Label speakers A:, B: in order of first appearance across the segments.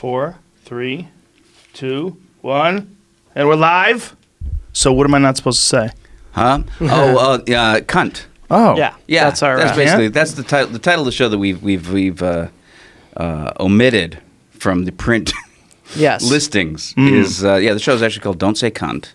A: 4, 3, 2, 1, and we're live. So what am I not supposed to say?
B: Huh? Cunt.
A: Oh,
C: Yeah,
B: Yeah,
C: that's our
B: That's basically that's the title. The title of the show that we've omitted from the print
C: yes
B: listings is the show is actually called "Don't Say Cunt"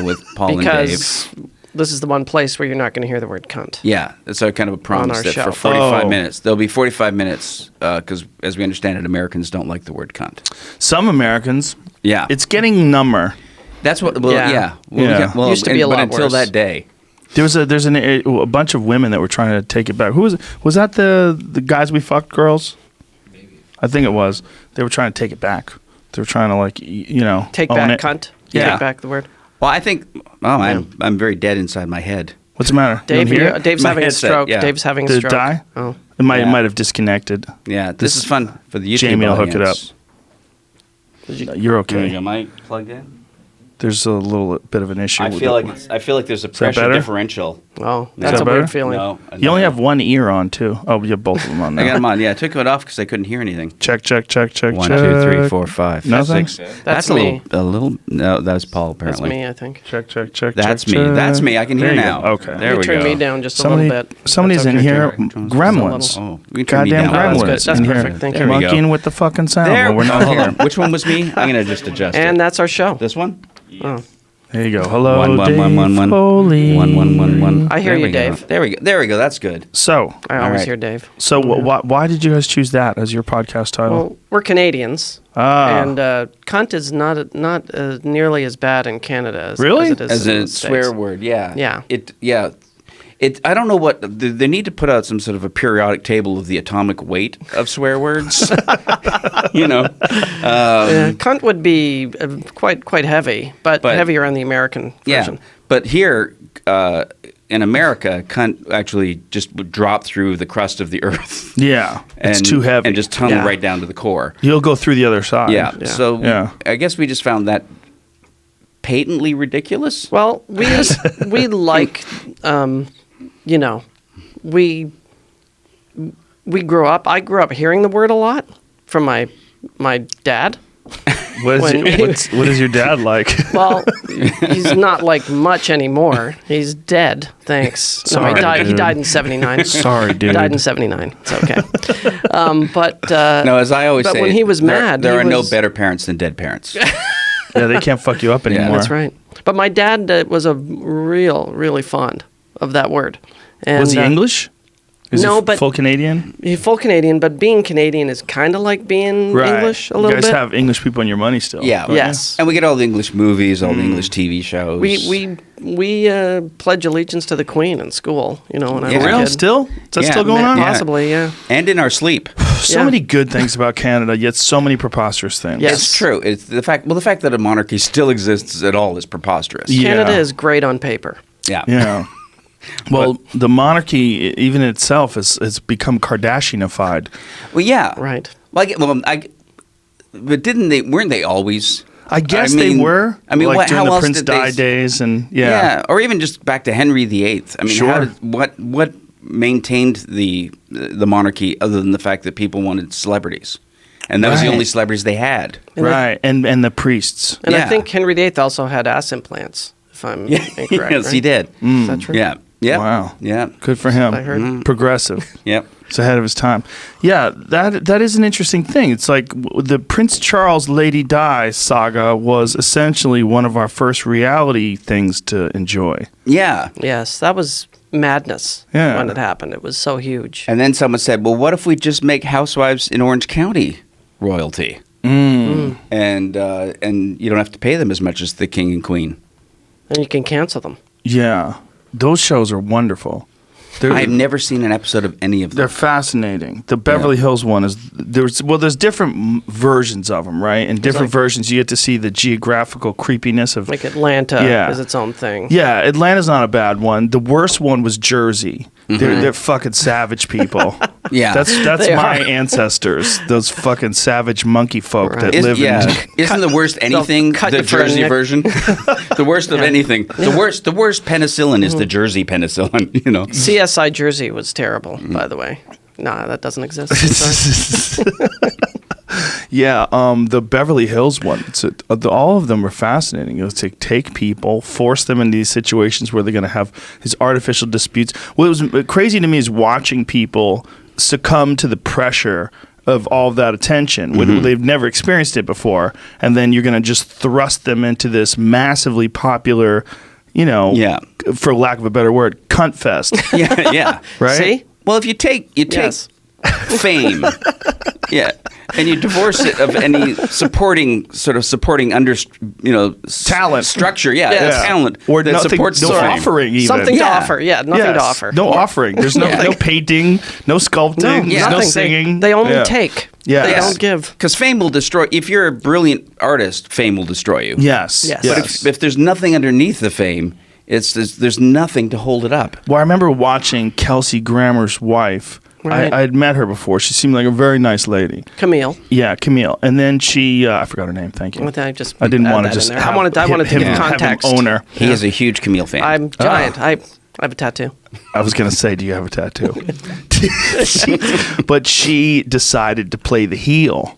B: with Paul and Dave.
C: because this is the one place where you're not going to hear the word cunt.
B: Yeah, it's a kind of a promise
C: our
B: that for
C: show.
B: 45 minutes there'll be 45 minutes because, as we understand it, Americans don't like the word cunt.
A: some Americans.
B: Yeah,
A: It's getting number.
B: that's what. Well,
C: Yeah.
B: yeah.
A: Yeah.
C: Used to be a
B: but
C: lot
B: until
C: worse.
B: that day.
A: There's a bunch of women that were trying to take it back. Who was that? The guys we fucked girls? Maybe. I think it was. They were trying to take it back. They were trying to
C: Take
A: own
C: back
A: it.
C: cunt.
A: Yeah.
C: Take back the word.
B: Well, I think. Oh, I'm very dead inside my head.
A: What's the matter?
C: Dave,
A: You don't hear it?
C: Dave's
B: My
C: having a
B: headset,
C: stroke.
B: yeah.
C: Dave's having a
A: Did it
C: stroke.
A: die?
C: Oh.
A: It might
B: Yeah.
A: have disconnected.
B: Yeah, this is fun for the YouTube
A: Jamie will hook it
B: audience.
A: You're
B: There you
A: okay.
B: go. Am I plugged in?
A: There's a little bit of an issue.
B: I
A: with
B: feel
A: it.
B: like there's a
A: that
B: pressure
A: better?
B: differential.
C: Oh,
B: Is
C: that's
A: that
C: a
A: better?
C: weird feeling.
B: No,
A: You only have one ear on too. Oh, you have both of them on now.
B: I got them on. Yeah, I took it off because I couldn't hear anything.
A: Check.
B: 1, 2, 3, 4, 5,
A: Nothing?
B: 6.
C: That's
B: a
C: me.
B: little. No, that's Paul.
C: That's
B: Apparently,
C: me, I think.
A: Check.
B: That's me. That's me. I can hear
A: There you
B: now.
A: go. Okay.
B: There
C: You
B: we
C: turn
B: go.
C: me down just a
A: Somebody,
C: little bit.
A: somebody's
C: That's
A: in
C: okay,
A: here.
C: too.
A: Gremlins.
B: Oh, you can turn me
A: Goddamn
B: down.
C: Oh,
A: gremlins
C: that's good. That's
A: in here.
C: perfect. Thank you.
B: There we go.
A: Monkeying with the fucking sound.
B: There.
A: Well, we're not
B: hold
A: here.
B: on. Which one was me? I'm gonna just adjust
C: And
B: it.
C: that's our show.
B: This one.
C: Oh.
A: There you go. Hello,
B: 1, 1,
A: Dave
B: 1, 1, 1.
A: Foley.
B: 1, 1, 1, 1.
C: I hear
B: There
C: you,
B: we go.
C: Dave.
B: There we go. There we go. That's good.
A: So,
C: I
B: All
C: always
B: right.
C: hear Dave.
A: why did you guys choose that as your podcast title?
C: Well, we're Canadians, and cunt is not nearly as bad in Canada as,
A: Really?
C: as it is
B: As
C: in
B: a
C: the
B: swear
C: States.
B: word, yeah.
C: Yeah.
B: I don't know what they need to put out some sort of a periodic table of the atomic weight of swear words.
C: Cunt would be quite heavy, but heavier on the American version.
B: Yeah, but here in America, cunt actually just would drop through the crust of the earth.
A: Yeah, it's
B: and,
A: too heavy.
B: and just tunnel
C: Yeah.
B: right down to the core.
A: You'll go through the other side.
B: Yeah.
C: Yeah.
B: So
A: Yeah.
B: I guess we just found that patently ridiculous.
C: Well, we like, we grew up. I grew up hearing the word a lot from my dad.
A: What is your dad like?
C: Well, he's not like much anymore. He's dead. Thanks.
A: Sorry,
C: he died. He
A: dude.
C: died in '79.
A: Sorry, dude.
C: He died in '79. It's okay. But
B: No, as I always
C: but
B: say,
C: when he was mad,
B: there
C: he
B: are no
C: was-
B: better parents than dead parents.
A: Yeah, they can't fuck you up anymore.
C: That's right. But my dad was really fond of that word. And,
A: Was he English? Is
C: no,
A: he
C: but-
A: full Canadian?
C: He's full Canadian, but being Canadian is kind of like being English a little
A: You guys
C: bit.
A: have English people in your money still.
B: Yeah.
A: don't you?
C: Yes.
B: And we get all the English movies, all the English TV shows.
C: We pledge allegiance to the Queen in school. When I
B: Yeah.
C: was
A: For
C: a
A: real?
C: kid.
A: Still? Is that
B: Yeah,
A: still going on?
B: yeah.
C: Possibly, yeah.
B: And in our sleep.
A: So
C: Yeah.
A: many good things about Canada, yet so many preposterous things.
C: Yes.
B: It's true. It's the fact that a monarchy still exists at all is preposterous.
A: Yeah.
C: Canada is great on paper.
B: Yeah.
A: Yeah. Well, the monarchy, even itself, has become Kardashianified.
B: Well, yeah.
C: Right.
B: But weren't they always?
A: I guess
B: mean-
A: they were.
B: I mean,
A: like
B: how
A: during the
B: else
A: Prince
B: did they
A: Di days, and yeah.
B: Or even just back to Henry VIII. I mean,
A: Sure.
B: what maintained the monarchy other than the fact that people wanted celebrities, and that was the
A: Right.
B: only celebrities they had.
A: Right, and the priests.
C: And
B: Yeah.
C: I think Henry VIII also had ass implants, if I'm incorrect.
B: yes,
C: right?
B: he did.
C: Is that true?
B: Yeah. Yeah.
A: Wow.
B: Yeah.
A: Good for him.
C: I heard.
A: Progressive.
B: Yep.
A: It's ahead of his time. Yeah, that is an interesting thing. It's like the Prince Charles Lady Di saga was essentially one of our first reality things to enjoy.
B: Yeah.
C: Yes, that was madness
A: Yeah.
C: when it happened. It was so huge.
B: And then someone said, "Well, what if we just make housewives in Orange County royalty, and you don't have to pay them as much as the king and queen?"
C: And you can cancel them.
A: Yeah, those shows are wonderful.
B: I've never seen an episode of any of them.
A: They're fascinating. The Beverly Hills one is there's different versions of them, right? And different versions you get to see the geographical creepiness of
C: Like Atlanta
A: Yeah.
C: is its own thing.
A: Yeah, Atlanta's not a bad one. The worst one was Jersey. They're fucking savage people.
B: Yeah.
A: That's
C: They
A: my
C: are.
A: ancestors. Those fucking savage monkey folk
C: Right.
A: that
B: Is-
A: live
B: yeah.
A: in.
B: Isn't the worst anything
C: cut
B: the
C: you for a
B: Jersey
C: nick-
B: version? The worst of anything. The worst penicillin is the Jersey penicillin.
C: CSI Jersey was terrible, by the way. Nah, that doesn't exist. I'm sorry.
A: The Beverly Hills one. All of them were fascinating. It was to take people, force them into these situations where they're going to have these artificial disputes. What was crazy to me is watching people succumb to the pressure of all of that attention when they've never experienced it before, and then you're going to just thrust them into this massively popular, for lack of a better word, cunt fest.
B: Yeah.
A: Right?
C: See?
B: Well, if you take fame, and you divorce it of any supporting
A: talent
B: structure, talent
A: or
B: that
A: nothing,
B: supports
A: no
B: the fame.
A: offering, even.
C: Something to offer. Yeah, nothing to offer.
A: No offering. There's no painting, no sculpting, there's no
C: nothing.
A: singing.
C: They only take.
A: Yeah.
C: They don't give.
B: Because fame will destroy. If you're a brilliant artist, fame will destroy you.
A: Yes.
B: But if there's nothing underneath the fame, there's nothing to hold it up.
A: Well, I remember watching Kelsey Grammer's wife.
C: Right.
A: I had met her before. She seemed like a very nice lady.
C: Camille.
A: Yeah, Camille. And then she, I forgot her name. Thank you.
C: I
A: didn't want to just.
C: I wanted to give context.
A: Have him own her.
B: He is a huge Camille fan.
C: I'm giant. I have a tattoo.
A: I was going to say, do you have a tattoo? But she decided to play the heel.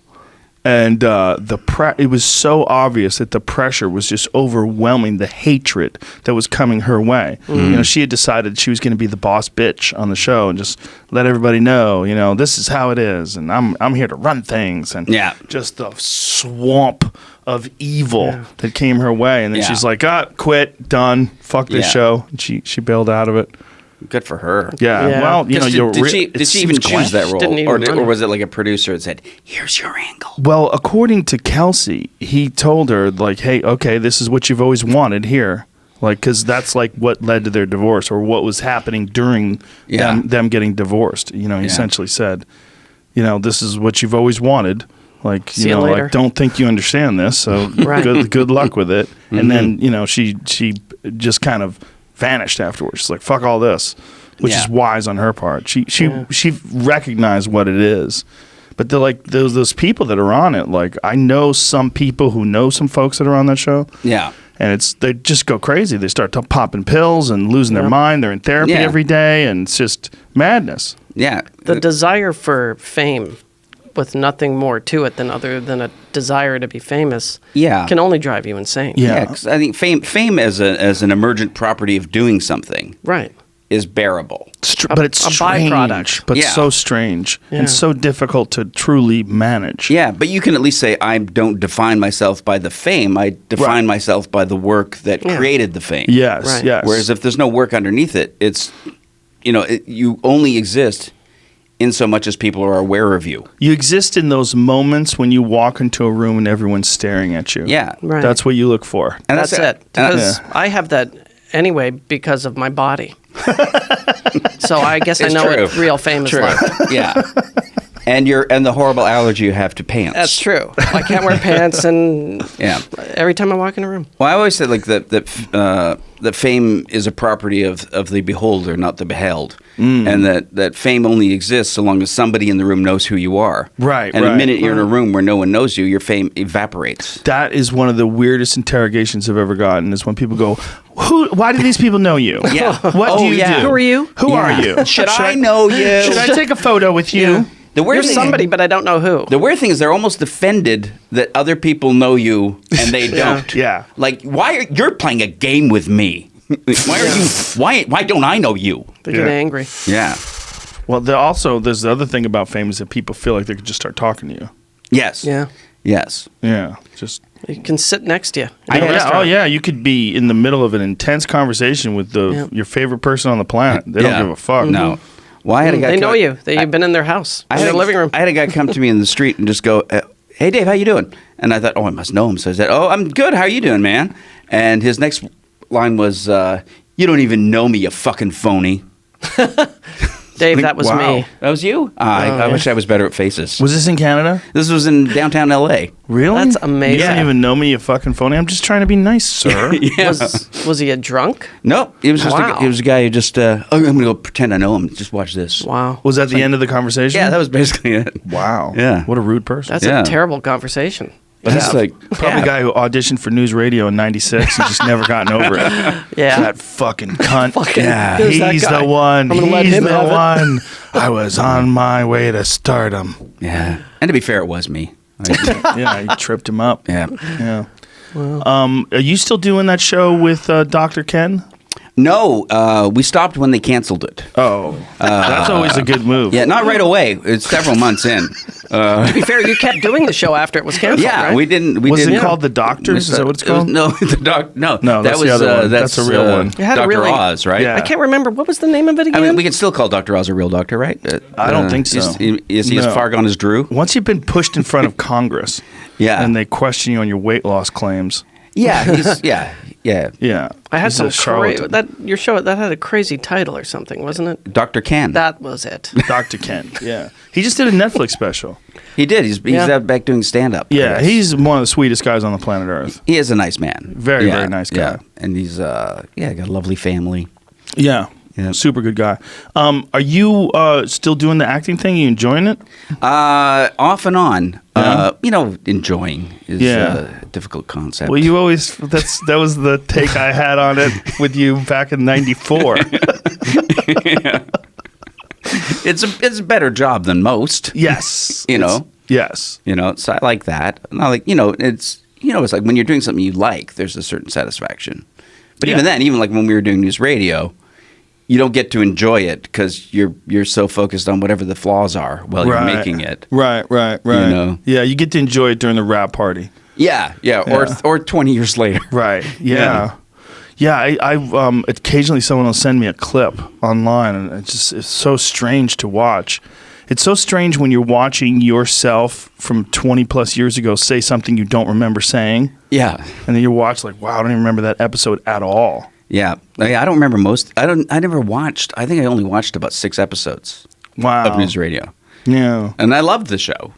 A: And it was so obvious that the pressure was just overwhelming the hatred that was coming her way. She had decided she was going to be the boss bitch on the show and just let everybody know, this is how it is, and I'm here to run things, and just the swamp of evil that came her way. And then she's like, quit, done, fuck this show. And she bailed out of it.
B: Good for her.
A: Yeah. Well,
B: did she even choose that role, or was it like a producer that said, "Here's your angle"?
A: Well, according to Kelsey, he told her like, "Hey, okay, this is what you've always wanted here." Like, because that's like what led to their divorce, or what was happening during them getting divorced. He essentially said, this is what you've always wanted. Like,
C: See you later.
A: like, don't think you understand this. So good luck with it. And then, she just kind of vanished afterwards. She's like, fuck all this, which is wise on her part. She recognized what it is. But they're like those people that are on it. Like, I know some people who know some folks that are on that show.
B: Yeah.
A: And they just go crazy. They start popping pills and losing their mind. They're in therapy every day, and it's just madness.
B: Yeah.
C: The desire for fame with nothing more to it than a desire to be famous can only drive you insane.
B: Yeah, 'cause I think fame as an emergent property of doing something is bearable.
A: But it's
C: a
A: strange,
C: byproduct.
A: but so strange and so difficult to truly manage.
B: Yeah, but you can at least say, I don't define myself by the fame. I define myself by the work that created the fame.
A: Yes, yes.
B: Whereas if there's no work underneath it, it's, you only exist in so much as people are aware of you.
A: You exist in those moments when you walk into a room and everyone's staring at you.
B: Yeah.
C: Right.
A: That's what you look for.
C: And that's it. Because I have that anyway because of my body. So I guess I know what real fame is like.
B: Yeah. And the horrible allergy you have to pants.
C: That's true. I can't wear pants, and every time I walk in a room.
B: Well, I always said that fame is a property of the beholder, not the beheld, and that fame only exists so long as somebody in the room knows who you are.
A: Right.
B: And the minute you're in a room where no one knows you, your fame evaporates.
A: That is one of the weirdest interrogations I've ever gotten. Is when people go, why do these people know you?
B: Yeah.
A: What do you do?
C: Who are you?
A: Who are you?
B: Should I know you?
A: Should I take a photo with you?
C: Yeah. You're somebody, but I don't know who.
B: The weird thing is they're almost offended that other people know you and they don't.
A: Yeah.
B: Like, you're playing a game with me? Why don't I know you?
C: They get angry.
B: Yeah.
A: Well, there's the other thing about fame is that people feel like they could just start talking to you.
B: Yes.
C: Yeah.
B: Yes.
A: Yeah. Just.
C: You can sit next to you.
A: You could be in the middle of an intense conversation with your favorite person on the planet. They don't give a fuck.
B: No. Well, I had a guy.
C: They know you. You've been in their house, in their living room.
B: I had a guy come to me in the street and just go, "Hey, Dave, how you doing?" And I thought, "Oh, I must know him." So I said, "Oh, I'm good. How are you doing, man?" And his next line was, "You don't even know me, you fucking phony."
C: Dave, that was me.
B: That was you? I wish I was better at faces.
A: Was this in Canada?
B: This was in downtown L.A.
A: Really?
C: That's amazing.
A: You don't even know me, you fucking phony. I'm just trying to be nice, sir.
B: Yeah.
C: Was he a drunk?
B: No, he was just he was a guy who just, I'm going to go pretend I know him. Just watch this.
C: Wow.
A: Was that the end of the conversation?
B: Yeah, that was basically it.
A: Wow.
B: Yeah.
A: What a rude person.
C: That's a terrible conversation.
B: But he's like
A: probably a guy who auditioned for news radio in '96 and just never gotten over it.
C: Yeah,
A: that fucking cunt.
C: He's
A: the one.
C: He's the
A: one. I was on my way to stardom.
B: Yeah, and to be fair, it was me.
A: Yeah, you tripped him up.
B: Yeah.
A: Yeah. Are you still doing that show with Dr. Ken?
B: No, we stopped when they canceled it.
A: Oh, that's always a good move.
B: Yeah, not right away. It's several months in.
C: To be fair, you kept doing the show after it was canceled,
B: Yeah,
C: right?
B: we didn't.
A: Was it called The Doctors? Is that what it's called?
B: No, No,
A: No, that's
B: that was
A: the other one. That's a real one.
C: It had a
B: Dr.
C: really-
B: Oz, right?
A: Yeah.
C: I can't remember. What was the name of it again?
B: I mean, we can still call Dr. Oz a real doctor, right?
A: I don't think so.
B: Is he as
A: No.
B: far gone as Drew?
A: Once you've been pushed in front of Congress,
B: Yeah.
A: and they question you on your weight loss claims.
B: Yeah, yeah.
A: Yeah,
C: I had
A: he's
C: some
A: a charlatan.
C: your show that had a crazy title or something, wasn't it?
B: Dr. Ken.
C: That was it.
A: Dr. Ken. Yeah, he just did a Netflix special.
B: He did. He's
C: Yeah.
B: back doing stand-up.
A: Yeah, he's one of the sweetest guys on the planet Earth.
B: He is a nice man.
A: Very, very nice guy.
B: Yeah, and he's got a lovely family.
A: Yeah.
B: Yeah.
A: Super good guy. Are you still doing the acting thing? You enjoying it?
B: Off and on.
A: Yeah.
B: Enjoying is
A: Yeah.
B: a difficult concept.
A: Well, you always that was the take I had on it with you back in '94.
B: It's a better job than most.
A: Yes.
B: You know?
A: Yes.
B: So I like that. Not like it's like when you're doing something you like, there's a certain satisfaction. But
A: Yeah.
B: even then, even like when we were doing news radio, you don't get to enjoy it because you're so focused on whatever the flaws are while you're making it.
A: Right.
B: know?
A: Yeah, you get to enjoy it during the rap party.
B: Yeah. Or 20 years later.
A: Right. Yeah. Yeah, I occasionally someone will send me a clip online, and it's so strange to watch. It's so strange when you're watching yourself from 20 plus years ago say something you don't remember saying,
B: Yeah.
A: and then you watch like, wow, I don't even remember that episode at all.
B: Yeah. I don't remember most. I never watched. I think I only watched about 6 episodes
A: Wow.
B: of news radio.
A: Yeah.
B: And I loved the show,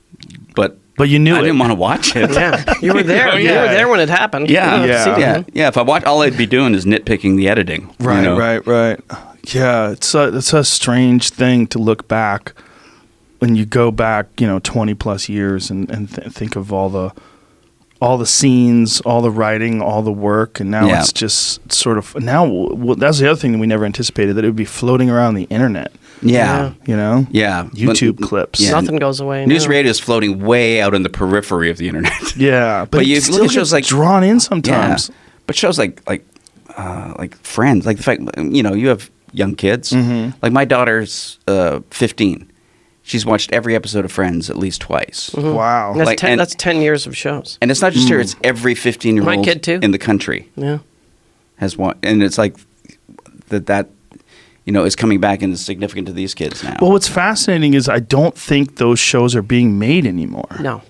B: but
A: you knew
B: I
A: it.
B: didn't want to watch it.
C: Yeah, you were there. You were there when it happened.
B: Yeah,
C: You didn't have to see it.
B: yeah. If I watch, all I'd be doing is nitpicking the editing.
A: Right,
B: you know?
A: right. Yeah, it's a strange thing to look back when you go back, 20 plus years and think of all the scenes, all the writing, all the work, and now it's just sort of that's the other thing that we never anticipated, that it would be floating around the internet.
B: Yeah. Yeah.
A: YouTube clips.
B: Yeah.
C: Nothing goes away.
B: News
C: now.
B: radio is floating way out in the periphery of the internet.
A: Yeah, but
B: you
A: it
B: look
A: still
B: at shows
A: gets
B: like
A: drawn in sometimes.
B: Yeah. But shows like Friends, like the fact you have young kids.
A: Mm-hmm.
B: Like my daughter's 15. She's watched every episode of Friends at least twice.
C: Mm-hmm.
A: Wow.
C: That's,
B: Like,
C: that's 10 years of shows.
B: And it's not just her; it's every 15-year-old
C: My kid, too.
B: in the country
C: Yeah.
B: has one, and it's like that. Is coming back and is significant to these kids now.
A: Well, what's fascinating is I don't think those shows are being made anymore.
C: No.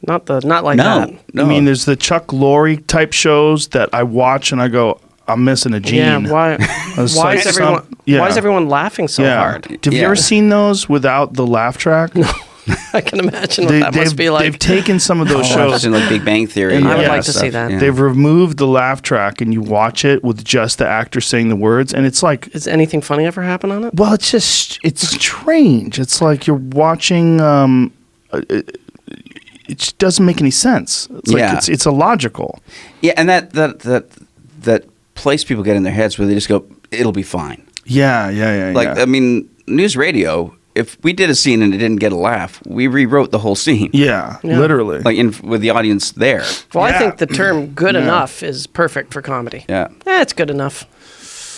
C: Not like
B: No.
C: that.
A: I mean, there's the Chuck Lorre type shows that I watch and I go, I'm missing a gene.
C: Yeah, why
A: was
C: why
A: like
C: is
A: some-
C: everyone
A: yeah.
C: why is everyone laughing so hard?
A: Have you
B: Yeah.
A: ever seen those without the laugh track? No.
C: I can imagine what that must be like.
A: They've taken some of those
B: I've
A: shows.
B: seen like Big Bang Theory.
A: And
C: I would
A: yeah,
C: like to
B: stuff.
C: see that.
B: Yeah.
A: They've removed the laugh track and you watch it with just the actor saying the words, and it's like,
C: Is anything funny ever happen on it?
A: well, it's strange. It's like you're watching. It just doesn't make any sense. It's like
B: Yeah.
A: it's illogical.
B: Yeah, and that place people get in their heads where they just go, "It'll be fine."
A: Yeah.
B: Like I mean, news radio. If we did a scene and it didn't get a laugh, we rewrote the whole scene.
A: Yeah,
C: Yeah.
A: literally.
B: Like with the audience there.
C: Well, I
A: Yeah.
C: think the term "good
A: Yeah.
C: enough" is perfect for comedy.
B: Yeah.
C: It's good enough.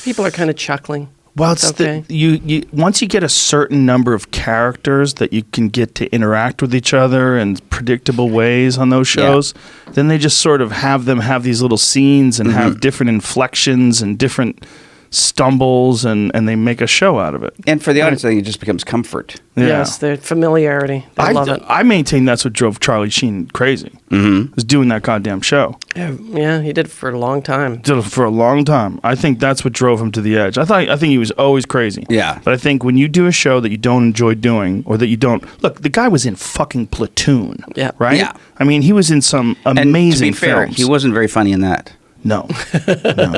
C: People are kind of chuckling.
A: Well, it's
C: okay.
A: you once you get a certain number of characters that you can get to interact with each other in predictable ways on those shows, then they just sort of have these little scenes and have different inflections and different stumbles, and they make a show out of it.
B: And for the audience, I think it just becomes comfort.
A: Yeah.
C: Yes, their familiarity. They love it.
A: I maintain that's what drove Charlie Sheen crazy. Mm-hmm. Was doing that goddamn show.
C: Yeah, he did it for a long time.
A: Did it for a long time. I think that's what drove him to the edge. I think he was always crazy.
B: Yeah.
A: But I think when you do a show that you don't enjoy doing, or that you don't look, the guy was in fucking Platoon.
C: Yeah.
A: Right.
B: Yeah.
A: I mean, he was in some
B: And
A: amazing
B: to be fair,
A: films.
B: he wasn't very funny in that.
A: No,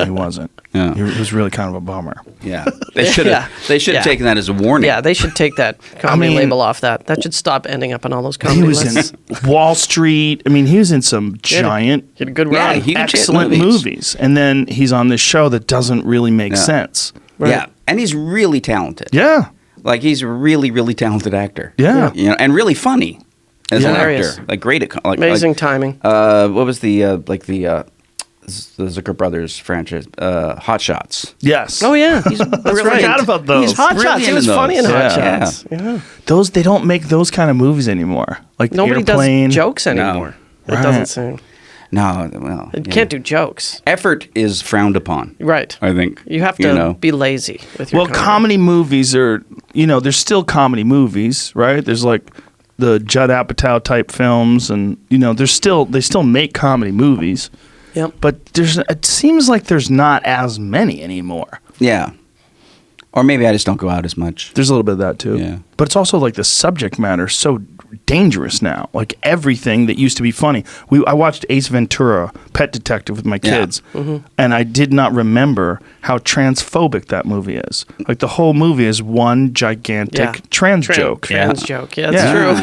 A: he wasn't.
B: Yeah.
A: He was really kind of a bummer.
B: Yeah, they should have.
C: Yeah.
B: They should have
C: Yeah.
B: taken that as a warning.
C: Yeah, they should take that comedy
A: mean-
C: label off that. That should stop ending up on all those
A: He
C: comedy
A: was
C: lists.
A: in Wall Street. I mean, he was in some giant,
C: He had a good run.
B: Yeah, he-
A: excellent
B: movies.
A: movies. And then he's on this show that doesn't really make sense.
B: Yeah, and he's really talented.
A: Yeah.
B: Like he's a really, really talented actor.
A: Yeah.
B: And really funny. as an
C: Hilarious.
B: actor. Like great,
C: Amazing timing.
B: What was the Zucker Brothers franchise? Hot Shots.
A: Yes.
C: Oh yeah, he's
A: I forgot about those.
C: He's Hot Shots. He was funny in Hot
A: Yeah.
C: Shots. Yeah.
A: Those they don't make those kind of movies anymore. Like
C: Nobody
A: Airplane.
C: does jokes anymore. It
A: Right.
C: doesn't seem.
B: No, well,
C: It can't do jokes.
B: Effort is frowned upon.
C: Right.
B: I think
C: You have to be lazy with your
A: comedy movies are, there's still comedy movies, right? There's like the Judd Apatow type films, and they still make comedy movies.
C: Yep.
A: But it seems like there's not as many anymore.
B: Yeah. Or maybe I just don't go out as much.
A: There's a little bit of that too.
B: Yeah.
A: But it's also like the subject matter is so dangerous now. Like everything that used to be funny. I watched Ace Ventura, Pet Detective with my kids, and I did not remember how transphobic that movie is. Like the whole movie is one gigantic trans joke.
C: Trans joke. Yeah, it's true.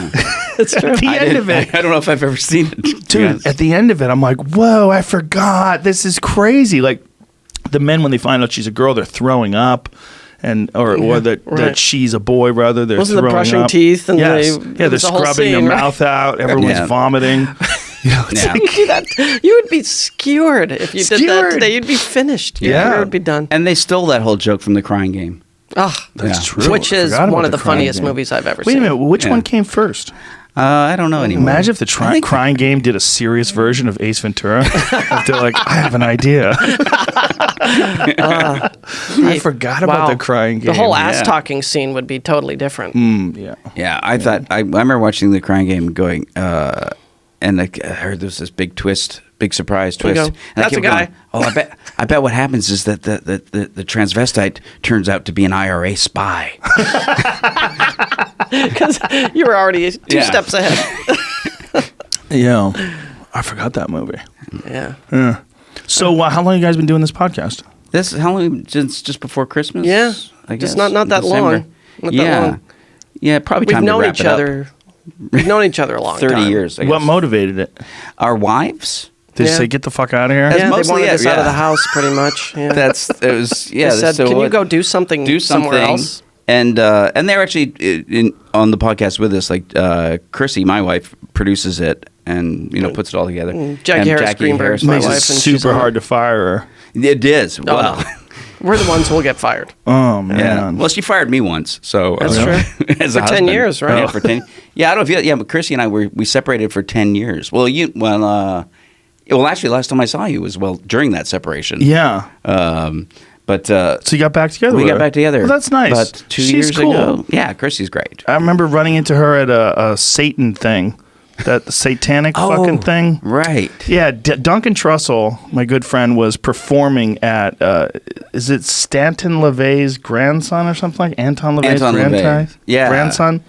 C: It's true.
A: At the end of it.
B: I don't know if I've ever seen it.
A: Dude, at the end of it, I'm like, whoa, I forgot. This is crazy. Like the men, when they find out she's a girl, they're throwing up. Or that she's a boy, rather. They're
C: Wasn't
A: throwing
C: the brushing
A: up.
C: teeth and
A: they're scrubbing their mouth out. Everyone's vomiting.
C: You would be skewered if you did that today. You'd be finished. Your career would be done.
B: And they stole that whole joke from The Crying Game.
C: Oh,
A: that's true.
C: Which is one of the funniest movies I've ever seen.
A: Wait a minute, which one came first?
B: I don't know anymore.
A: Imagine if the Crying Game did a serious version of Ace Ventura. If they're like, I have an idea. I forgot about the Crying Game.
C: The whole ass talking scene would be totally different.
B: Yeah, I thought I remember watching The Crying Game, going, and I heard there was this big twist, big surprise twist. And
C: that's a guy.
B: Going, I bet what happens is that the transvestite turns out to be an IRA spy.
C: Because you were already two steps ahead.
A: I forgot that movie.
C: Yeah.
A: So how long have you guys been doing this podcast?
B: How long? Since just before Christmas?
C: Yeah.
B: I guess.
C: Just not that long. Not that long.
B: Yeah, probably time to wrap it up.
C: We've known each other a long
B: 30
C: time.
B: years, I guess.
A: What motivated it?
B: Our wives?
A: Did they say, get the fuck out of here?
C: Yeah,
B: mostly
C: they wanted us out of the house, pretty much. Yeah.
B: They said,
C: can you go do something somewhere else?
B: And they're actually on the podcast with us. Like Chrissy, my wife, produces it and puts it all together.
C: Jackie Greenberg, my
A: Makes
C: wife,
A: it
C: and
A: super hard to fire her.
B: It is. Well,
C: we're the ones who will get fired.
A: Oh man.
B: Yeah. Well, she fired me once, so
C: that's true.
B: As
C: for 10 years, right?
B: Yeah, for 10. Yeah, I don't know if but Chrissy and I we separated for 10 years. Well, actually, last time I saw you was during that separation.
A: Yeah.
B: But
A: so you got back together.
B: We got back together.
A: Well, that's nice.
B: About 2 years ago. Yeah, Chrissy's great.
A: I remember running into her at a Satan thing, that satanic fucking thing.
B: Right.
A: Yeah, Duncan Trussell, my good friend, was performing at is it Stanton LaVey's grandson or something like Anton LaVey's grandson.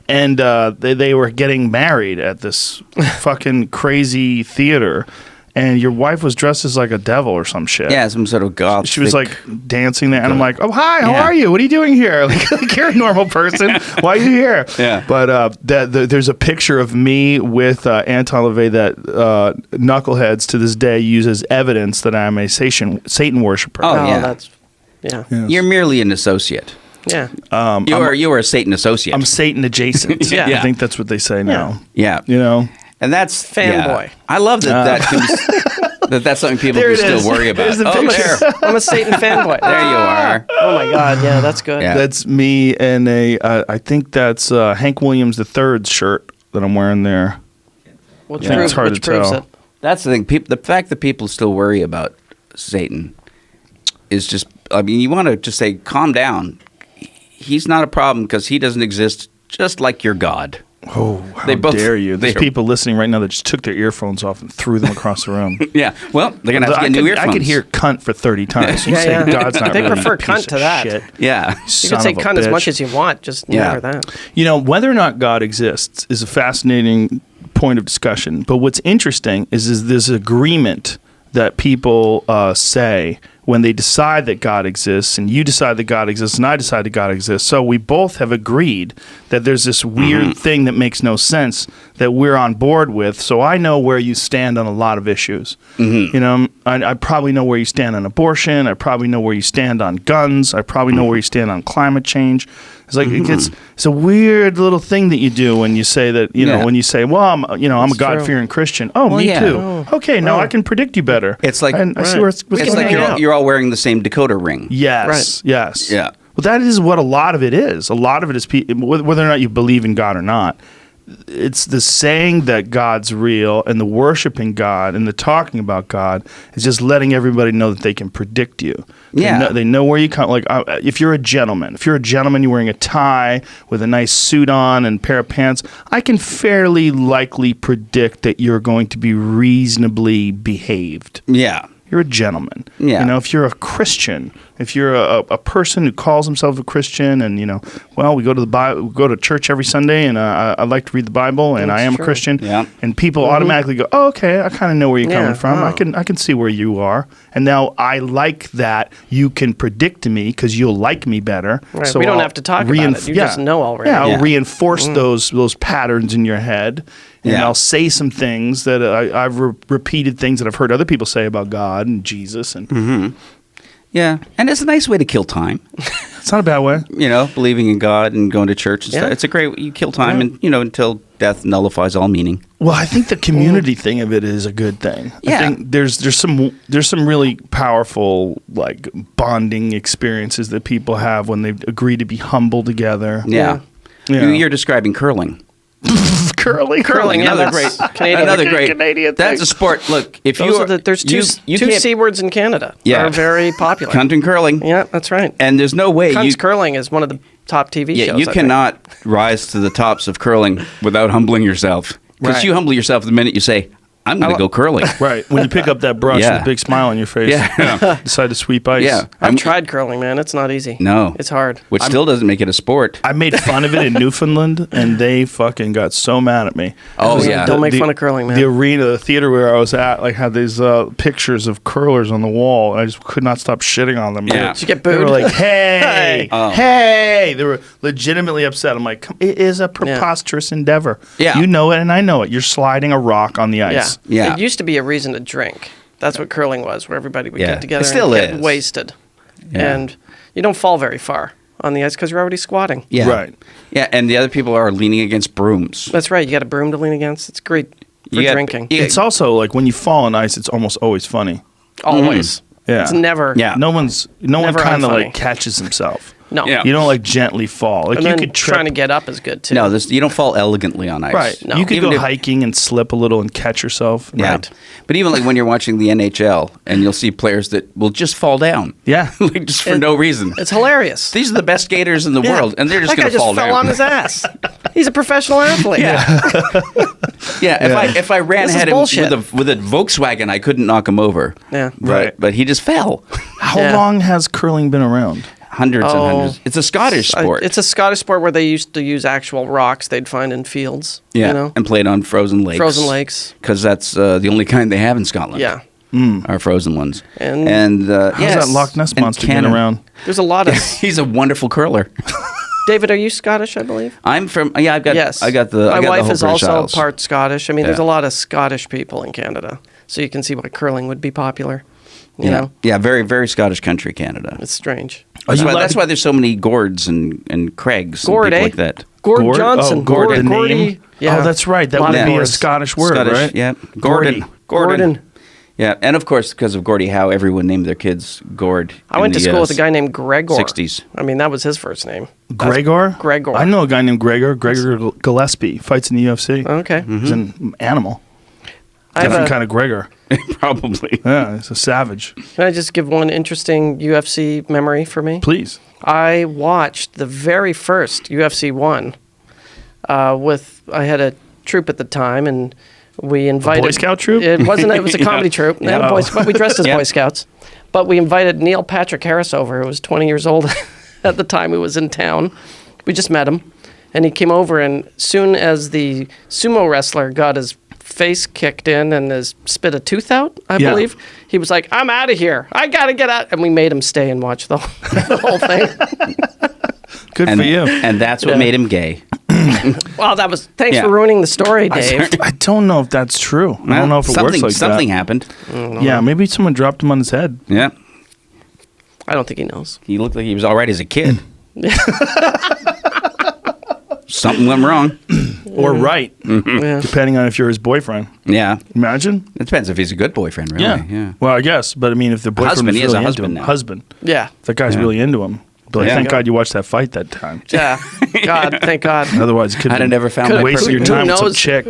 A: And they were getting married at this fucking crazy theater. And your wife was dressed as like a devil or some shit.
B: Yeah, some sort of goth.
A: She was like dancing there, and I'm like, "Oh, hi, how are you? What are you doing here? Like you're a normal person. Why are you here?"
B: Yeah.
A: But there's a picture of me with Anton LaVey that knuckleheads to this day use as evidence that I'm a Satan worshiper.
B: Oh yeah,
C: that's
A: Yes.
B: You're merely an associate.
C: Yeah.
B: You are a Satan associate.
A: I'm Satan adjacent.
C: Yeah.
A: I think that's what they say now.
B: Yeah. And that's
C: fanboy.
B: Yeah. I love that that's something people can still worry about.
C: I'm a Satan fanboy.
B: There you are.
C: Oh my God, yeah, that's good.
B: Yeah.
A: That's me and I think that's Hank Williams III's shirt that I'm wearing there.
C: It's hard to tell.
B: That's the thing. The fact that people still worry about Satan is just, you want to just say, calm down. He's not a problem because he doesn't exist just like your God.
A: Oh, how dare you. There's people listening right now that just took their earphones off and threw them across the room.
B: Yeah. Well, they're going to have to get new earphones.
A: I could hear cunt for 30 times. You say God's not
C: they
A: really
C: prefer
A: a piece
C: cunt
A: of
C: to that.
A: Shit.
B: Yeah.
C: You can say cunt as much as you want, just never that.
A: Whether or not God exists is a fascinating point of discussion. But what's interesting is this agreement that people say when they decide that God exists, and you decide that God exists, and I decide that God exists. So we both have agreed that there's this weird thing that makes no sense that we're on board with. So I know where you stand on a lot of issues. I probably know where you stand on abortion. I probably know where you stand on guns. I probably know where you stand on climate change. It's like it's a weird little thing that you do when you say that, when you say, well, I'm a God-fearing Christian. Oh, me too. Oh. Okay, now I can predict you better.
B: It's like,
A: I see where it's
B: like you're all wearing the same decoder ring.
A: Yes,
C: Right.
A: yes.
B: Yeah.
A: Well, that is what a lot of it is. A lot of it is whether or not you believe in God or not. It's the saying that God's real and the worshiping God and the talking about God is just letting everybody know that they can predict you. They know where you come. Like if you're a gentleman, you're wearing a tie with a nice suit on and pair of pants, I can fairly likely predict that you're going to be reasonably behaved.
B: Yeah.
A: You're a gentleman.
B: Yeah.
A: If you're a Christian, if you're a person who calls himself a Christian, and we go to the Bible, we go to church every Sunday, and I like to read the Bible, and I am a Christian.
B: Yeah.
A: And people automatically go, "Oh, okay, I kind of know where you're coming from. I can see where you are." And now I like that you can predict to me because you'll like me better.
C: Right.
A: So
C: We don't
A: I'll
C: have to talk about it. You just know already.
A: Yeah, I'll reinforce those patterns in your head. And I'll say some things that I've repeated things that I've heard other people say about God and Jesus. And
B: Yeah, and it's a nice way to kill time.
A: It's not a bad way.
B: Believing in God and going to church and stuff. It's a great way. You kill time and, until death nullifies all meaning.
A: Well, I think the community thing of it is a good thing.
B: Yeah.
A: I think there's some really powerful like bonding experiences that people have when they agree to be humble together.
B: Yeah. You're describing curling.
A: Curling,
C: another great Canadian
B: That's
C: thing.
B: a sport. Look, if
C: there's two C words in Canada that are very popular.
B: Cunt and curling.
C: Yeah, that's right.
B: And there's no way
C: Cunt's curling is one of the top TV shows.
B: you cannot rise to the tops of curling without humbling yourself. Because you humble yourself the minute you say, I'm going to go curling.
A: Right. When you pick up that brush with a big smile on your face, decide to sweep ice.
B: Yeah.
C: I've tried curling, man. It's not easy.
B: No.
C: It's hard.
B: Which still doesn't make it a sport.
A: I made fun of it in Newfoundland, and they fucking got so mad at me.
B: Oh, yeah.
C: Don't make fun of curling, man.
A: The arena, the theater where I was at, had these pictures of curlers on the wall. I just could not stop shitting on them.
B: Yeah.
C: Did you get
A: They
C: booed?
A: were like, hey, hey. They were legitimately upset. I'm like, it is a preposterous endeavor.
B: Yeah.
A: You know it, and I know it. You're sliding a rock on the ice.
B: Yeah.
C: It used to be a reason to drink. That's what curling was, where everybody would get together
B: It still
C: and get
B: is.
C: wasted.
B: Yeah.
C: And you don't fall very far on the ice because you're already squatting.
B: Yeah.
A: Right.
B: Yeah, and the other people are leaning against brooms.
C: That's right. You got a broom to lean against. It's great for drinking.
A: It's also like when you fall on ice, it's almost always funny.
C: Always.
A: Yeah.
C: It's never.
B: Yeah.
A: No one
C: Never
A: kind of
C: unfunny.
A: catches himself.
C: No.
B: Yeah.
A: You don't gently fall.
C: And
A: you
C: then
A: could trip.
C: trying to get up is good too.
B: No, you don't fall elegantly on ice.
A: Right.
C: No.
A: You could
B: Even
A: go
B: if-
A: hiking and slip a little and catch yourself.
B: Yeah.
C: Right.
B: But even when you're watching the NHL and you'll see players that will just fall down.
A: Yeah.
B: Just for no reason.
C: It's hilarious.
B: These are the best skaters in the world, and they're just
C: that
B: going
C: guy
B: to fall
C: just fell
B: down.
C: on his ass. He's a professional athlete.
B: If I ran
C: This is
B: ahead him
C: bullshit.
B: with a Volkswagen, I couldn't knock him over.
C: Yeah.
A: Right.
B: But he just fell.
A: How
C: Yeah.
A: long has curling been around?
B: Hundreds and hundreds. It's a Scottish sport.
C: It's a Scottish sport where they used to use actual rocks they'd find in fields.
B: yeah,
C: You know?
B: and played on frozen lakes.
C: Frozen lakes.
B: Because that's the only kind they have in Scotland.
C: Yeah.
B: Are frozen ones.
C: And-
A: How's that Loch Ness monster getting around?
C: There's a lot of.
B: He's a wonderful curler.
C: David, are you Scottish, I believe?
B: I'm from. Yeah, I've got.
C: Yes.
B: I got the.
C: My
B: I got
C: wife
B: the whole
C: is
B: British
C: also
B: Isles.
C: part Scottish. I mean, there's
B: Yeah.
C: a lot of Scottish people in Canada. So you can see why curling would be popular. You
B: Yeah.
C: know?
B: Yeah, very very Scottish country, Canada.
C: It's strange.
B: That's why there's so many Gords and Craigs
C: Gord,
B: and people
C: eh?
B: like that.
C: Gord Johnson.
A: Oh, Gord, the
C: Gordy.
A: name?
C: Yeah.
A: Oh, that's right. That
C: Lot
A: would
C: of
A: be a
C: words.
A: Scottish word,
B: Scottish,
A: right?
B: yeah.
A: Gordy.
C: Gordon.
B: Yeah, and of course, because of Gordie Howe, everyone named their kids Gord.
C: I went to school with a guy named Gregor.
B: 60s.
C: I mean, that was his first name.
A: Gregor?
C: Gregor.
A: I know a guy named Gregor. Gregor Gillespie. Fights in the UFC.
C: Okay.
A: He's an animal.
C: I have
A: Different
C: a-
A: kind of Gregor.
B: Probably.
A: Yeah, he's a savage.
C: Can I just give one interesting UFC memory for me?
A: Please.
C: I watched the very first UFC 1 I had a troupe at the time, and we invited...
A: Boy Scout troupe?
C: It wasn't. It was a comedy troupe. They had a but we dressed as
B: Yeah.
C: Boy Scouts. But we invited Neil Patrick Harris over, who was 20 years old at the time, who was in town. We just met him, and he came over, and soon as the sumo wrestler got his face kicked in and spit a tooth out, I believe, he was like, "I'm out of here. I got to get out." And we made him stay and watch the whole thing.
A: Good
B: And,
A: for you.
B: and that's what
C: Yeah.
B: made him gay.
C: Well, thanks
B: Yeah.
C: for ruining the story, Dave.
A: I don't know if that's true. I don't know if it works like
B: something
A: that.
B: happened.
A: Yeah, maybe someone dropped him on his head.
B: Yeah.
C: I don't think he knows.
B: He looked like he was all right as a kid. something went wrong.
A: Or right,
C: Yeah.
A: depending on if you're his boyfriend.
B: Yeah.
A: Imagine.
B: It depends if he's a good boyfriend, really. Yeah.
A: Well, I guess, but I mean, if the boyfriend
B: husband,
A: was
B: he has
A: really
B: a
A: into
B: husband
A: him,
B: now.
A: husband,
C: Yeah.
A: if that guy's
B: Yeah.
A: really into him. But like,
B: Yeah.
A: thank God you watched that fight that time.
C: Yeah. God, thank God.
A: Otherwise, you could
B: I'd have never found my
A: wasted your
B: perfect
A: time with some
C: knows?
A: chick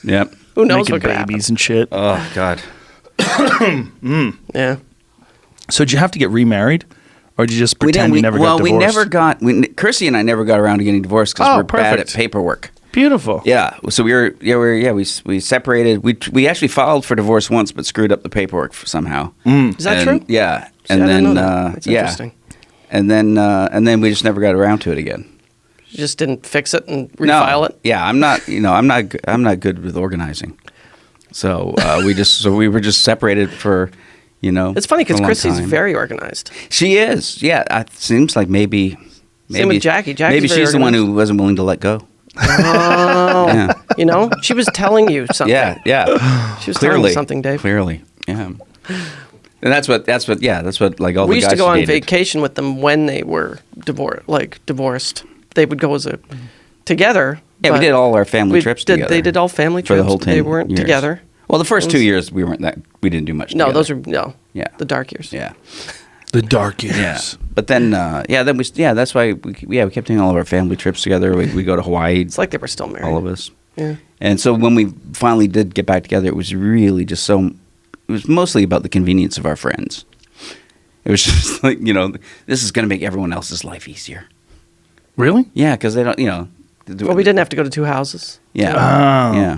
B: Yep.
C: Who knows
A: making
C: what could happen?
A: babies and shit.
B: Oh, God.
C: Yeah.
A: So did you have to get remarried, or did you just pretend you never got divorced?
B: we never got. Chrissy and I never got around to getting divorced because
A: Oh,
B: we're bad at
A: perfect.
B: paperwork.
A: Beautiful.
B: Yeah, so we separated. We actually filed for divorce once, but screwed up the paperwork somehow.
C: Is that true?
B: Yeah,
C: See,
B: and
C: I didn't
B: then
C: know that. That's
B: yeah,
C: interesting.
B: and then we just never got around to it again.
C: You just didn't fix it and refile it?
B: Yeah, I'm not good with organizing. So we were just separated for,
C: It's funny because
B: a long
C: Chrissy's
B: time.
C: very organized.
B: She is. Yeah, it seems like maybe.
C: Same with Jackie. Jackie's
B: maybe
C: very
B: she's the one
C: organized.
B: who wasn't willing to let go.
C: Oh.
B: Yeah.
C: She was telling you something.
B: Yeah.
C: She was telling you something, Dave.
B: Clearly, yeah. And that's what like all
C: We
B: the
C: used
B: guys
C: to go
B: she
C: on
B: dated.
C: vacation with them when they were divorced. They would go together.
B: Yeah, we
C: but
B: did all our family trips together.
C: They did all family
B: for
C: trips.
B: the whole 10
C: They weren't
B: years.
C: together.
B: Well, the first 2 years we didn't do much.
C: No,
B: together.
C: those were
B: Yeah.
C: the dark years.
B: Yeah.
A: The dark years.
B: Yeah, but then that's why we kept doing all of our family trips together. We go to Hawaii,
C: It's like they were still married.
B: all of us.
C: Yeah.
B: And so when we finally did get back together, it was really just it was mostly about the convenience of our friends. It was just like, this is going to make everyone else's life easier.
A: Really?
B: Yeah, because they don't,
C: Well, we didn't have to go to two houses.
B: Yeah.
A: Oh.
B: Yeah.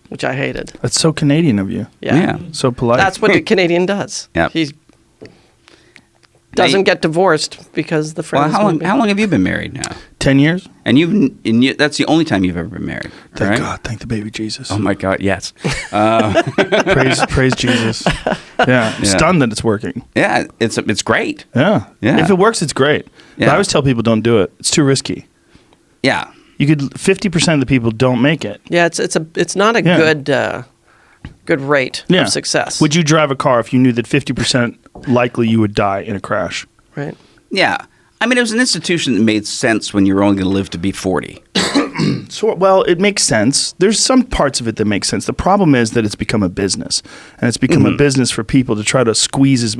C: Which I hated.
A: That's so Canadian of you.
C: Yeah.
B: Yeah.
A: So polite.
C: That's what a Canadian does.
B: Yeah.
C: He doesn't get divorced because the
B: Well,
C: friends.
B: how long have you been married now?
A: 10 years?
B: And that's the only time you've ever been married.
A: Thank
B: right?
A: God. Thank the baby Jesus.
B: Oh my God, yes.
A: Praise Jesus. Yeah. I'm stunned that it's working.
B: Yeah, it's great.
A: Yeah.
B: Yeah.
A: If it works, it's great. But
B: Yeah.
A: I always tell people don't do it. It's too risky.
B: Yeah.
A: You could 50% of the people don't make it.
C: Yeah, it's not a
A: Yeah.
C: good rate
A: Yeah.
C: of success.
A: Would you drive a car if you knew that 50% likely you would die in a crash?
C: Right.
B: Yeah. I mean, it was an institution that made sense when you were only going to live to be 40.
A: So, well, it makes sense. There's some parts of it that make sense. The problem is that it's become a business, and it's become a business for people to try to squeeze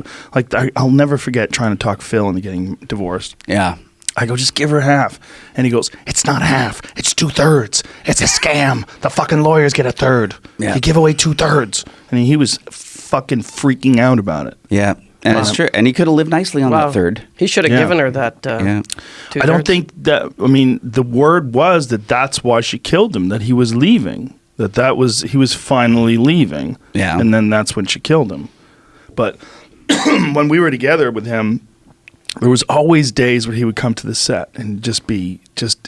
A: I'll never forget trying to talk Phil into getting divorced.
B: Yeah.
A: I go, just give her half. And he goes, it's not half. It's 2/3. It's a scam. The fucking lawyers get a third.
B: Yeah.
A: You give away 2/3. And he was fucking freaking out about it.
B: Yeah. And it's true. And he could have lived nicely on
C: Wow.
B: that third.
C: He should have
A: Yeah.
C: given her that.
B: Yeah.
A: I don't think that, the word was that's why she killed him, that he was leaving. He was finally leaving.
B: Yeah.
A: And then that's when she killed him. But when we were together with him, there was always days where he would come to the set and just be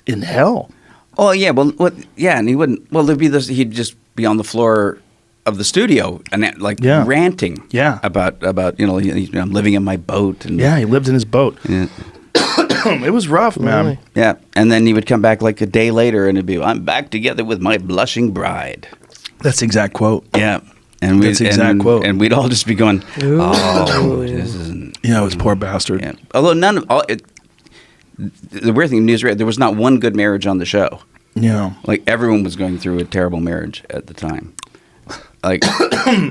A: in hell.
B: Oh, yeah. Well, and he wouldn't. Well, there'd be this. He'd just be on the floor of the studio and ranting.
A: Yeah.
B: About I'm living in my boat. And
A: Yeah, he lived in his boat.
B: Yeah.
A: It was rough, man.
C: Really?
B: Yeah. And then he would come back like a day later and it'd be, I'm back together with my blushing bride.
A: That's the exact quote.
B: Yeah. And
A: That's the exact quote.
B: And we'd all just be going, this isn't.
A: Yeah, it was poor bastard.
B: Yeah. Although the weird thing, there was not one good marriage on the show.
A: Yeah.
B: Like everyone was going through a terrible marriage at the time. Like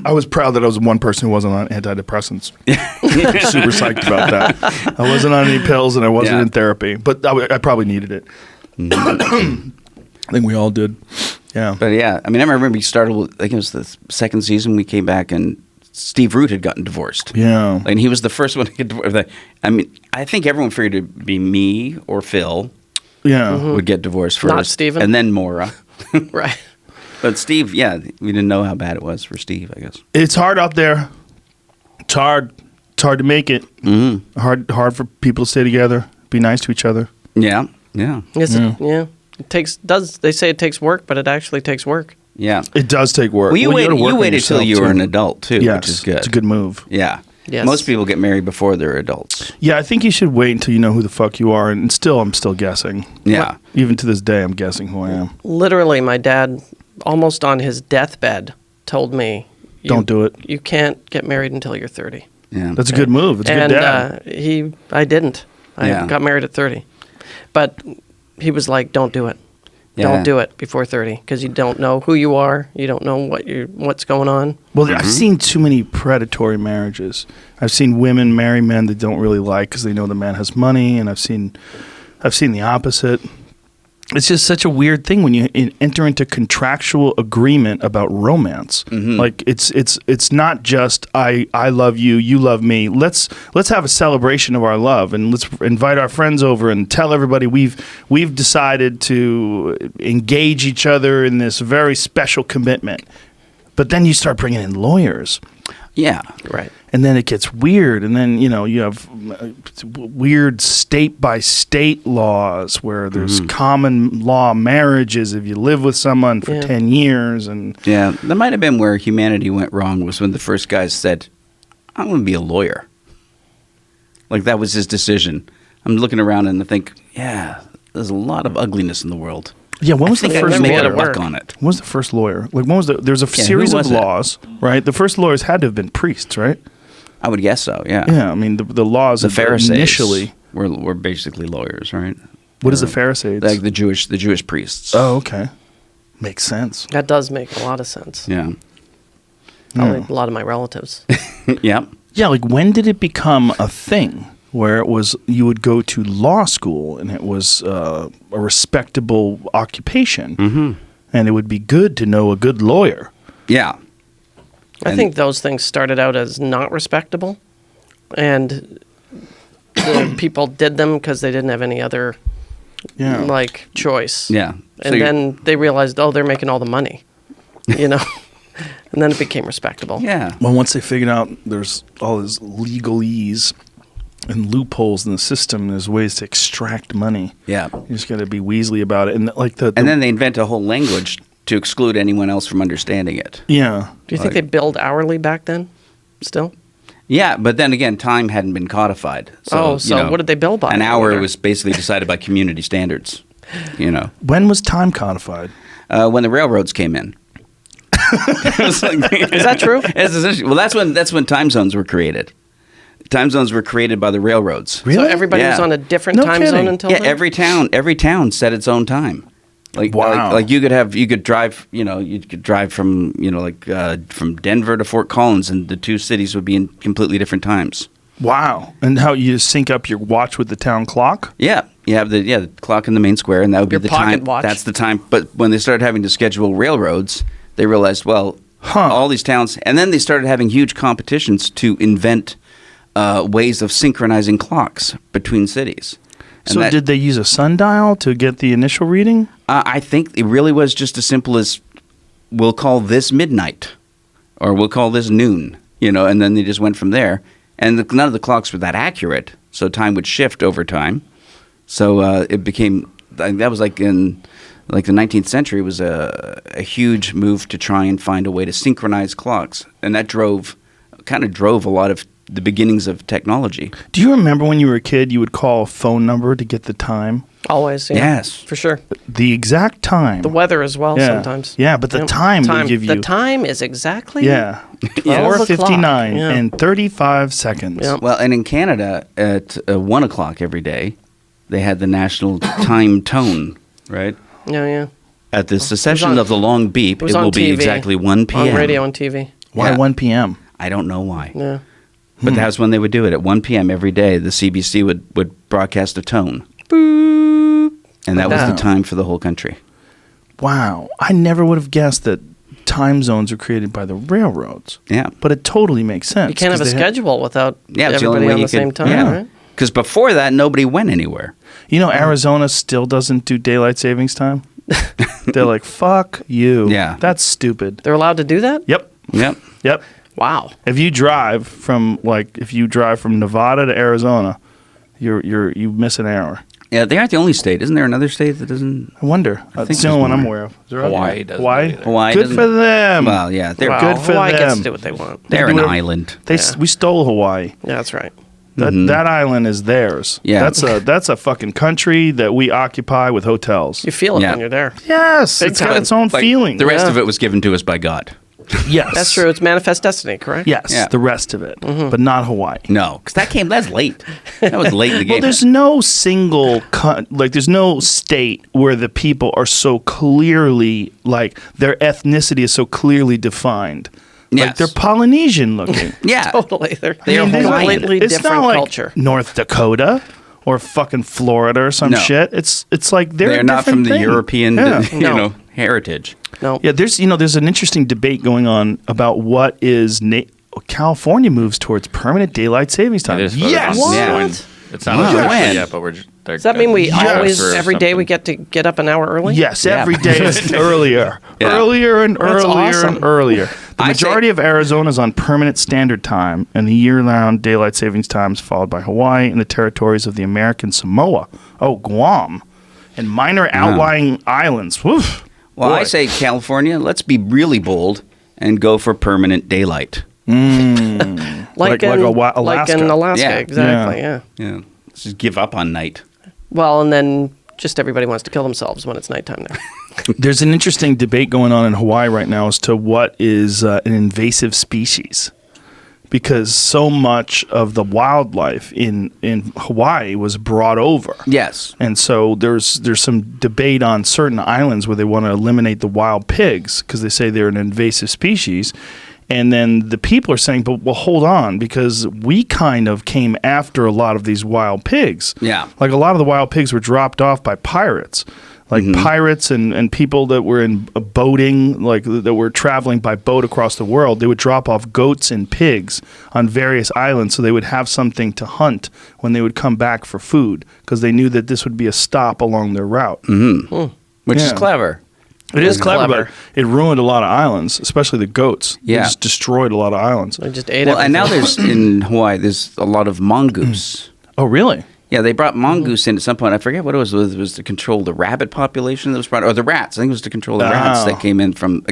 A: I was proud that I was one person who wasn't on antidepressants. Super psyched about that. I wasn't on any pills and I wasn't
B: Yeah.
A: in therapy, but I probably needed it. I think we all did. Yeah.
B: But yeah, I mean, I remember we started with, I think it was the second season, we came back and Steve Root had gotten divorced.
A: Yeah.
B: And he was the first one to get divorced. I mean, I think everyone figured it'd be me or Phil
A: Yeah.
B: would get divorced first.
C: Not Steven.
B: And then Maura.
C: Right.
B: But Steve, yeah, we didn't know how bad it was for Steve, I guess.
A: It's hard out there. It's hard. It's hard to make it. Mm-hmm. Hard for people to stay together. Be nice to each other.
B: Yeah, yeah,
C: Yes, yeah. It takes. They say it takes work, but it actually takes work.
B: yeah.
A: It does take work.
B: Well, you
A: gotta work on
B: waited till
A: yourself,
B: you were
A: too.
B: an adult, too,
A: Yes,
B: which is good.
A: It's a good move.
B: Yeah.
C: Yes.
B: Most people get married before they're adults.
A: Yeah, I think you should wait until you know who the fuck you are. And I'm still guessing.
B: Yeah.
A: Even to this day, I'm guessing who I am.
C: Literally, my dad, almost on his deathbed, told me,
A: Don't do it.
C: You can't get married until you're 30.
B: Yeah.
A: That's a good move. It's a good dad.
C: I didn't. I
B: Yeah.
C: got married at 30. But he was like, "Don't do it.
B: Yeah.
C: Don't do it before 30 because you don't know who you are. You don't know what's going on."
A: Well, I've seen too many predatory marriages. I've seen women marry men they don't really like because they know the man has money, and I've seen the opposite. It's just such a weird thing when you enter into contractual agreement about romance. Like it's not just I love you, you love me. Let's have a celebration of our love, and let's invite our friends over and tell everybody we've decided to engage each other in this very special commitment. But then you start bringing in lawyers.
B: Yeah.
C: Right.
A: And then it gets weird, and then you have weird state-by-state laws where there's common law marriages if you live with someone for 10 years. And
B: Yeah, that might have been where humanity went wrong, was when the first guy said, "I'm going to be a lawyer." Like, that was his decision. I'm looking around and I think, yeah, there's a lot of ugliness in the world.
A: yeah, when was the
B: I think
A: first
B: I'm
C: made
B: making
C: it
B: a
C: work.
B: buck on it.
A: When was the first lawyer? Like, when was there's a
B: who
A: series of
B: was it?
A: laws, right? The first lawyers had to have been priests, right?
B: I would guess so, yeah.
A: Yeah, I mean the laws
B: The
A: of
B: Pharisees
A: initially.
B: were basically lawyers, right?
A: What is the Pharisees?
B: Like the Jewish priests.
A: Oh, okay, makes sense.
C: That does make a lot of sense.
B: Yeah.
C: Probably a lot of my relatives.
B: Yeah.
A: Yeah, like when did it become a thing where it was you would go to law school and it was a respectable occupation, and it would be good to know a good lawyer?
B: Yeah.
C: I think those things started out as not respectable, and the people did them because they didn't have any other
A: Yeah,
C: choice.
B: Yeah. So
C: And then they realized, oh, they're making all the money, and then it became respectable.
B: yeah.
A: well, once they figured out there's all this legalese and loopholes in the system, there's ways to extract money.
B: Yeah.
A: You just got to be Weasley about it, and like the
B: And then they invent a whole language to exclude anyone else from understanding it.
A: yeah.
C: Do you think they billed hourly back then? Still?
B: Yeah, but then again, time hadn't been codified. So,
C: what did they bill by?
B: An
C: I
B: hour
C: wonder.
B: was basically decided by community standards.
A: When was time codified?
B: When the railroads came in.
C: Is that true?
B: Well, that's when time zones were created. Time zones were created by the railroads.
A: Really?
C: So everybody was
B: Yeah.
C: on a different
A: No
C: time
A: kidding.
C: zone until
B: Yeah,
C: then?
B: every town set its own time.
A: Wow.
B: Like you could drive, you could drive from, from Denver to Fort Collins, and the two cities would be in completely different times.
A: Wow. And how you sync up your watch with the town clock?
B: Yeah, you have the clock in the main square, and that would be
C: Your
B: the
C: pocket
B: time.
C: watch.
B: That's the time. But when they started having to schedule railroads, they realized, well, all these towns, and then they started having huge competitions to invent ways of synchronizing clocks between cities. And
A: So did they use a sundial to get the initial reading?
B: I think it really was just as simple as, we'll call this midnight, or we'll call this noon, and then they just went from there. And none of the clocks were that accurate, so time would shift over time. So it became, that was like in the 19th century, was a huge move to try and find a way to synchronize clocks. And that kind of drove a lot of the beginnings of technology.
A: Do you remember when you were a kid, you would call a phone number to get the time?
C: Always, yeah.
B: Yes.
C: For sure.
A: The exact time.
C: The weather as well
A: Yeah.
C: sometimes.
A: Yeah, but the time they give you.
C: The time is exactly
A: Yeah.
C: 12 o'clock.
A: 4:59
C: Yeah.
A: and 35 seconds.
C: Yeah.
B: Well, and in Canada, at 1 o'clock every day, they had the national time tone, right?
C: Yeah.
B: At the cessation
C: on-
B: of the long beep,
C: It was
B: it
C: on
B: will be
C: TV,
B: exactly 1 p.m.
C: On radio and TV.
A: Why
B: Yeah.
A: 1 p.m.?
B: I don't know why.
C: Yeah.
B: But that's when they would do it. At 1 p.m. every day, the CBC would broadcast a tone. And that was
A: Wow.
B: the time for the whole country.
A: Wow. I never would have guessed that time zones were created by the railroads.
B: Yeah.
A: But it totally makes sense.
C: You can't have a
A: 'cause they
C: schedule without
B: Yeah, it's the only
C: everybody
B: way
C: on
B: you
C: the same
B: could.
C: time,
B: Yeah.
C: right?
B: Because before that, nobody went anywhere.
A: Arizona still doesn't do daylight savings time? They're like, fuck you.
B: Yeah.
A: That's stupid.
C: They're allowed to do that?
A: Yep.
B: Yep.
A: Yep.
C: Wow.
A: If you drive from Nevada to Arizona, you miss an hour.
B: Yeah, they aren't the only state. Isn't there another state that doesn't?
A: I wonder.
B: think
A: That's the only
B: there's
A: one I'm
B: more.
A: aware of. Is there other-
D: Hawaii doesn't
A: Hawaii?
D: do it either.
B: Hawaii
A: Good
B: doesn't-
A: for them.
B: Well, yeah, they're
C: Wow.
A: good for
C: Hawaii gets
A: them.
C: to do what they want.
B: they're
A: They
B: an
A: do it-
B: island.
A: We stole Hawaii.
C: Yeah, that's right.
A: That island is theirs.
B: Yeah.
A: That's a fucking country that we occupy with hotels.
C: You feel it
B: Yeah.
C: when you're there.
A: Yes,
C: Big
A: it's got
C: time.
A: its own
B: Like,
A: feeling.
B: The rest
C: Yeah.
B: of it was given to us by God.
A: Yes.
C: That's true. It's Manifest Destiny, correct?
A: Yes,
B: Yeah.
A: the rest of it, but not Hawaii.
B: No, because that's late. That was late in the game.
A: Well, there's no single there's no state where the people are so clearly like their ethnicity is so clearly defined. Like
B: Yes.
A: they're Polynesian looking.
B: yeah.
C: Totally. They're
B: They are
C: a
B: Hawaiian.
C: completely
A: It's
C: different
A: not like
C: culture.
A: North Dakota or fucking Florida or some
B: No.
A: shit. It's like they're
B: They're
A: a
B: not from
A: different
B: the
A: thing.
B: European,
A: Yeah.
B: heritage.
C: No.
A: Yeah, there's an interesting debate going on about what is California moves towards permanent daylight savings time.
D: It is voted
A: Yes.
D: on.
B: Yeah.
D: Going- It's not
B: Wow.
D: official
B: When?
D: yet, but
C: Does that mean we always,
D: or
C: every day, we
D: something.
C: get to get up an hour early?
A: Yes,
B: Yeah.
A: every day is earlier.
B: Yeah.
A: Earlier and
C: That's
A: earlier
C: awesome.
A: and earlier. The
B: I
A: majority
B: say-
A: of Arizona is on permanent standard time, and the year-round daylight savings time is followed by Hawaii and the territories of the American Samoa, Guam, and minor outlying islands. Woof.
B: Well, I
A: Boy.
B: say California, let's be really bold and go for permanent daylight.
A: Like
C: in
A: Alaska.
C: Like in Alaska,
B: Yeah.
C: exactly, yeah.
B: Yeah. Let's just give up on night.
C: Well, and then just everybody wants to kill themselves when it's nighttime there.
A: There's an interesting debate going on in Hawaii right now as to what is an invasive species. Because so much of the wildlife in Hawaii was brought over.
B: Yes.
A: And so there's some debate on certain islands where they want to eliminate the wild pigs because they say they're an invasive species. And then the people are saying, but well, hold on, because we kind of came after a lot of these wild pigs.
B: Yeah.
A: Like a lot of the wild pigs were dropped off by pirates. Like pirates and people that were in boating, like that were traveling by boat across the world, they would drop off goats and pigs on various islands so they would have something to hunt when they would come back for food because they knew that this would be a stop along their route.
B: Which is
A: Yeah.
B: clever.
A: It is clever,
C: clever.
A: but it ruined a lot of islands, especially the goats. It
B: Yeah.
A: just destroyed a lot of islands.
C: They just ate
B: Well, and now
C: everything.
B: there's in Hawaii, there's a lot of mongoose.
A: Oh, really?
B: Yeah, they brought mongoose in at some point. I forget what it was. It was to control the rabbit population that was brought, or the rats. I think it was to control the rats
A: Oh.
B: that came in from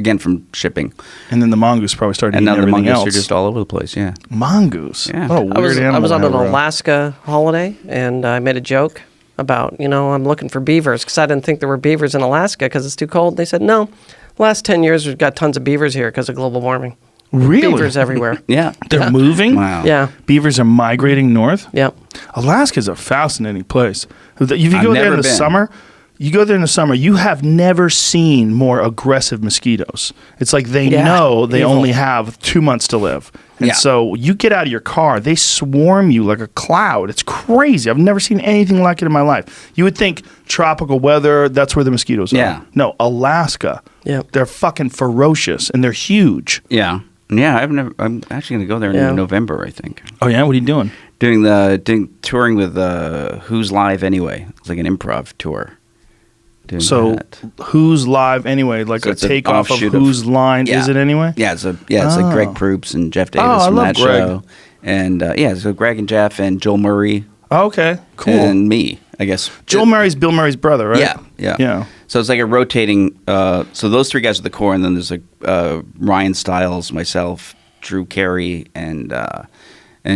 B: shipping.
A: And then the mongoose probably started
B: And
A: eating
B: now the
A: everything
B: mongoose
A: else.
B: are just all over the place. Yeah.
A: Mongoose.
B: Yeah.
A: What a weird
C: I was
A: animal.
C: on
A: to
C: an
A: have around.
C: Alaska holiday, and I made a joke about, I'm looking for beavers because I didn't think there were beavers in Alaska because it's too cold. They said, no, last 10 years we've got tons of beavers here because of global warming.
A: Really?
C: Beavers everywhere.
B: Yeah.
A: They're moving?
B: Wow.
C: Yeah,
A: Beavers are migrating north?
C: yeah.
A: Alaska's a fascinating place. If you go there
B: never
A: in the
B: been.
A: summer, you have never seen more aggressive mosquitoes. It's like they
C: Yeah.
A: know they
C: Evil.
A: only have 2 months to live. And
B: Yeah.
A: so you get out of your car, they swarm you like a cloud. It's crazy. I've never seen anything like it in my life. You would think tropical weather, that's where the mosquitoes
B: Yeah.
A: are. No, Alaska.
C: Yeah.
A: They're fucking ferocious and they're huge.
B: Yeah. Yeah. I'm actually going to go there
C: Yeah.
B: in November, I think.
A: Oh yeah, what are you doing?
B: Doing touring with Who's Live Anyway. It's like an improv tour. Doing
A: So
B: that.
A: who's live anyway? Like
B: So
A: a
B: it's an
A: takeoff of
B: offshoot of-
A: whose line
B: Yeah.
A: is it anyway?
B: Yeah, it's like Greg Proops and Jeff Davis
A: I
B: from
A: love
B: that
A: Greg.
B: show. And so Greg and Jeff and Joel Murray
A: Oh, okay, cool.
B: and me, I guess.
A: Joel Murray's Bill Murray's brother, right?
B: Yeah. So it's like a rotating. So those three guys are the core, and then there's Ryan Stiles, myself, Drew Carey, and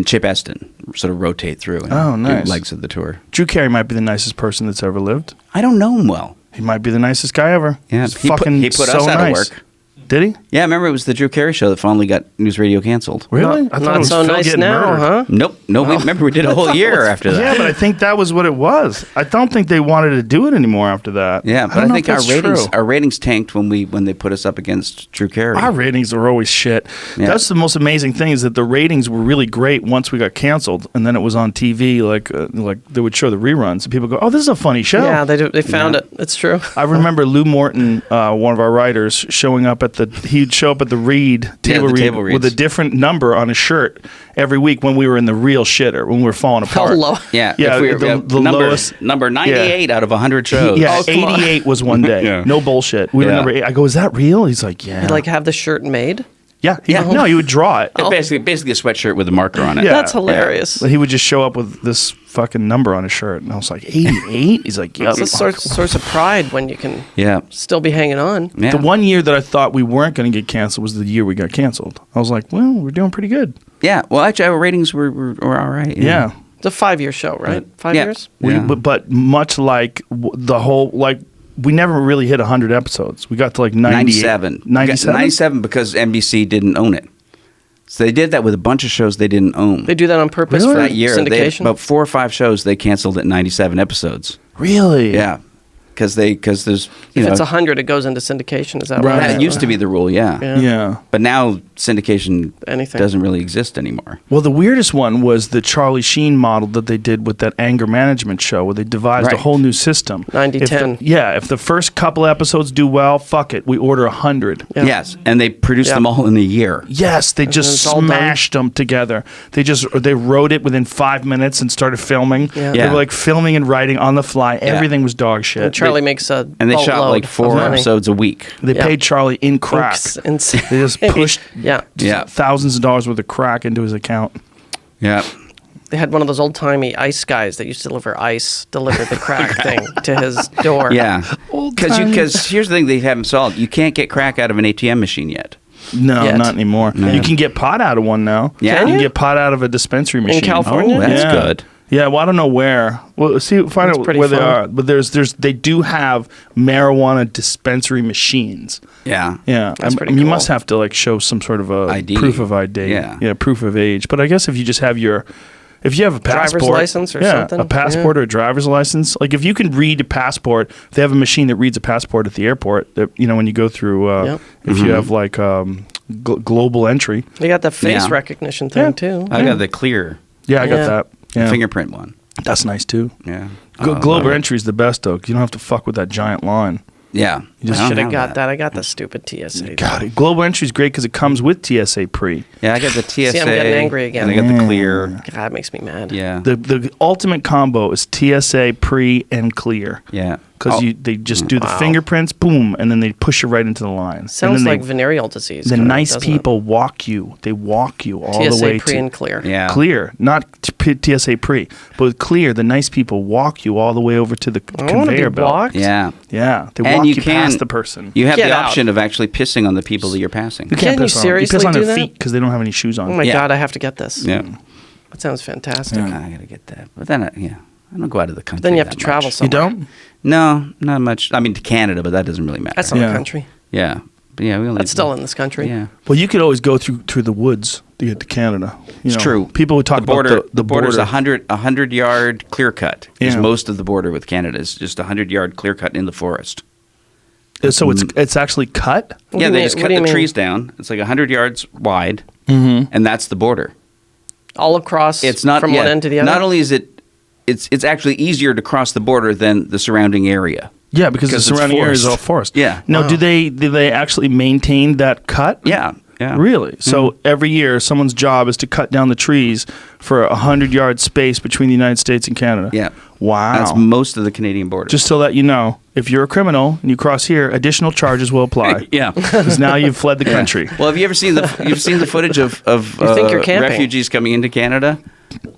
B: Chip Eston sort of rotate through. And
A: Oh,
B: do
A: nice.
B: legs of the tour.
A: Drew Carey might be the nicest person that's ever lived.
B: I don't know him well.
A: He might be the nicest guy ever.
B: Yeah,
A: He's
B: he put
A: fucking
B: us
A: so
B: out of
A: nice.
B: work.
A: Did he?
B: Yeah, remember it was the Drew Carey show that finally got News Radio canceled.
A: Really?
C: Not,
A: I thought
C: not
A: it was
C: so
A: Phil
C: nice
A: getting
C: now,
A: murdered.
C: huh?
B: Nope. No, remember we did a whole year after that.
A: Yeah, but I think that was what it was. I don't think they wanted to do it anymore after that.
B: Yeah, but
A: don't
B: I
A: know
B: think
A: if that's
B: our ratings tanked when they put us up against Drew Carey.
A: Our ratings are always shit.
B: Yeah.
A: That's the most amazing thing is that the ratings were really great once we got canceled, and then it was on TV. Like they would show the reruns, and people go, "Oh, this is a funny show."
C: Yeah, they found it. It's true.
A: I remember Lou Morton, one of our writers, showing up he'd show up at the read table
B: the
A: read
B: table
A: with a
B: reads.
A: different number on his shirt every week when we were in the real shitter, when we were falling apart.
C: Hello.
B: Yeah,
A: Yeah,
B: if we were,
A: the lowest.
B: number 98 out of 100 shows.
A: Yeah,
C: Oh, come on.
A: 88 was one day.
B: Yeah.
A: No bullshit. We were
B: Yeah.
A: number 8. I go, is that real? He's like, yeah.
C: You like have the shirt made?
A: yeah.
B: Yeah.
A: No, he would draw it.
B: Basically a sweatshirt with a marker on it.
A: Yeah.
C: That's hilarious.
A: He would just show up with this fucking number on his shirt, and I was like, 88? He's like, yeah.
C: It's a source of pride when you can
B: Yeah.
C: still be hanging on.
B: Yeah.
A: The one year that I thought we weren't going to get canceled was the year we got canceled. I was like, well, we're doing pretty good.
B: Yeah. Well, actually, our ratings were all right.
A: Yeah.
C: It's a 5-year show, right? 5
B: Yeah.
C: years?
A: We,
B: Yeah.
A: but much like the whole, like we never really hit 100 episodes. We got to like
B: 97.
A: 97?
B: 97 because NBC didn't own it. So they did that with a bunch of shows they didn't own.
C: They do that on purpose
A: Really?
C: for
B: that year. They had
C: syndication.
B: about 4 or 5 shows they canceled at 97 episodes.
A: Really?
B: Yeah. Because there's,
C: if it's 100, it goes into syndication. Is that
A: Right.
C: right?
B: that used to be the rule, yeah.
A: Yeah.
B: But now syndication
C: Anything.
B: doesn't really exist anymore.
A: Well, the weirdest one was the Charlie Sheen model that they did with that anger management show where they devised a
B: Right.
A: whole new system.
C: 90-10.
A: If the first couple episodes do well, fuck it. We order 100.
C: Yeah.
B: Yes, and they produced
C: Yeah.
B: them all in a year.
A: Yes, they just
C: it's all done.
A: smashed them together. They wrote it within 5 minutes and started filming.
C: Yeah.
A: They
B: Yeah.
A: were like filming and writing on the fly. Everything was dog shit.
C: And Charlie makes a
B: And they shot
C: boatload
B: like
C: of
B: 4
C: money.
B: episodes a week.
A: They
C: Yeah.
A: paid Charlie in crack.
C: Insane.
A: They just pushed
C: Yeah.
B: Yeah.
A: thousands of dollars worth of crack into his account.
B: Yeah.
C: They had one of those old-timey ice guys that used to deliver the crack thing to his door.
B: Yeah.
A: Old-timey.
B: Because here's the thing they haven't solved. You can't get crack out of an ATM machine yet.
A: No,
C: Yet.
A: not anymore. You can get pot out of one now.
B: Yeah.
C: Can
A: You
C: you?
A: can get pot out of a dispensary machine.
C: California?
B: Oh, that's
A: Yeah.
B: good.
A: Yeah, well, I don't know where. Well, find
C: That's
A: out
C: pretty
A: where they
C: fun.
A: are. But they do have marijuana dispensary machines.
B: Yeah.
A: Yeah,
C: That's pretty
A: you
C: cool.
A: must have to like show some sort of a
B: ID.
A: proof of ID.
B: Yeah.
A: proof of age. But I guess if you just have if you have a
C: Driver's
A: passport,
C: license or something?
A: a passport or a driver's license. Like if you can read a passport, they have a machine that reads a passport at the airport. That when you go through,
C: Yep.
A: if you have like global entry.
C: They got the face
B: Yeah.
C: recognition thing,
A: Yeah.
C: too.
B: I got the clear
A: Yeah, I got
C: Yeah.
A: that. Yeah.
B: fingerprint one.
A: That's nice too.
B: Yeah.
A: Global entry is the best though. 'Cause you don't have to fuck with that giant line.
B: Yeah.
A: You just
B: I don't
C: Should have
B: have
C: got that. I got the stupid TSA.
A: Got it. Global entry is great because it comes with TSA pre.
B: Yeah, I got the TSA.
C: See, I'm getting angry again.
B: And I got the clear.
C: God, that makes me mad.
B: Yeah.
A: The ultimate combo is TSA pre and clear.
B: Yeah.
A: Because
B: Oh,
A: they just do the
C: Wow.
A: fingerprints, boom, and then they push you right into the line.
C: Sounds
A: and then
C: like venereal disease.
A: the
C: kinda,
A: nice
C: doesn't it?
A: people walk you. They walk you all
C: TSA
A: the way
C: pre
A: to
C: and clear.
B: Yeah.
A: clear, not TSA pre, but with clear. The nice people walk you all the way over to the
C: I want to be
A: conveyor belt.
C: walked.
B: Yeah.
A: Yeah, they
B: And
A: walk
B: you
A: you
B: can
A: past the person.
B: You have
C: Get
B: the
C: out.
B: option of actually pissing on the people that you're passing.
A: You
C: Can you
A: piss on them. You piss
C: seriously
A: on
C: do
A: their
C: that?
A: feet because they don't have any shoes on.
C: Oh my
B: Yeah.
C: God, I have to get this.
B: Yeah.
C: That sounds fantastic.
A: Yeah.
B: I gotta get that. But then, I don't go out of the country.
C: Then you have to
B: that
C: travel
B: much.
C: somewhere.
A: You don't?
B: No, not much. I mean, to Canada, but that doesn't really matter.
C: That's not
A: Yeah.
C: a country.
B: Yeah. But yeah, we only.
C: That's still in this country.
B: Yeah.
A: Well, you could always go through the woods to get to Canada. You
B: It's
A: know,
B: true.
A: People would talk
B: the border.
A: about the
B: border's
A: border.
B: 100-yard clear cut. Is
A: Yeah.
B: most of the border with Canada is just 100-yard clear cut in the forest.
A: So it's actually cut.
C: What
B: Yeah,
C: do you
B: they
C: mean-
B: just
C: what
B: cut
C: do you
B: the
C: mean?
B: trees down. It's like 100 yards wide,
A: Mm-hmm.
B: and that's the border.
C: All across
B: It's not
C: from one end to the other?
B: Not only is it's actually easier to cross the border than the surrounding area.
A: Yeah, because the
B: Because it's
A: surrounding area is
B: forest.
A: all forest.
B: Yeah.
A: Now,
C: Wow.
A: do they actually maintain that cut?
B: Yeah. Yeah.
A: Really? So every year, someone's job is to cut down the trees for a 100-yard space between the United States and Canada.
B: Yeah.
A: Wow.
B: That's most of the Canadian border.
A: Just to let you know, if you're a criminal and you cross here, additional charges will apply.
B: yeah.
A: Because now you've fled the country.
B: Well, have you ever seen the footage of
C: You think you're camping.
B: refugees coming into Canada?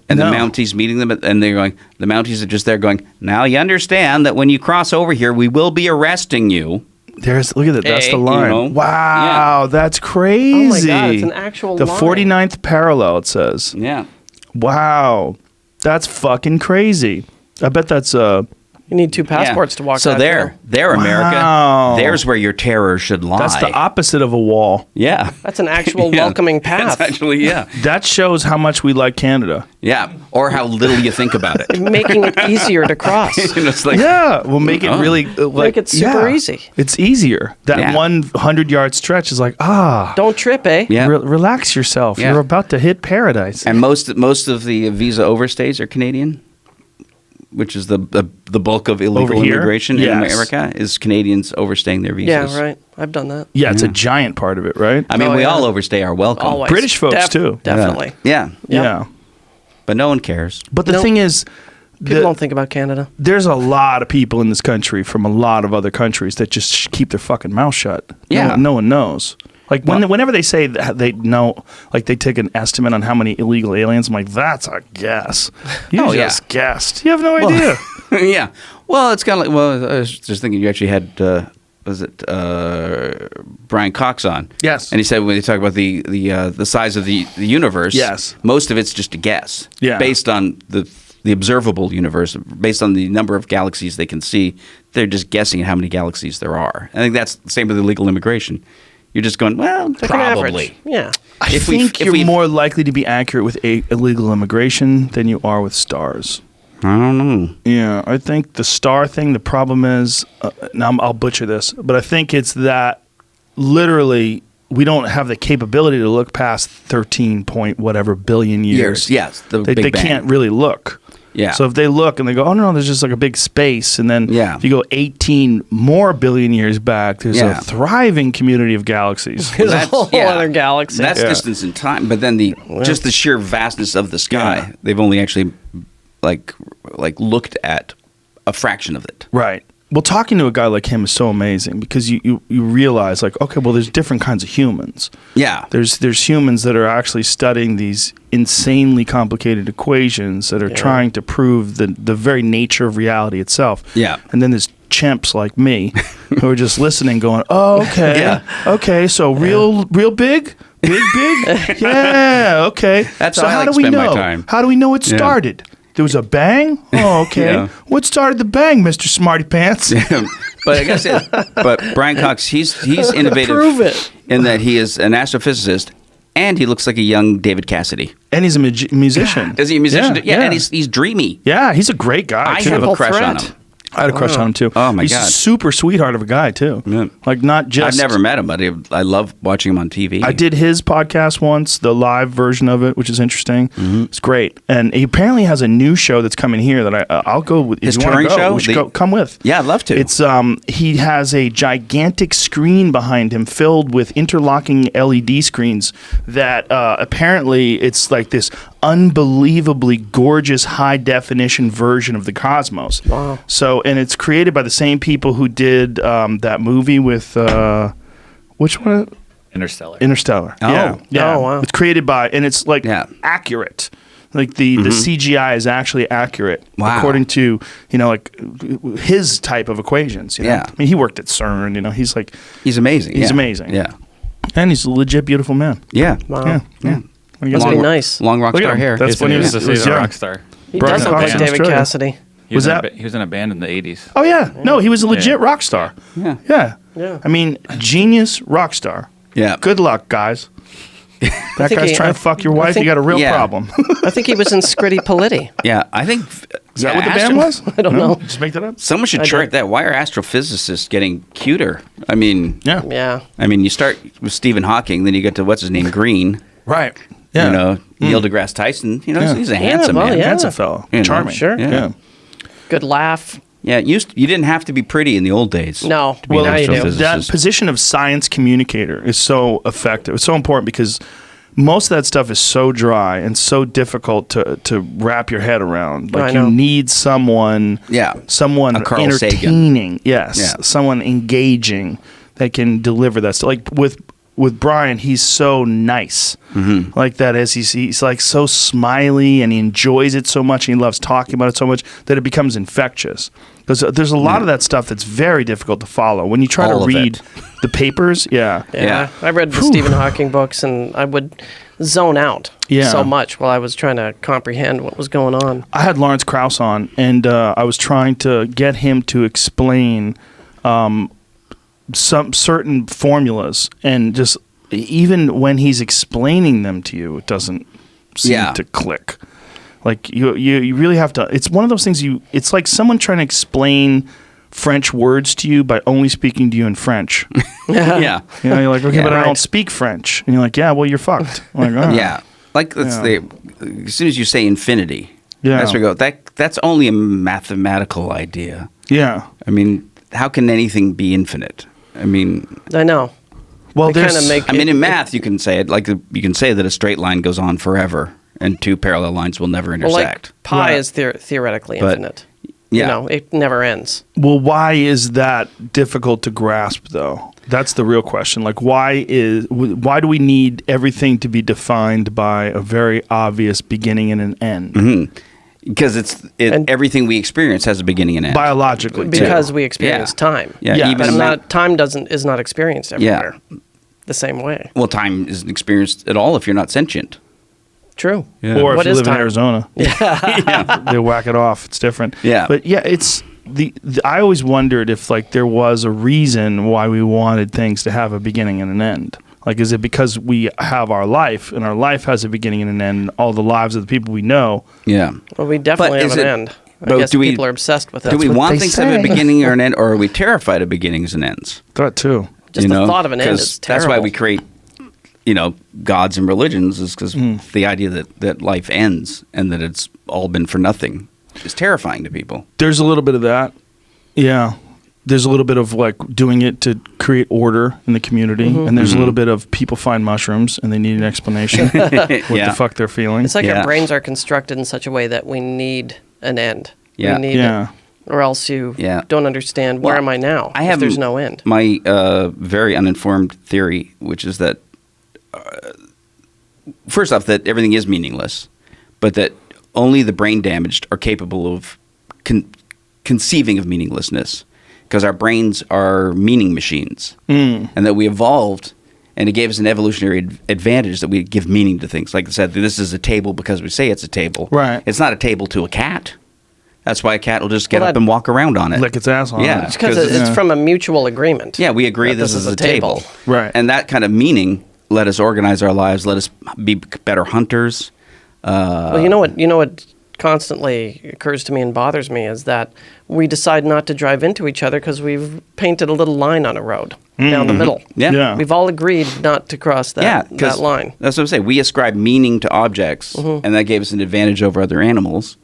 B: And
A: No.
B: the Mounties meeting them, and they're going. The Mounties are just there going. Now you understand that when you cross over here, we will be arresting you.
A: Look at that. That's
C: Hey,
A: the
C: you
A: line.
B: know.
A: Wow, that's
C: Oh
A: crazy.
C: my God, it's an actual
A: The
C: line.
A: 49th parallel, it says.
B: Yeah.
A: Wow, that's fucking crazy. I bet that's
C: You need 2 passports to walk
B: So
C: that
B: there,
C: hill.
B: there, America.
A: Wow.
B: There's where your terror should lie.
A: that's the opposite of a wall.
B: Yeah.
C: That's an actual
B: Yeah.
C: welcoming path.
B: That's actually yeah,
A: That shows how much we like Canada.
B: yeah, or how little you think about it.
C: Making it easier to cross.
B: You know, it's like
A: Yeah, we'll make it
B: Oh.
A: really like
C: it super easy.
A: It's easier. That
B: Yeah.
A: 100-yard stretch is like
C: Don't trip, eh?
B: yeah.
A: relax yourself.
B: Yeah.
A: You're about to hit paradise.
B: And most of the visa overstays are Canadian, which is the bulk of illegal
A: Over here?
B: immigration
A: Yes.
B: in America is Canadians overstaying their visas.
C: Yeah, right. I've done that.
A: Yeah, it's a giant part of it, right?
B: I mean,
C: Oh,
B: we
C: yeah.
B: all overstay our welcome.
C: Always.
A: British folks, too.
C: Definitely.
B: Yeah.
C: Yep.
A: Yeah.
B: But no one cares.
A: But the
C: Nope.
A: thing is,
C: People don't think about Canada.
A: there's a lot of people in this country from a lot of other countries that just keep their fucking mouth shut.
B: Yeah.
A: No one knows. Like whenever they say that they know, like they take an estimate on how many illegal aliens, I'm like, that's a guess. You
B: Oh, yeah.
A: just guessed. You have no idea.
B: yeah. Well, it's kind of like, well, I was just thinking you actually had, was it Brian Cox on?
A: Yes.
B: And he said when they talk about the size of the universe,
A: Yes.
B: most of it's just a guess.
A: Yeah.
B: Based on the the observable universe, based on the number of galaxies they can see, they're just guessing at how many galaxies there are. I think that's the same with illegal immigration. You're just going, well,
C: Like an
B: probably.
C: average. Yeah.
A: I think you're more likely to be accurate with illegal immigration than you are with stars.
B: I don't know.
A: Yeah, I think the star thing, the problem is, now I'll butcher this, but I think it's that literally we don't have the capability to look past 13 point whatever billion years.
B: Yes, the
A: They
B: Big Bang.
A: can't really look.
B: Yeah.
A: So if they look and they go, oh, no, there's just like a big space. And then
B: Yeah.
A: if you go 18 more billion years back, there's
B: Yeah.
A: a thriving community of galaxies.
C: There's a whole other galaxy.
B: That's distance in time, but then just the sheer vastness of the sky,
A: Yeah.
B: they've only actually like looked at a fraction of it.
A: Right. Well, talking to a guy like him is so amazing because you realize, like, okay, well, there's different kinds of humans.
B: Yeah.
A: There's humans that are actually studying these insanely complicated equations that are trying to prove the very nature of reality itself.
B: Yeah.
A: And then there's chimps like me who are just listening going, oh, okay.
B: Yeah.
A: Okay, so real big? Big? Yeah, okay.
B: That's
A: so
B: how I
A: do
B: like
A: we
B: spend my
A: know?
B: time.
A: How do we know it
B: Yeah.
A: started? There was a bang? Oh, okay.
B: Yeah.
A: What started the bang, Mr. Smarty Pants?
B: But I guess but Brian Cox, he's innovative
C: Prove it.
B: in that he is an astrophysicist and he looks like a young David Cassidy.
A: And he's a musician.
B: Is he a musician?
A: Yeah,
B: and he's dreamy.
A: Yeah, he's a great guy,
B: I
A: too.
B: have a
C: Triple
B: crush on
C: threat.
B: him.
A: I had a crush on him, too.
B: Oh, my
A: he's
B: God.
A: a super sweetheart of a guy, too.
B: Yeah.
A: Like, not just...
B: I've never met him, but I love watching him on TV.
A: I did his podcast once, the live version of it, which is interesting.
B: Mm-hmm.
A: It's great. And he apparently has a new show that's coming here that I'll go with.
B: His
A: if you wanna
B: touring
A: go,
B: show?
A: we should come with.
B: Yeah, I'd love to.
A: It's he has a gigantic screen behind him filled with interlocking LED screens that apparently it's like this unbelievably gorgeous high definition version of the cosmos.
C: Wow.
A: So, and it's created by the same people who did that movie with which one?
D: Interstellar.
A: Interstellar.
B: Oh.
A: Yeah.
C: Oh, wow.
A: It's created by, and it's like
B: Yeah.
A: accurate. Like the CGI is actually accurate
B: Wow.
A: according to like his type of equations. You know?
B: Yeah.
A: I mean, he worked at CERN. He's like,
B: He's amazing.
A: He's
B: yeah.
A: amazing.
B: Yeah.
A: and he's a legit beautiful man.
B: Yeah.
C: Wow.
A: Yeah.
B: Yeah.
A: What do you guys
C: Must be
A: think?
C: nice.
B: Long rock
A: Look at
B: star
A: him.
B: hair.
A: That's when he was
D: he's a
A: young.
D: rock star.
C: He
A: Brian
C: does look
A: Cox
C: like
A: in
C: David
A: Australia.
C: Cassidy.
D: He was,
A: Was
D: in
A: that-
D: he was in a band in the 80s.
A: Oh yeah, no, he was a legit
D: Yeah.
A: rock star.
B: Yeah.
A: Yeah,
C: Yeah.
A: I mean, genius rock star.
B: Yeah.
A: Good luck, guys. That
C: think
A: guy's
C: he-
A: trying to fuck your wife.
C: think-
A: You got a real
B: Yeah.
A: problem.
C: I think he was in Scritti Politti.
B: Yeah. I think.
A: Is that what the band was?
C: I don't know.
A: Just make that up.
B: Someone should
C: I
B: chart
C: did.
B: that. Why are astrophysicists getting cuter? I mean,
A: Yeah.
C: Yeah.
B: you start with Stephen Hawking, then you get to what's his name, Green.
A: Right. Yeah.
B: You know, Neil deGrasse Tyson. You know,
A: Yeah.
B: he's a
C: Yeah,
B: handsome
C: well,
B: man.
C: yeah.
A: Handsome fellow.
B: You know,
A: Charming.
C: sure.
B: Yeah.
A: Yeah.
C: Good laugh.
B: Yeah, you didn't have to be pretty in the old days.
C: No.
B: to be
C: Well,
B: an
C: now you do.
B: astrophysicist.
A: That position of science communicator is so effective. It's so important because most of that stuff is so dry and so difficult to wrap your head around.
C: I
A: Like
C: know.
A: you need someone,
B: A Carl
A: entertaining, yes,
B: Yeah.
A: someone engaging that can deliver that stuff. Like with Brian, he's so nice, like that. As he's like so smiley and he enjoys it so much and he loves talking about it so much that it becomes infectious. Because there's a lot of that stuff that's very difficult to follow when you try
B: All
A: to
B: of
A: read
B: it.
A: the papers. Yeah.
C: Yeah. I read the
A: Whew.
C: Stephen Hawking books and I would zone out
A: Yeah.
C: so much while I was trying to comprehend what was going on.
A: I had Lawrence Krauss on, and I was trying to get him to explain some certain formulas, and just even when he's explaining them to you, it doesn't seem
B: Yeah.
A: to click. Like you really have to. It's one of those things. It's like someone trying to explain French words to you by only speaking to you in French.
B: yeah.
A: You know, you're like, okay,
B: Yeah.
A: but I
C: Right.
A: don't speak French, and you're like, yeah, well, you're fucked. I'm like, oh.
B: Yeah. Like that's as soon as you say infinity,
A: Yeah.
B: that's where you go. That's only a mathematical idea.
A: Yeah.
B: I mean, how can anything be infinite? I mean,
C: I know.
A: Well,
C: They
A: there's.
C: kinda make-
B: I mean, in math, you can say it like you can say that a straight line goes on forever, and two parallel lines will never
C: Well,
B: intersect.
C: like pi
A: Right.
C: is theoretically
B: But-
C: infinite.
B: yeah.
C: You know, it never ends.
A: Well, why is that difficult to grasp, though? That's the real question. Like, why do we need everything to be defined by a very obvious beginning and an end?
B: Because
C: And-
B: everything we experience has a beginning and end.
A: Biologically, too.
C: Because we experience
B: Yeah.
C: time.
B: Yeah,
A: Yeah.
B: even
C: But
B: a ma-
C: time is not experienced everywhere the same way.
B: well, time isn't experienced at all if you're not sentient.
C: True.
B: Yeah.
A: Or if
C: What
A: you
C: is
A: live in
C: time?
A: Arizona, they whack it off. It's different.
B: Yeah.
A: But yeah, it's I always wondered if like there was a reason why we wanted things to have a beginning and an end. Like, is it because we have our life and our life has a beginning and an end, and all the lives of the people we know?
B: Yeah.
C: Well, we definitely
B: But
C: have
B: is
C: an
B: it-
C: end. I
B: but
C: guess
B: do we-
C: people are obsessed with it.
B: Do we
A: what
B: want
A: they
B: things to have a
A: say.
B: beginning or an end, or are we terrified of beginnings and ends?
A: That too.
C: Just the thought of an end
B: 'Cause
C: is terrible.
B: That's why we create, gods and religions, is because the idea that life ends and that it's all been for nothing is terrifying to people.
A: There's a little bit of that. Yeah. There's a little bit of like doing it to create order in the community, and there's a little bit of people find mushrooms and they need an explanation what the fuck they're feeling.
C: It's like
B: Yeah.
C: our brains are constructed in such a way that we need an end.
B: Yeah.
C: We need
A: Yeah.
C: it, or else you
B: Yeah.
C: don't understand where
B: Well,
C: am I now
B: I
C: if
B: have
C: there's no end.
B: My very uninformed theory, which is that first off, that everything is meaningless, but that only the brain damaged are capable of conceiving of meaninglessness, because our brains are meaning machines, and that we evolved, and it gave us an evolutionary advantage that we give meaning to things. Like I said, this is a table because we say it's a table.
A: Right.
B: It's not a table to a cat. That's why a cat will just get
C: Well,
B: up and walk around on it.
A: Lick its ass on
B: Yeah.
A: it.
C: It's because
B: 'cause
C: it's
A: yeah.
C: from a mutual agreement.
B: Yeah, we agree
C: that
B: this is a table.
A: Right.
B: And that kind of meaning let us organize our lives, let us be better hunters.
C: Well, you know what constantly occurs to me and bothers me is that we decide not to drive into each other because we've painted a little line on a road down the middle.
B: Yeah.
A: Yeah.
C: We've all agreed not to cross
B: Yeah,
C: that line.
B: That's what I'm saying. We ascribe meaning to objects, and that gave us an advantage over other animals.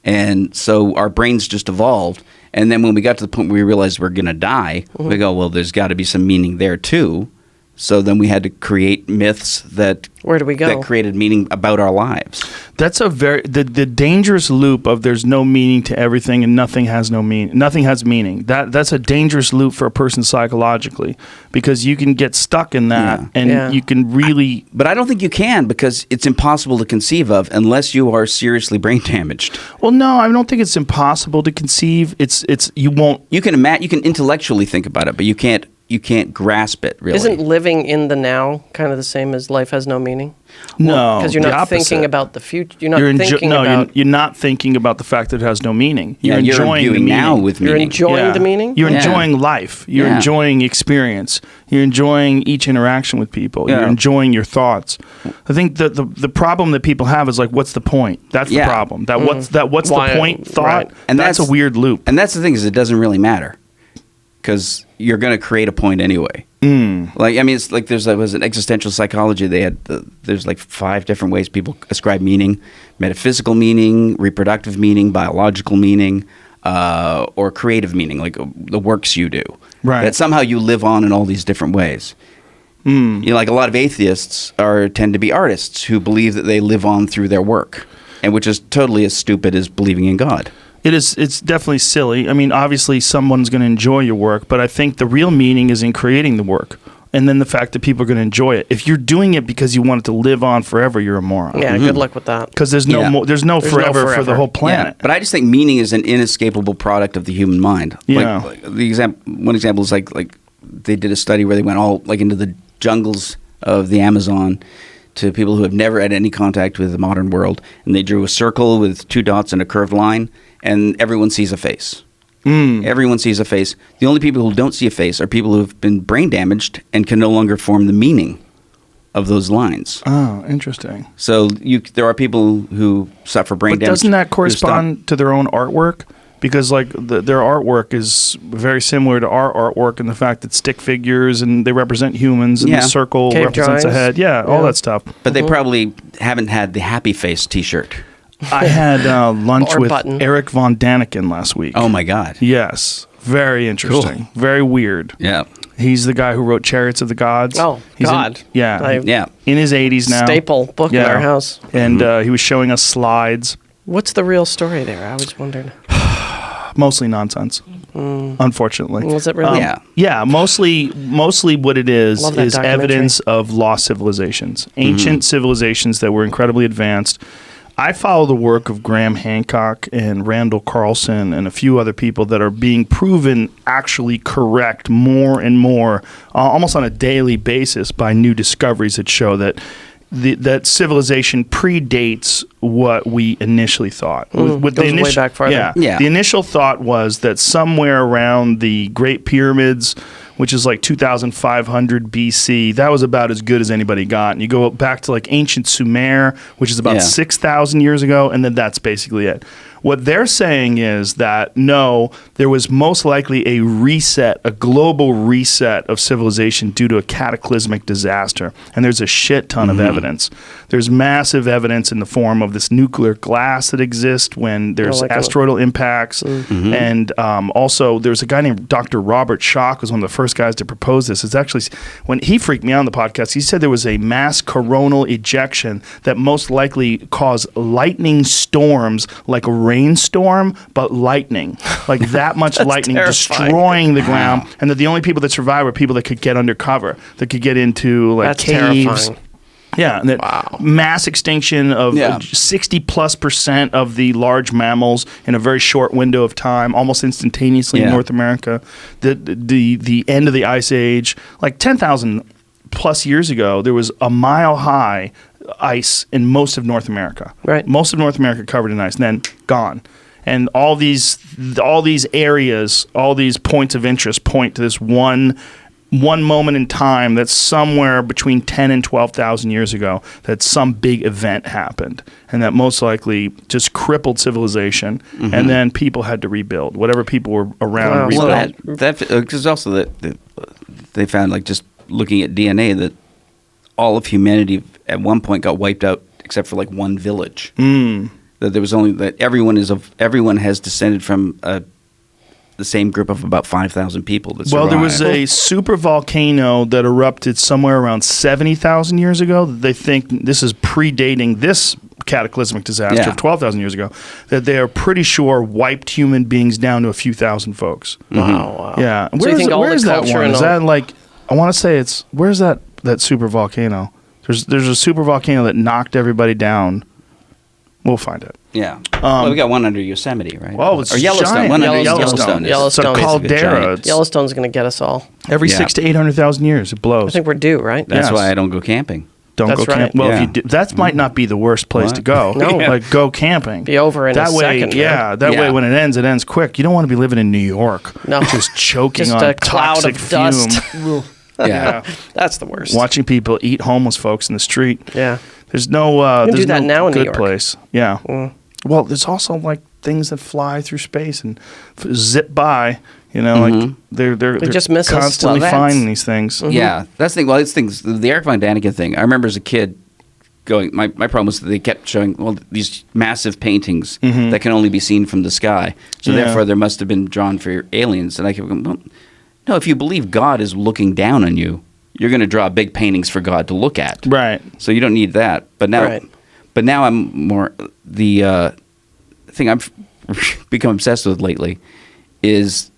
B: And so our brains just evolved. And then when we got to the point where we realized we're going to die, we go, well, there's got to be some meaning there too. So then we had to create myths that
C: Where do we go?
B: that created meaning about our lives.
A: That's a very the dangerous loop of there's no meaning to everything and nothing has no meaning. Nothing has meaning. That's a dangerous loop for a person psychologically, because you can get stuck in that
B: Yeah.
A: and
C: Yeah.
A: you can really.
B: But I don't think you can, because it's impossible to conceive of unless you are seriously brain damaged.
A: Well, no, I don't think it's impossible to conceive. It's you won't.
B: You can you can intellectually think about it, but you can't grasp it really.
C: Isn't living in the now kind of the same as life has no meaning?
A: No,
C: Because you're
A: the
C: not
A: opposite.
C: thinking about the future. You're not
A: You're
C: thinking
A: no,
C: about.
A: you're not thinking about the fact that it has no meaning. You're
B: you're
A: enjoying the
B: imbuing
A: meaning.
B: now with
C: You're
B: meaning.
C: enjoying the meaning?
A: You're
B: Yeah.
A: enjoying life. You're
B: Yeah.
A: enjoying experience. You're enjoying each interaction with people.
B: Yeah.
A: You're enjoying your thoughts. I think that the problem that people have is like, what's the point? That's
B: Yeah.
A: the problem. That what's
C: Why-
A: the point thought?
C: right.
B: And
A: that's a weird loop.
B: And that's the thing, is it doesn't really matter, because you're going to create a point anyway. Like, I mean, it's like there was an existential psychology. They had there's like 5 different ways people ascribe meaning: metaphysical meaning, reproductive meaning, biological meaning, or creative meaning, like the works you do.
A: Right.
B: That somehow you live on in all these different ways. Like a lot of atheists tend to be artists who believe that they live on through their work, and which is totally as stupid as believing in God.
A: It's definitely silly. I mean, obviously someone's going to enjoy your work, but I think the real meaning is in creating the work. And then the fact that people are going to enjoy it. If you're doing it because you want it to live on forever, you're a moron.
C: Yeah, good luck with that.
A: Because there's no
B: Yeah.
A: more. There's no forever for the
C: forever.
A: whole planet.
B: Yeah, but I just think meaning is an inescapable product of the human mind.
A: Yeah.
B: Like one example is like they did a study where they went all like into the jungles of the Amazon to people who have never had any contact with the modern world, and they drew a circle with 2 dots and a curved line, and everyone sees a face. Everyone sees a face. The only people who don't see a face are people who have been brain damaged and can no longer form the meaning of those lines.
A: Oh, interesting.
B: So there are people who suffer brain
A: But
B: damage.
A: doesn't that
B: who stop-
A: correspond to their own artwork? Because like their artwork is very similar to our artwork in the fact that stick figures and they represent humans, and
B: Yeah.
A: the circle
C: Cave
A: represents a
C: drawings.
A: head. Yeah, all
C: Yeah.
A: that stuff.
B: But they probably haven't had the happy face T-shirt.
A: I had lunch
C: Or
A: with
C: button.
A: Eric Von Daniken last week.
B: Oh my God!
A: Yes, very interesting, very weird.
B: Yeah,
A: He's the guy who wrote Chariots of the Gods.
C: Oh,
A: He's
C: God.
A: yeah,
B: yeah.
A: in his 80s now.
C: Staple book in our house.
A: And he was showing us slides.
C: What's the real story there? I always wondered.
A: Mostly nonsense, unfortunately.
C: Was it really?
B: Yeah.
A: Yeah, mostly what it is
C: Love that documentary.
A: evidence of lost civilizations, ancient civilizations that were incredibly advanced. I follow the work of Graham Hancock and Randall Carlson and a few other people that are being proven actually correct more and more, almost on a daily basis by new discoveries that show that that civilization predates what we initially thought. With
C: goes way back farther.
B: Yeah.
A: The initial thought was that somewhere around the Great Pyramids, which is like 2,500 BC, that was about as good as anybody got. And you go back to like ancient Sumer, which is about 6,000 years ago, and then that's basically it. What they're saying is that, no, there was most likely a reset, a global reset of civilization due to a cataclysmic disaster. And there's a shit ton of evidence. There's massive evidence in the form of this nuclear glass that exists when there's asteroidal impacts. And also, there's a guy named Dr. Robert Schoch, who's one of the first guys to propose this. It's actually, when he freaked me out on the podcast, he said there was a mass coronal ejection that most likely caused lightning storms like a rainstorm, but lightning, like that much lightning
C: terrifying.
A: destroying the ground, and that the only people that survived were people that could get undercover, that could get into like
C: That's
A: caves.
C: terrifying.
A: Yeah, and that mass extinction of 60+% of the large mammals in a very short window of time, almost instantaneously in North America. The end of the Ice Age, like 10,000 plus years ago, there was a mile high ice in most of North America.
C: Right.
A: Most of North America covered in ice, and then gone. And all these areas, all these points of interest point to this one moment in time that's somewhere between 10 and 12,000 years ago that some big event happened, and that most likely just crippled civilization, and then people had to rebuild. Whatever people were around rebuild.
B: Well, because also that they found, like, just looking at DNA, that all of humanity at one point got wiped out except for like one village. That there was only that everyone has descended from the same group of about 5,000 people that survived.
A: Well, there was a super volcano that erupted somewhere around 70,000 years ago. They think this is predating this cataclysmic disaster of 12,000 years ago, that they are pretty sure wiped human beings down to a few thousand folks.
C: Wow.
A: Yeah.
C: So you think all
A: where's
C: the
A: that
C: culture
A: one?
C: and
A: Is
C: all-
A: that like, I want to say it's, where's that super volcano? There's a super volcano that knocked everybody down. We'll find it.
B: Yeah. Well, we got one under Yosemite, right?
A: Oh, it's
B: or Yellowstone.
A: giant.
B: One under
C: Yellowstone.
B: Yellowstone.
C: Yellowstone.
A: It's a
C: Basically
A: caldera.
B: giant.
C: Yellowstone's going to get us all.
A: Every
B: Yeah.
A: 600,000 to 800,000 years, it blows.
C: I think we're due, right?
B: That's
A: Yes.
B: why I don't go camping.
A: Don't
C: That's
A: go
C: right.
A: camping. Well, if
B: Yeah.
A: you do, that might not be the worst place
B: What?
A: to go.
C: No.
A: Like go camping.
C: Be over in
A: that
C: a
A: way,
C: second.
A: yeah.
C: man.
A: That
B: Yeah.
A: way, when it ends quick. You don't want to be living in New York.
C: No.
A: just choking
C: Just
A: on
C: a cloud
A: toxic
C: of dust.
A: fume.
B: Yeah.
C: That's the worst.
A: Watching people eat homeless folks in the street.
C: Yeah.
A: There's no.
C: can
A: There's
C: do that
A: no
C: now in New
A: good
C: York.
A: place. Yeah. Well, there's also like things that fly through space and zip by. You know, like they're
C: just miss us.
A: constantly
B: Well, that's-
A: finding these things.
B: Yeah. That's the thing. Well, it's things. The Eric Von Daniken thing. I remember as a kid going. My problem was that they kept showing these massive paintings that can only be seen from the sky. So
A: Yeah.
B: therefore, there must have been drawn for aliens. And I kept going, well, no. If you believe God is looking down on you, you're going to draw big paintings for God to look at.
A: Right.
B: So you don't need that. But now, I'm more the thing I've become obsessed with lately is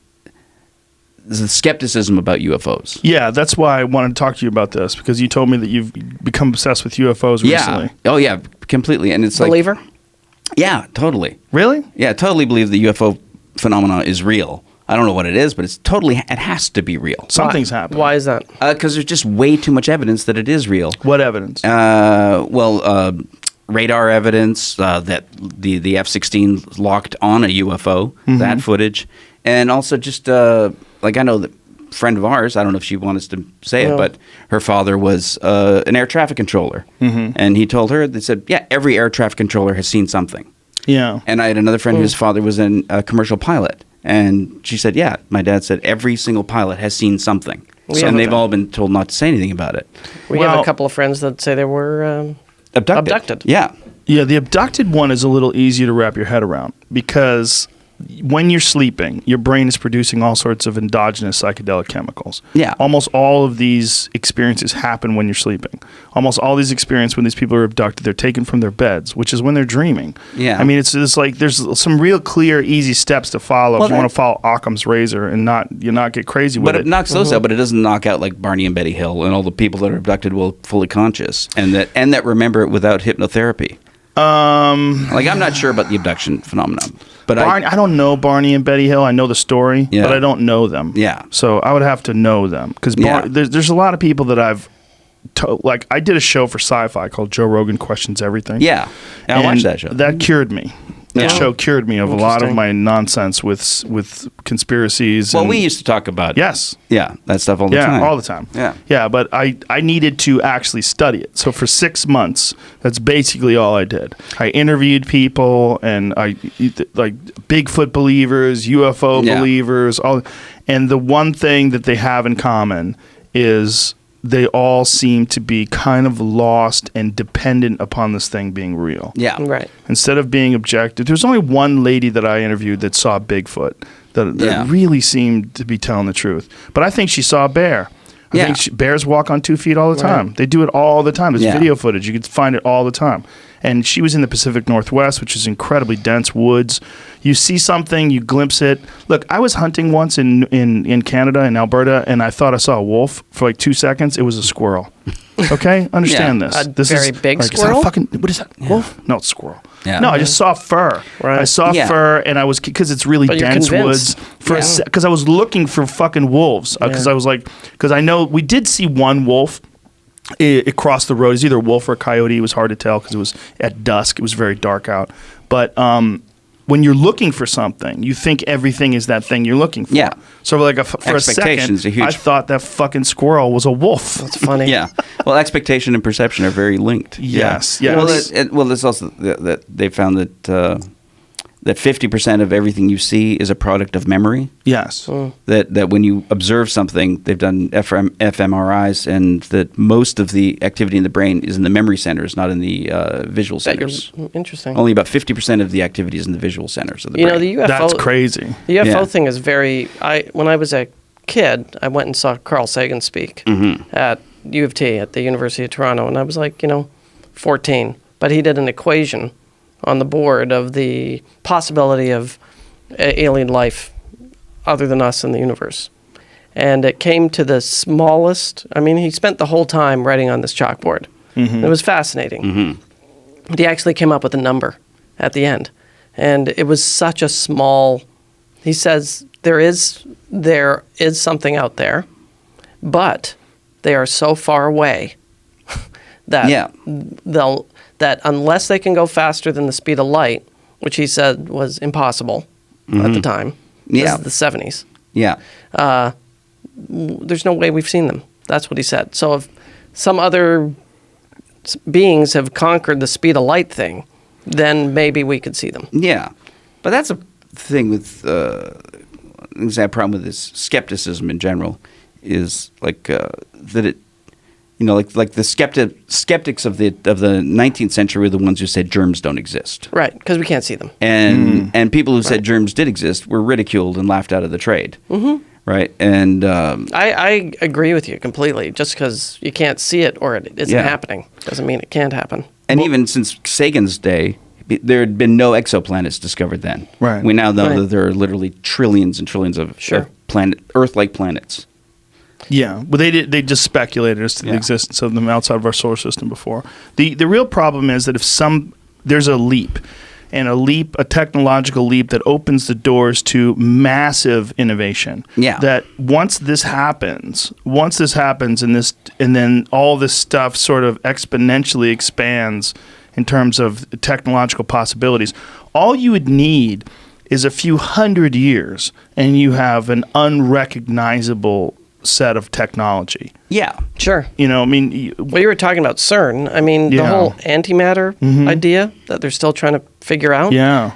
B: the skepticism about UFOs.
A: Yeah, that's why I wanted to talk to you about this, because you told me that you've become obsessed with UFOs recently.
B: Yeah. Oh yeah, completely. And it's
C: Believer?
B: like, yeah, totally.
A: Really?
B: Yeah, totally believe the UFO phenomena is real. I don't know what it is, but it has to be real.
A: Something's happening.
C: Why is that?
B: Because there's just way too much evidence that it is real.
A: What evidence?
B: Radar evidence that the F-16 locked on a UFO, that footage, and also just like I know that a friend of ours, I don't know if she wants to say it, but her father was an air traffic controller, and he told her, they said, yeah, every air traffic controller has seen something.
A: Yeah.
B: And I had another friend whose father was a commercial pilot, and she said, yeah, my dad said every single pilot has seen something, and they've all been told not to say anything about it.
C: We have a couple of friends that say they were abducted.
B: Yeah.
A: Yeah, the abducted one is a little easier to wrap your head around, because when you're sleeping, your brain is producing all sorts of endogenous psychedelic chemicals.
B: Yeah.
A: Almost all of these experiences happen when you're sleeping. Almost all these experiences when these people are abducted, they're taken from their beds, which is when they're dreaming.
B: Yeah.
A: I mean, it's like there's some real clear, easy steps to follow if you want to follow Occam's razor and not get crazy with
B: But
A: it.
B: it knocks those out, but it doesn't knock out like Barney and Betty Hill and all the people that are abducted while fully conscious and that remember it without hypnotherapy. Like I'm not sure about the abduction phenomenon, but
A: I don't know Barney and Betty Hill. I know the story, but I don't know them.
B: Yeah.
A: So I would have to know them, because there's a lot of people that I've like I did a show for Sci-Fi called Joe Rogan Questions Everything.
B: Yeah, I watched that show.
A: That cured me. That
B: Yeah.
A: show cured me of a lot of
C: Interesting.
A: my nonsense with conspiracies.
B: Well,
A: and,
B: we used to talk about
A: yes.
B: that stuff all the time.
A: Yeah, all the time.
B: Yeah.
A: Yeah, but I needed to actually study it. So for 6 months, that's basically all I did. I interviewed people and like Bigfoot believers, UFO
B: Yeah.
A: believers, and the one thing that they have in common is they all seem to be kind of lost and dependent upon this thing being real.
B: Yeah,
C: Right.
A: Instead of being objective, there's only one lady that I interviewed that saw Bigfoot that
B: Yeah.
A: really seemed to be telling the truth. But I think she saw a bear. I
B: Yeah.
A: think bears walk on 2 feet all the time. They do it all the time. There's
B: Yeah.
A: video footage. You can find it all the time. And she was in the Pacific Northwest, which is incredibly dense woods. You see something, you glimpse it. Look, I was hunting once in Canada, in Alberta, and I thought I saw a wolf for like 2 seconds. It was a squirrel. Okay? Understand
B: Yeah.
A: this.
C: A
A: This
C: very
A: is,
C: big
A: like,
C: squirrel?
A: Is that fucking, what is that? Wolf? No, it's squirrel.
B: Yeah.
A: No, I just saw fur.
C: Right.
A: I saw
B: Yeah.
A: fur, and I was, because it's really
C: But you're
A: dense
C: convinced.
A: woods, because I was looking for fucking wolves. Because I was like, because I know we did see one wolf. It crossed the road. It was either a wolf or a coyote. It was hard to tell because it was at dusk. It was very dark out. But when you're looking for something, you think everything is that thing you're looking for.
B: Yeah.
A: So like for a
B: Expectations
A: second,
B: are huge.
A: I thought that fucking squirrel was a wolf.
C: That's funny.
B: Yeah. Well, expectation and perception are very linked.
A: Yes,
B: Yeah.
A: yes.
B: Well, it's also that they found that 50% of everything you see is a product of memory.
A: Yes.
B: That when you observe something, they've done fMRIs, and that most of the activity in the brain is in the memory centers, not in the visual
C: That you're
B: centers.
C: interesting.
B: Only about 50% of the activity is in the visual centers of the
C: You
B: brain.
C: know, the UFO.
A: That's crazy.
C: The UFO
B: Yeah.
C: thing is very. When I was a kid, I went and saw Carl Sagan speak at U of T at the University of Toronto, and I was like, 14. But he did an equation on the board of the possibility of alien life other than us in the universe. And it came to the smallest. I mean, he spent the whole time writing on this chalkboard. It was fascinating. But he actually came up with a number at the end. And it was such a small. He says there is something out there, but they are so far away that
B: Yeah.
C: that unless they can go faster than the speed of light, which he said was impossible at the time.
B: Yeah.
C: This is the 70s.
B: Yeah.
C: There's no way we've seen them. That's what he said. So if some other beings have conquered the speed of light thing, then maybe we could see them.
B: Yeah. But that's a thing with a problem with this skepticism in general is like that it, like the skeptics of the 19th century were the ones who said germs don't exist,
C: Right, because we can't see them.
B: and people who said germs did exist were ridiculed and laughed out of the trade, right? And
C: I agree with you completely. Just because you can't see it or it isn't
B: Yeah.
C: happening doesn't mean it can't happen.
B: even since Sagan's day, there had been no exoplanets discovered then.
A: Right.
B: We now know
C: Right.
B: that there are literally trillions and trillions of
C: Sure.
B: Earth-like planets.
A: Yeah, but they just speculated as to the
B: Yeah.
A: existence of them outside of our solar system before. The real problem is that if there's a leap, a technological leap that opens the doors to massive innovation.
B: Yeah.
A: That once this happens, and then all this stuff sort of exponentially expands in terms of technological possibilities, all you would need is a few hundred years, and you have an unrecognizable set of technology.
B: Yeah.
C: Sure.
A: I mean,
C: Well, you were talking about CERN. I mean, the
A: Yeah.
C: whole antimatter idea that they're still trying to figure out.
A: yeah,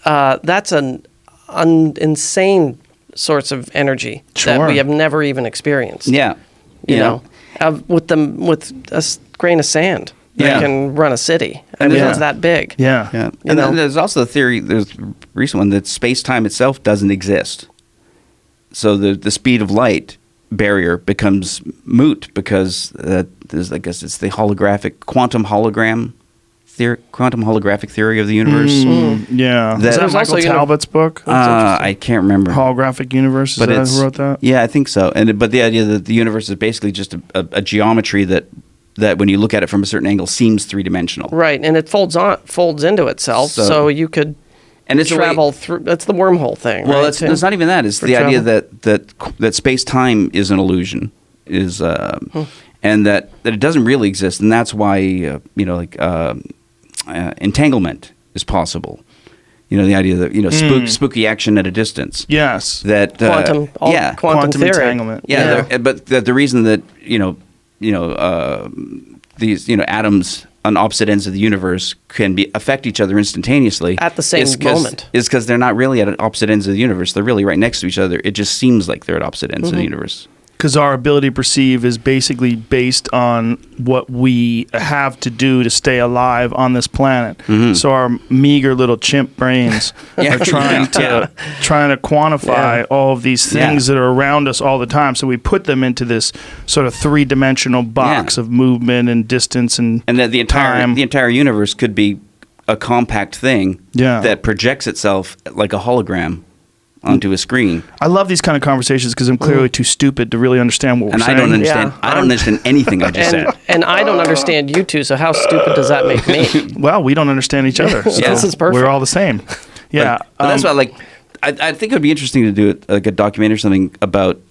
C: That's an insane sorts of energy that
A: Sure.
C: we have never even experienced.
B: Yeah.
C: You know, with a grain of sand,
B: Yeah.
C: that can run a city. I mean,
A: Yeah.
C: it's that big.
A: yeah,
B: Yeah.
C: You
B: And
C: know?
B: then there's also the theory, there's a recent one, that space-time itself doesn't exist. So the speed of light barrier becomes moot because there's, I guess it's the quantum holographic theory of the universe.
A: yeah.
B: That-
A: Is that
C: There's also
A: Michael Talbot's book?
B: I can't remember.
A: Holographic Universe. Is
B: But
A: that
B: it's,
A: who wrote that?
B: Yeah, I think so. But the idea that the universe is basically just a geometry that when you look at it from a certain angle seems three-dimensional.
C: Right, and it folds into itself,
B: So-
C: so you could
B: And it's a way-
C: travel through. That's the wormhole thing.
B: Well,
C: right, too?
B: it's not even that. It's
C: For
B: the idea
C: travel.
B: that space time is an illusion. and that it doesn't really exist, and that's why entanglement is possible. The idea that spooky action at a distance.
A: Yes.
B: That
C: quantum theory.
A: Entanglement.
B: Yeah. But the reason that these atoms on opposite ends of the universe can affect each other instantaneously
C: at the same moment
B: is because they're not really at opposite ends of the universe. They're really right next to each other. It just seems like they're at opposite ends of the universe.
A: Because our ability to perceive is basically based on what we have to do to stay alive on this planet. So our meager little chimp brains are trying to quantify all of these things that are around us all the time. So we put them into this sort of three-dimensional box of movement and distance and
B: that the
A: time.
B: entire universe could be a compact thing that projects itself like a hologram onto a screen.
A: I love these kind of conversations because I'm clearly too stupid to really understand what we're saying.
B: I don't understand. I don't understand anything I just said.
C: And I don't understand you two. So how stupid does that make me?
A: Well, we don't understand each other. So
C: This is perfect.
A: We're all the same. Yeah,
B: but that's why. I think it would be interesting to do like a documentary or something about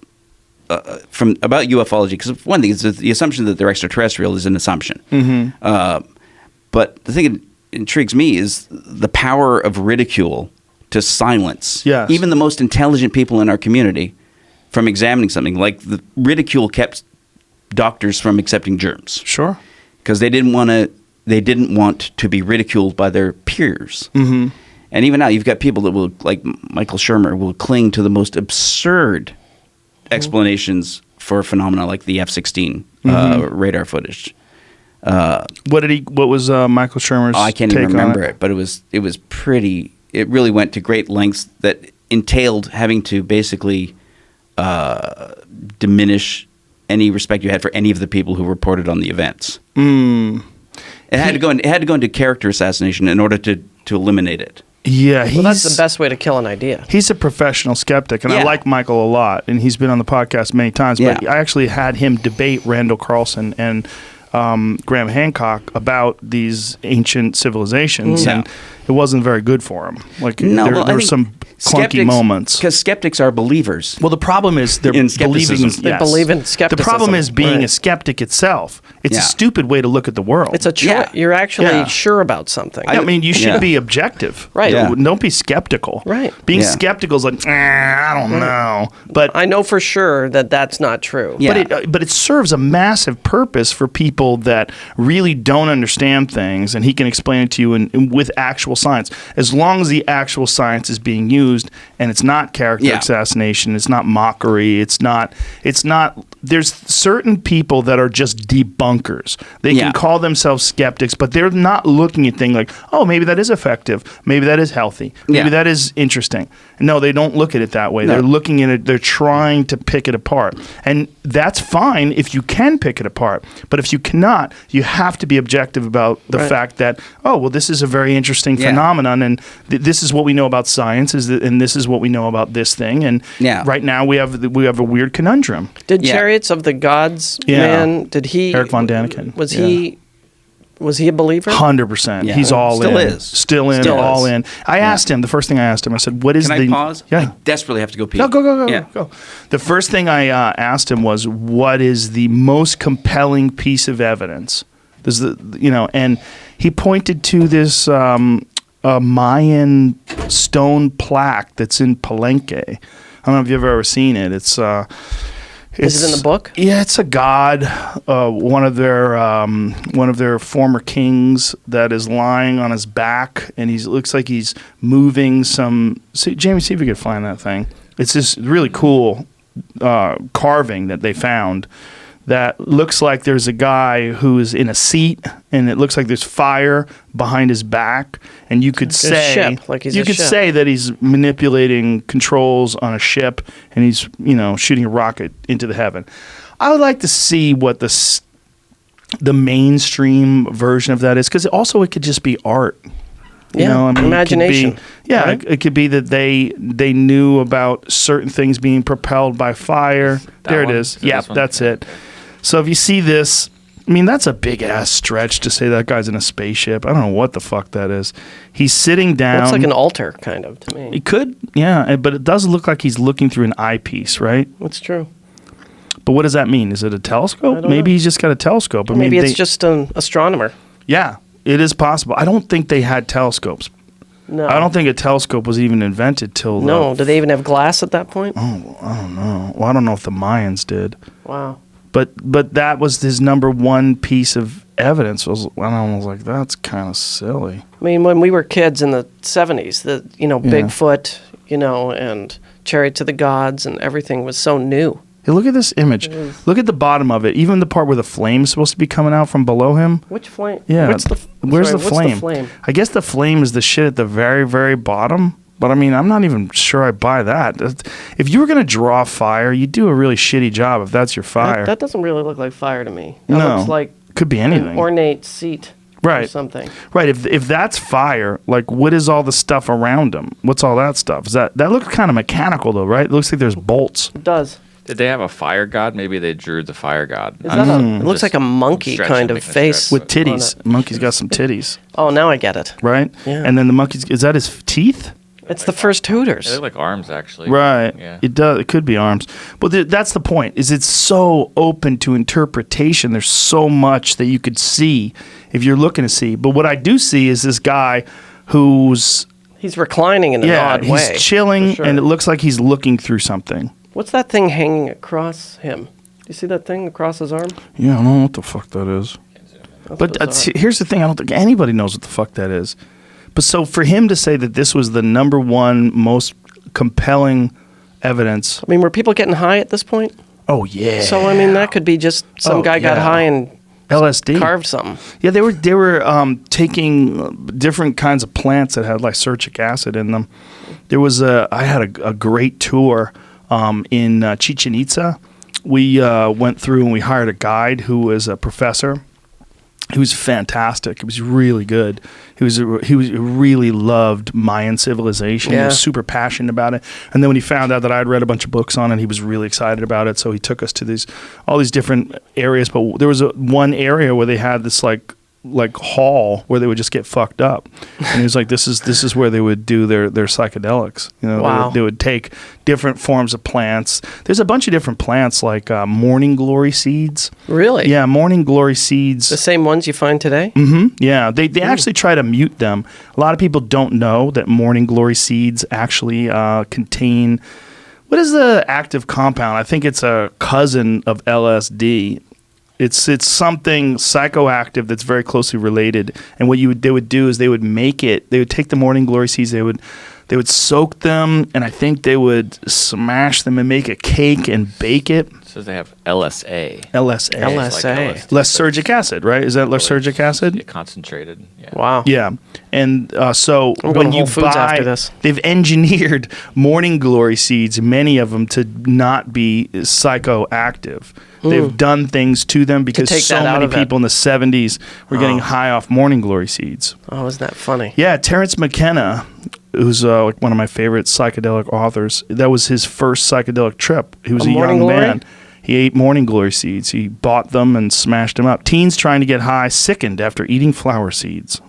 B: ufology, because one thing is the assumption that they're extraterrestrial is an assumption. But the thing that intrigues me is the power of ridicule to silence even the most intelligent people in our community from examining something. Like the ridicule kept doctors from accepting germs.
A: Sure.
B: Because they didn't want to be ridiculed by their peers. And even now, you've got people that will, like Michael Shermer, will cling to the most absurd explanations for a phenomena like the F-16 radar footage.
A: What was Michael Shermer's
B: I can't even remember it, but it was pretty. It really went to great lengths that entailed having to basically diminish any respect you had for any of the people who reported on the events. It had to go into character assassination in order to eliminate it.
A: Yeah,
C: that's the best way to kill an idea.
A: He's a professional skeptic, and I like Michael a lot, and he's been on the podcast many times. But I actually had him debate Randall Carlson and Graham Hancock about these ancient civilizations, and it wasn't very good for him. Like there were some clunky moments
B: because skeptics are believers.
A: Well, the problem is they're believing.
C: They believe in skepticism.
A: The problem is being a skeptic itself. It's a stupid way to look at the world.
C: It's a choice. You're actually sure about something.
A: I mean, you should be objective.
C: Right.
A: Don't be skeptical.
C: Right.
A: Being skeptical is like, I don't know. But
C: I know for sure that that's not true.
A: Yeah. But it serves a massive purpose for people that really don't understand things, and he can explain it to you with actual science. As long as the actual science is being used and it's not character assassination, it's not mockery, it's not there's certain people that are just debunkers. They can call themselves skeptics, but they're not looking at things like, oh, maybe that is effective, maybe that is healthy, maybe that is interesting. No, they don't look at it that way. No. They're looking at it, they're trying to pick it apart. And that's fine if you can pick it apart. But if you cannot, you have to be objective about the fact that, oh, well, this is a very interesting phenomenon, and this is what we know about science, and this is what we know about this thing. And right now we have a weird conundrum.
C: Did Chariots of the Gods man, did he...
A: Eric von Daniken.
C: Was he a believer?
A: 100%. Yeah. He's all
B: Still
A: in.
B: Is.
A: Still in, all in. I asked him, the first thing I asked him, I said, what is
B: Can I pause?
A: Yeah.
B: I desperately have to go pee.
A: No, go. The first thing I asked him was, what is the most compelling piece of evidence? And he pointed to this Mayan stone plaque that's in Palenque. I don't know if you've ever seen it. Is
C: it in the book?
A: Yeah, it's a god, one of their former kings that is lying on his back, and looks like he's moving some. Jamie, see if you could find that thing. It's this really cool carving that they found that looks like there's a guy who is in a seat, and it looks like there's fire behind his back, and you could say say that he's manipulating controls on a ship, and he's shooting a rocket into the heaven. I would like to see what the mainstream version of that is, because also it could just be art.
C: Imagination.
A: It could be that they knew about certain things being propelled by fire. There it is. Yeah, that's it. So if you see this, I mean, that's a big-ass stretch to say that guy's in a spaceship. I don't know what the fuck that is. He's sitting down.
C: Looks like an altar, kind of, to me.
A: It could, but it does look like he's looking through an eyepiece, right?
C: That's true.
A: But what does that mean? Is it a telescope?
C: I don't
A: Maybe
C: know.
A: he's just got a telescope. I
C: Maybe
A: mean,
C: it's just an astronomer.
A: Yeah, it is possible. I don't think they had telescopes.
C: No.
A: I don't think a telescope was even invented till
C: No. Did they even have glass at that point?
A: Oh, I don't know. Well, I don't know if the Mayans did.
C: Wow.
A: But that was his number one piece of evidence. And I was like, that's kind of silly.
C: I mean, when we were kids in the 70s, Bigfoot, and Chariot to the Gods and everything was so new.
A: Hey, look at this image. Look at the bottom of it. Even the part where the flame's supposed to be coming out from below him.
C: Which flame?
A: Yeah.
C: Where's
A: what's
C: the
A: flame?
C: flame?
A: I guess the flame is the shit at the very, very bottom. But I mean, I'm not even sure I buy that. If you were going to draw fire, you'd do a really shitty job if that's your fire.
C: That doesn't really look like fire to me. That
A: No.
C: looks like
A: Could be
C: an
A: anything.
C: ornate seat or
A: Right.
C: something.
A: Right. If that's fire, like what is all the stuff around them? What's all that stuff? That looks kind of mechanical though, right? It looks like there's bolts.
C: It does.
D: Did they have a fire god? Maybe they drew the fire god.
C: Is that it looks like a monkey
D: stretching,
C: kind of
D: making a
C: face.
D: stretch.
A: With titties.
C: On
A: Monkey's got some titties,
C: Oh, now I get it.
A: right?
C: Yeah.
A: And then the monkey's, is that his teeth?
C: It's the first
D: They
C: Hooters.
D: look like arms, actually.
A: Right.
D: Yeah.
A: It does. It could be arms. But that's the point. Is it's so open to interpretation. There's so much that you could see if you're looking to see. But what I do see is this guy who's
C: He's reclining in an odd
A: he's
C: way.
A: chilling,
C: for sure.
A: and it looks like he's looking through something.
C: What's that thing hanging across him? Do you see that thing across his arm?
A: Yeah, I don't know what the fuck that is.
C: That's
A: But
C: bizarre.
A: here's the thing: I don't think anybody knows what the fuck that is. But so for him to say that this was the number one most compelling evidence,
C: I mean, were people getting high at this point?
A: oh yeah.
C: So I mean, that could be just some
A: Oh,
C: guy got
A: yeah.
C: high and
A: LSD.
C: carved something.
A: Yeah, they were taking different kinds of plants that had lysergic acid in them. There was I had a great tour in Chichen Itza. We went through and we hired a guide who was a professor. He was fantastic. He was really good. He really loved Mayan civilization. He
C: Yeah.
A: was super passionate about it. And then when he found out that I had read a bunch of books on it, he was really excited about it. So he took us to all these different areas. But there was one area where they had this like hall where they would just get fucked up, and he was like, "This is where they would do their psychedelics."
C: Wow.
A: They would take different forms of plants. There's a bunch of different plants like morning glory seeds.
C: Really?
A: Yeah, morning glory seeds.
C: The same ones you find today?
A: Yeah, they actually try to mute them. A lot of people don't know that morning glory seeds actually contain, what is the active compound? I think it's a cousin of LSD. It's something psychoactive that's very closely related. And what they would do is they would take the morning glory seeds, they would soak them, and I think they would smash them and make a cake and bake it.
D: It says they have LSA.
A: LSA.
C: LSA.
A: Lysergic acid, right? Is that lysergic acid?
D: Yeah, concentrated. Yeah.
C: Wow.
A: Yeah, and so
C: I'm going
A: when
C: to
A: you
C: Whole Foods
A: buy,
C: after this.
A: they've engineered morning glory seeds, many of them, to not be psychoactive. They've done things to them because
C: take
A: so
C: that out
A: many
C: of it.
A: people in the 70s were getting high off morning glory seeds.
C: Oh, isn't that funny?
A: Yeah, Terrence McKenna, who's like one of my favorite psychedelic authors, that was his first psychedelic trip. He was a
C: morning
A: young
C: glory?
A: man. He ate morning glory seeds. He bought them and smashed them up. Teens trying to get high sickened after eating flower seeds.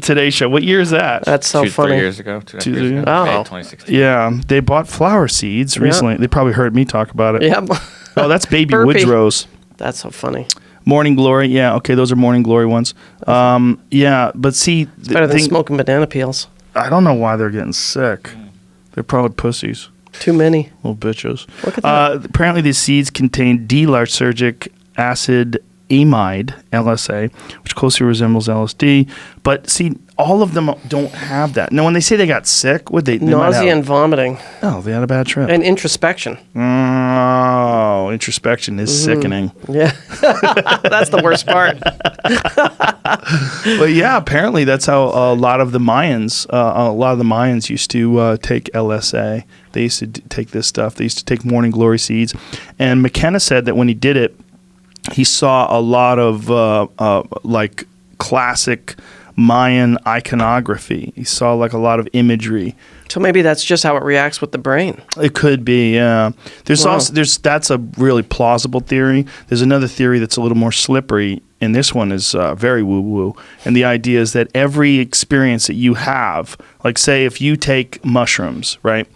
A: Today's show. What year is that?
C: That's so
D: 3
C: funny.
D: years ago. 2.5
A: 2
D: years
A: years
D: ago.
C: ago?
D: May
C: Oh.
D: 2016.
A: Yeah, they bought flower seeds recently. They probably heard me talk about it.
C: Yep.
A: Oh, that's baby
C: Burpee.
A: woodrose.
C: That's so funny.
A: Morning glory. Yeah, okay, those are morning glory ones. Yeah, but see,
C: Better than smoking banana peels.
A: I don't know why they're getting sick. They're probably pussies.
C: Too many.
A: Little bitches.
C: Look at that.
A: Apparently, these seeds contain D-lysergic acid amide, LSA, which closely resembles LSD. But see, all of them don't have that. Now, when they say they got sick, would they? They might
C: Nausea
A: have-
C: and vomiting.
A: Oh, they had a bad trip.
C: And introspection.
A: Oh, introspection is sickening.
C: Yeah. That's the worst part.
A: But yeah, apparently that's how a lot of the Mayans used to take LSA. They used to take this stuff. They used to take morning glory seeds. And McKenna said that when he did it, he saw a lot of like classic Mayan iconography. He saw like a lot of imagery.
C: So maybe that's just how it reacts with the brain.
A: It could be, yeah. There's
C: Wow.
A: also that's a really plausible theory. There's another theory that's a little more slippery, and this one is very woo-woo. And the idea is that every experience that you have, like say if you take mushrooms, right,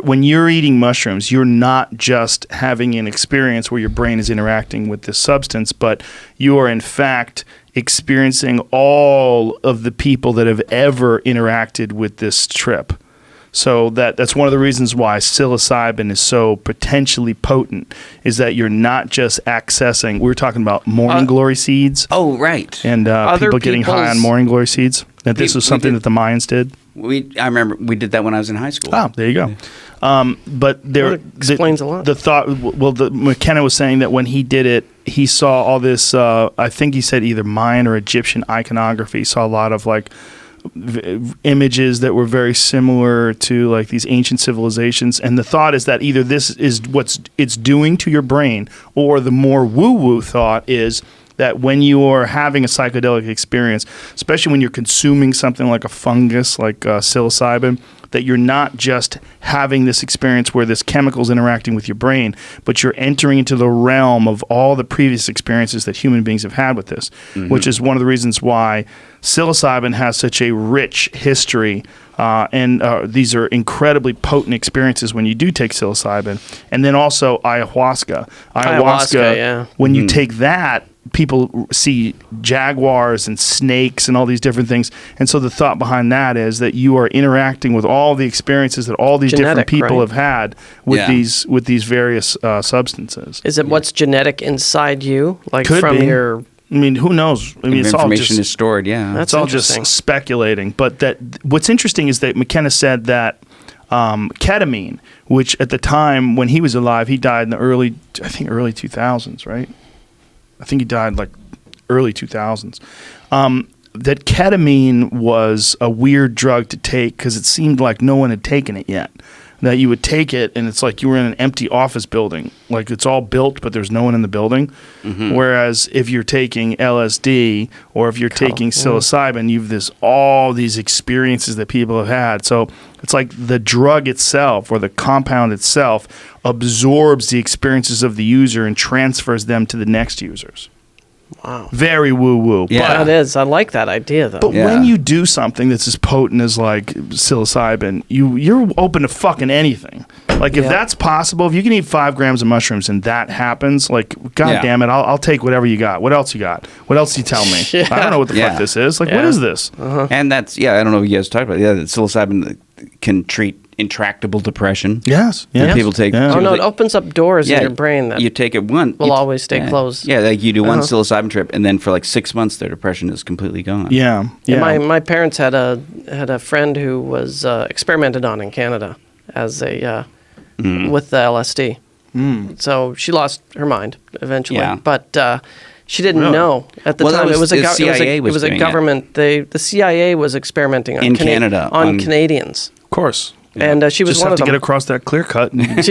A: when you're eating mushrooms, you're not just having an experience where your brain is interacting with this substance, but you are in fact experiencing all of the people that have ever interacted with this trip. So that's one of the reasons why psilocybin is so potentially potent, is that you're not just accessing, we were talking about morning glory seeds.
B: Oh, right.
A: And people getting high on morning glory seeds. That this was something that the Mayans did.
B: I remember we did that when I was in high school.
A: Oh, there you go. But there
C: That explains a lot.
A: The thought, McKenna was saying that when he did it, he saw all this, I think he said either Mayan or Egyptian iconography. He saw a lot of like images that were very similar to like these ancient civilizations, and the thought is that either this is what it's doing to your brain, or the more woo-woo thought is that when you are having a psychedelic experience, especially when you're consuming something like a fungus like psilocybin, that you're not just having this experience where this chemical is interacting with your brain, but you're entering into the realm of all the previous experiences that human beings have had with this, which is one of the reasons why psilocybin has such a rich history. And these are incredibly potent experiences when you do take psilocybin. And then also ayahuasca. Ayahuasca,
C: yeah.
A: When you take that, people see jaguars and snakes and all these different things. And so the thought behind that is that you are interacting with all the experiences that all these different people have had with these various substances.
C: Is it what's genetic inside you? Like
A: Could
C: from
A: be.
C: your...
A: I mean, who knows? I mean, it's all
B: information
A: just,
B: is stored, yeah.
C: That's
A: it's all
C: interesting.
A: just speculating. But that what's interesting is that McKenna said that ketamine, which at the time when he was alive, he died in the early 2000s, right? I think he died like early 2000s. That ketamine was a weird drug to take because it seemed like no one had taken it yet. That you would take it and it's like you were in an empty office building. Like it's all built, but there's no one in the building. Whereas if you're taking LSD or if you're taking psilocybin, you've all these experiences that people have had. So it's like the drug itself or the compound itself absorbs the experiences of the user and transfers them to the next users.
C: Wow.
A: Very woo-woo.
B: Yeah.
C: That is. I like that idea, though.
A: But when you do something that's as potent as like psilocybin, you're open to fucking anything. Like if that's possible, if you can eat 5 grams of mushrooms and that happens, like God damn it, I'll take whatever you got. What else you got? What else do you tell me? I don't know what the fuck this is. Like what is this?
B: And that's, I don't know if you guys talked about it. Yeah, that psilocybin can treat intractable depression.
A: Yes. Yeah.
B: People take.
C: Oh no, it opens up doors in your brain that
B: you take it one.
C: will always stay closed.
B: Yeah, like you do one psilocybin trip, and then for like 6 months, their depression is completely gone.
A: Yeah.
C: And my parents had a friend who was experimented on in Canada as a with the LSD. So she lost her mind eventually.
B: Yeah.
C: But she didn't know at the time. It was a government. The CIA was experimenting on
B: Canada
C: on Canadians.
A: Of course.
C: And she was
A: just
C: one
A: have
C: of
A: to
C: them.
A: get across that clear cut and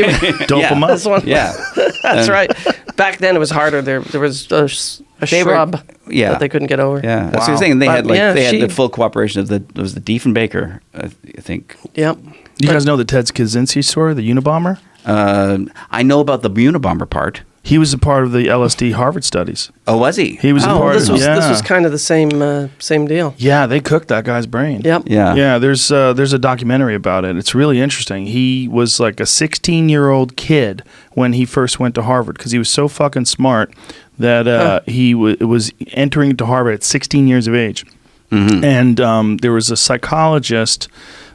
A: dope them up.
C: That's one.
B: Yeah,
C: That's right. Back then it was harder. There was a shrub that they couldn't get over.
B: Yeah, that's the thing. And they
C: But,
B: had had the full cooperation of was the Diefenbaker, I think.
C: Yep.
A: You guys know the Ted Kaczynski story, the Unabomber?
B: I know about the Unabomber part.
A: He was a part of the LSD Harvard studies.
B: Oh, was he?
A: He was a part
C: this
A: of it.
C: this was kind of the same deal.
A: Yeah, they cooked that guy's brain.
C: Yep.
B: Yeah.
A: Yeah, there's a documentary about it. It's really interesting. He was like a 16-year-old kid when he first went to Harvard because he was so fucking smart that he was entering into Harvard at 16 years of age. And there was a psychologist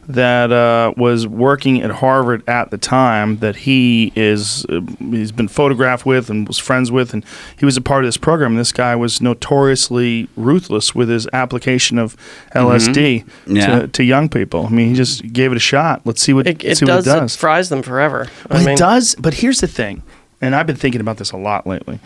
A: that was working at Harvard at the time that he's been photographed with and was friends with, and he was a part of this program. And this guy was notoriously ruthless with his application of LSD to young people. I mean, he just gave it a shot. Let's see what it does.
C: It fries them forever.
A: It does. But here's the thing, and I've been thinking about this a lot lately.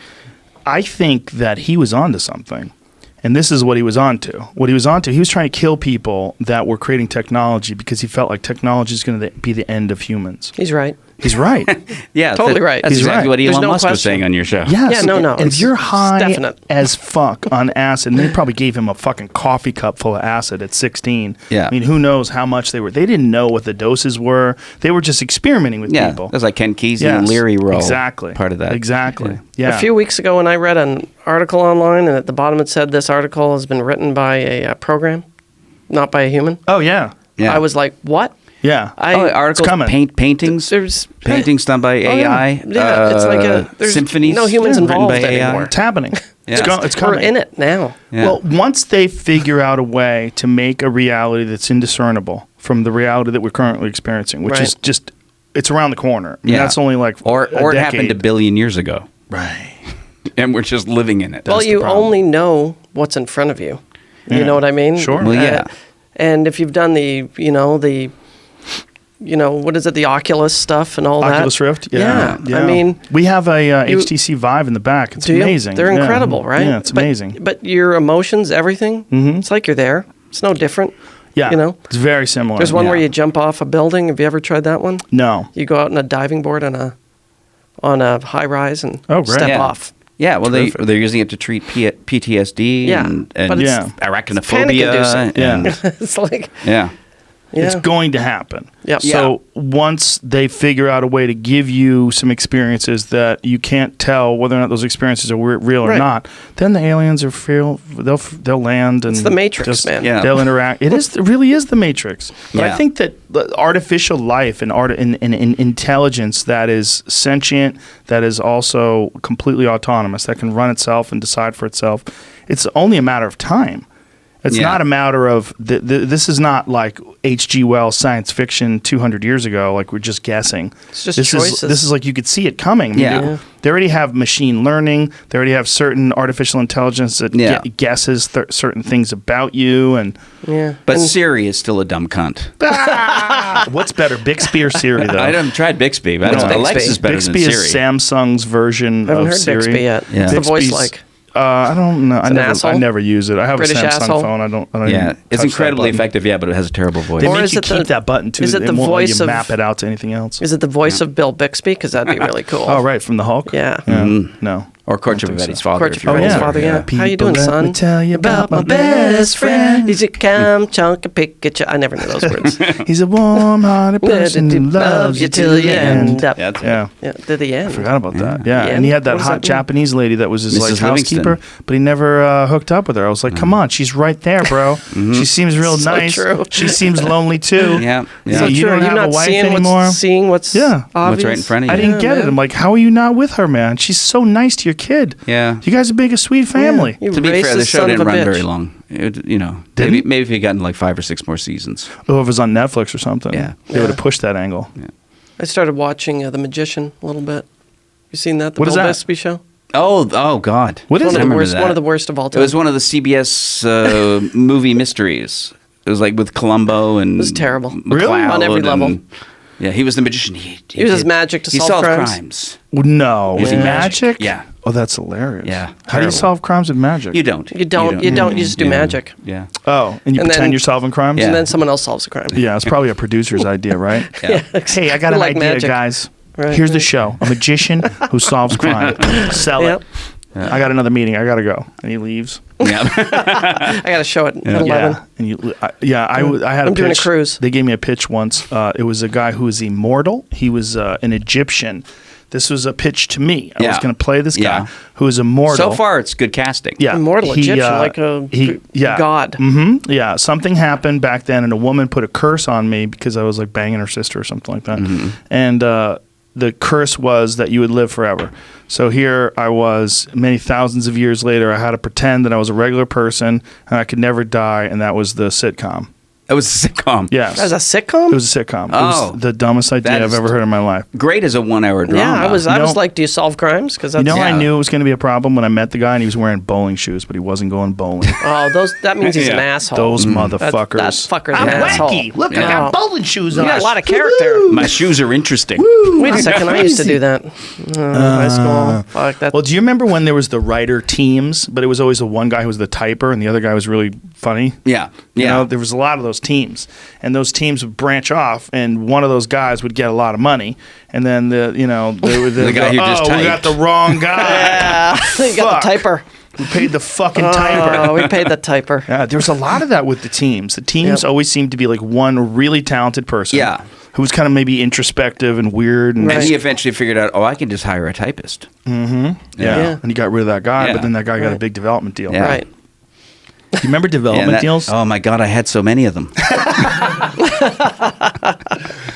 A: I think that he was onto something. And this is what he was onto. He was trying to kill people that were creating technology because he felt like technology is going to be the end of humans.
C: He's right.
A: He's right.
B: Yeah,
C: totally right.
B: That's exactly what Elon
C: no
B: Musk was
C: question.
B: saying on your show.
A: Yes.
C: Yeah, no.
A: And if you're high
C: definite.
A: as fuck on acid, and they probably gave him a fucking coffee cup full of acid at 16.
B: Yeah.
A: I mean, who knows how much they didn't know what the doses were. They were just experimenting with people.
B: It was like Ken Kesey and Leary were all
A: exactly.
B: part of that.
A: Exactly. Yeah.
C: A few weeks ago when I read an article online, and at the bottom it said this article has been written by a program, not by a human.
A: Oh, yeah.
B: Yeah.
C: I was like, what?
A: Yeah.
B: Articles,
A: It's coming.
B: paintings,
C: There's
B: paintings done by AI.
C: Yeah, it's like there's
B: symphonies.
C: no humans
B: written
C: involved
B: by AI.
C: anymore.
A: It's happening.
B: Yeah.
A: It's
C: We're
A: coming.
C: in it now.
B: Yeah.
A: Well, once they figure out a way to make a reality that's indiscernible from the reality that we're currently experiencing, which is
C: Right.
A: just, it's around the corner. I mean,
B: Yeah.
A: that's only like
B: or
A: a
B: it happened a
A: decade.
B: billion years ago,
A: Right.
B: and we're just living in it.
C: Well,
A: the
C: you
A: problem.
C: only know what's in front of you.
A: Yeah.
C: You know what I mean?
A: Sure.
B: Well, yeah.
C: And if you've done what is it, the Oculus stuff and all that.
A: Oculus Rift?
C: Yeah. I mean,
A: we have a
C: you-
A: HTC Vive in the back. It's
C: do you?
A: amazing.
C: They're
A: Yeah.
C: incredible, right?
A: Yeah, it's amazing.
C: But your emotions, everything, it's like you're there. It's no different.
A: Yeah.
C: You know?
A: It's very similar.
C: There's one
B: Yeah.
C: where you jump off a building. Have you ever tried that one?
A: No.
C: You go out on a diving board on a high rise and
A: Oh, great.
C: step
B: Yeah.
C: off.
B: Yeah, well,
A: Terrific.
B: they're using it to treat PTSD
C: Yeah,
B: and
C: but it's
A: Yeah.
B: arachnophobia.
C: panic-inducing.
B: And,
C: It's like,
B: yeah.
C: yeah.
A: It's going to happen.
C: Yep.
A: So once they figure out a way to give you some experiences that you can't tell whether or not those experiences are real or
C: Right.
A: not, then the aliens are they'll land and
C: It's the Matrix, man.
B: Yeah.
A: They'll interact. It really is the Matrix. But I
B: Yeah.
A: think that the artificial life and intelligence that is sentient, that is also completely autonomous, that can run itself and decide for itself, it's only a matter of time. It's
B: Yeah.
A: not a matter of this is not like H.G. Wells science fiction 200 years ago. Like we're just guessing.
C: It's just
A: this
C: choices.
A: is like you could see it coming. I mean,
B: Yeah.
A: they already have machine learning. They already have certain artificial intelligence that
B: Yeah.
A: guesses certain things about you. And
C: Yeah.
B: But
C: And
B: Siri is still a dumb cunt.
A: what's better, Bixby or Siri? Though
B: I haven't tried Bixby. But I
C: What's
B: don't know.
C: Bixby?
B: Alexa's better
A: Bixby
B: than
A: is
B: Siri.
A: Samsung's version
C: I haven't
A: of
C: heard
A: Siri.
C: Bixby yet.
B: Yeah.
C: What's the voice
A: Bixby's-
C: like?
A: I don't know.
C: an asshole?
A: I never use it. I have
C: British
A: a Samsung
C: asshole?
A: phone. I don't
B: Yeah,
A: even
B: it's
A: touch that
B: incredibly
A: button.
B: effective. Yeah, but it has a terrible voice.
A: They
C: Or
A: make
C: is
A: you
C: it the-
A: keep that button too.
C: is it
A: They
C: the
A: won't let
C: voice
A: you
C: of-
A: map it out to anything else?
C: Is it the voice of Bill Bixby? Because that'd be really cool.
A: Oh, right, from the Hulk.
C: Yeah.
A: No.
B: Or Courtship
A: I
B: of
A: don't think
B: Eddie's
A: so.
B: father.
C: Courtship
B: if you're
C: of Eddie's
B: older.
C: father, yeah. How you doing,
A: People, let
C: son?
A: me tell you about my best friend.
C: He's a come chunk a pick at you. I never knew those words.
A: He's a warm-hearted person who loves you till the end.
C: up.
B: Yeah, that's
A: Yeah.
C: Yeah, to the end.
A: I forgot about that. Yeah,
C: Yeah.
A: and he had that
C: What does
A: hot
C: that mean?
A: Japanese lady that was his
B: Mrs.
A: like
B: Livingston.
A: housekeeper, but he never hooked up with her. I was like, come on, she's right there, bro. She seems real
C: So
A: nice.
C: true.
A: She seems lonely too.
B: Yeah.
A: Yeah,
B: Yeah.
A: you
C: True.
A: don't
C: You're
A: have a
C: not
A: wife
C: seeing
A: anymore.
C: seeing what's
A: Yeah.
C: obvious.
B: right in front of you.
A: I didn't get it.
C: man.
A: I'm like, how are you not with her, man? She's so nice to your kid.
B: Yeah.
A: You guys make a sweet family.
C: You
B: To be fair, the
C: racist
B: show
C: son of
B: didn't
C: a
B: run
C: bitch.
B: very long.
A: Didn't?
B: Maybe if he had gotten like 5 or 6 more seasons.
A: Oh, if it was on Netflix or something.
B: Yeah.
A: They would have pushed that angle.
C: I started watching The Magician a little bit. You seen that? The
A: What is
C: Bill
A: that?
C: Bixby show?
B: Oh God.
A: What is
C: One
A: it?
C: of the
B: remember
C: worst.
B: that.
C: One of the worst of all
B: It
C: time.
B: was one of the CBS movie mysteries. It was like with Columbo and. It
C: was terrible.
A: Really?
C: On every level.
B: Yeah, he was the magician. He
C: uses
B: did-
C: magic to
B: he
C: solve
B: solved
C: crimes.
A: No.
B: Using
A: With
B: magic.
A: magic?
B: Yeah.
A: Oh, that's hilarious.
B: Yeah.
A: How do you
B: Terrible.
A: solve crimes with magic?
B: You don't.
C: You don't. You just do
B: Yeah.
C: magic.
B: Yeah.
A: Oh, and you
C: And
A: pretend
C: then-
A: you're solving crimes?
B: Yeah.
C: And then someone else solves the crime.
A: Yeah, it's probably a producer's idea, right?
B: Yeah.
A: Hey, I got
C: We
A: an
C: like
A: idea,
C: magic.
A: guys.
C: Right,
A: Here's the
C: right.
A: show: a magician who solves crime. Sell
C: Yep.
A: it. I got another meeting. I gotta go, and he leaves.
B: Yeah.
C: I got a show at 11.
A: Yeah, and I had
C: I'm
A: a
C: doing a
A: pitch.
C: cruise.
A: They gave me a pitch once. It was a guy who was immortal. He was an Egyptian. This was a pitch to me. I was
B: Yeah.
A: going to play this guy
B: Yeah.
A: who was immortal.
B: So far, it's good casting.
A: Yeah,
C: Immortal Egyptian, like a god.
A: Mm-hmm. Yeah, something happened back then, and a woman put a curse on me because I was like banging her sister or something like that.
B: Mm-hmm.
A: And the curse was that you would live forever. So here I was, many thousands of years later. I had to pretend that I was a regular person and I could never die, and that was the sitcom.
B: It was a sitcom.
A: Yes,
C: That was a sitcom?
A: it was a sitcom. It
B: Oh.
A: was the dumbest idea
B: That
A: I've
B: is-
A: ever heard in my life.
B: Great as a 1-hour drama.
C: Yeah, I was
A: You know-
C: like, do you solve crimes? Because
A: You
C: that's
A: know, I
B: Yeah.
A: knew it was going to be a problem when I met the guy, and he was wearing bowling shoes, but he wasn't going bowling.
C: that means he's an
B: Yeah.
C: asshole.
A: Those
C: That
A: motherfuckers.
C: fucker's an asshole.
A: Look,
B: I got
A: bowling shoes
C: You got a lot of character.
B: My shoes are interesting.
C: Wait a second, I used to do that. High school. Fuck that.
A: Well, do you remember when there was the writer teams, but it was always the one guy who was the typer and the other guy was really funny?
B: Yeah.
A: You
B: Yeah.
A: know, there was a lot of those teams, and those teams would branch off, and one of those guys would get a lot of money, and then the
B: The guy who just
A: we got
B: typed."
A: the wrong guy.
C: Yeah, you got the
A: Fuck.
C: typer.
A: We paid the fucking
C: Oh,
A: typer.
C: we paid the typer.
A: Yeah, there's a lot of that with the teams. The teams
C: Yep.
A: always seem to be like one really talented person.
B: Yeah.
A: Who was kind of maybe introspective and weird. And
B: And he eventually figured out, I can just hire a typist.
A: yeah.
C: Yeah.
A: And he got rid of that guy,
B: Yeah.
A: but then that guy got a
C: Right.
A: big development deal.
B: Yeah.
C: Right.
A: You remember development
B: Yeah,
A: deals?
B: Oh my God, I had so many of them.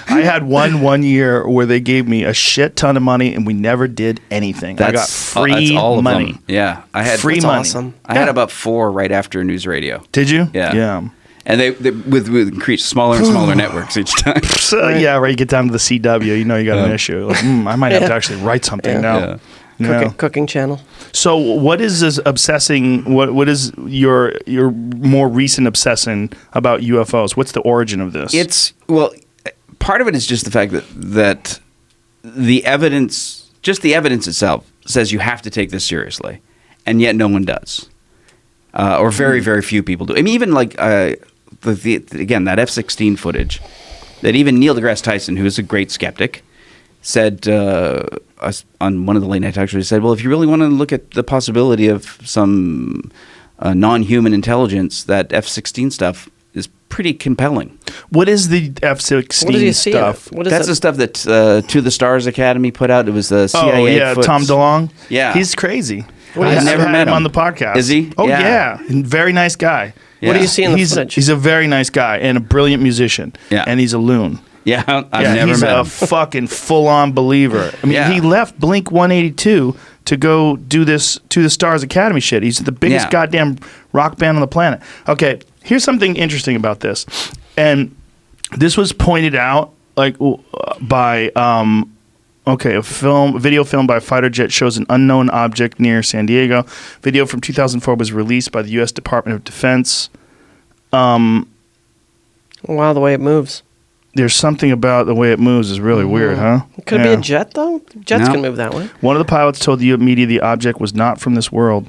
A: I had one year where they gave me a shit ton of money and we never did anything. I got free
B: that's all of
A: money.
B: them. Yeah, I had
A: Free
C: That's
A: money.
C: awesome.
B: I had about 4 right after News Radio.
A: Did you?
B: Yeah.
A: Yeah.
B: And they with increased smaller and smaller networks each time.
A: So, yeah, right. You get down to the CW, you know you got an issue. Like, I might have to actually write something now.
B: Yeah.
A: Yeah.
C: Cooking channel.
A: So, what is this obsessing? What is your more recent obsessing about UFOs? What's the origin of this?
B: It's part of it is just the fact that the evidence, just the evidence itself, says you have to take this seriously, and yet no one does, or very very few people do. I mean, even like again that F-16 footage, that even Neil deGrasse Tyson, who is a great skeptic, said on one of the late night talk shows, he said, well, if you really want to look at the possibility of some non-human intelligence, that F-16 stuff is pretty compelling.
A: What is the F-16
C: What did you see in it?
A: stuff?
C: What is
B: That's
C: it?
B: the stuff that To the Stars Academy put out. It was the CIA.
A: Oh yeah, Tom DeLonge.
B: Yeah.
A: He's crazy.
B: I've never
A: had
B: met him
A: on the podcast.
B: Is he?
A: Oh
B: Yeah.
A: yeah, very nice guy.
C: What do you see in the
A: he's,
C: footage?
A: He's a very nice guy and a brilliant musician.
B: Yeah.
A: And he's a loon.
B: Yeah, I've
A: Yeah,
B: never
A: he's
B: met
A: a
B: him.
A: fucking full-on believer. I mean,
B: Yeah.
A: he left Blink 182 to go do this To the Stars Academy shit. He's the biggest
B: Yeah.
A: goddamn rock band on the planet. Okay, here's something interesting about this, and this was pointed out like by a video film by a fighter jet shows an unknown object near San Diego. Video from 2004 was released by the U.S. Department of Defense.
C: Wow, the way it moves.
A: There's something about the way it moves is really weird, huh?
C: Could it be
A: Yeah.
C: a jet, though? Jets
B: No.
C: can move that way.
A: One of the pilots told the media the object was not from this world.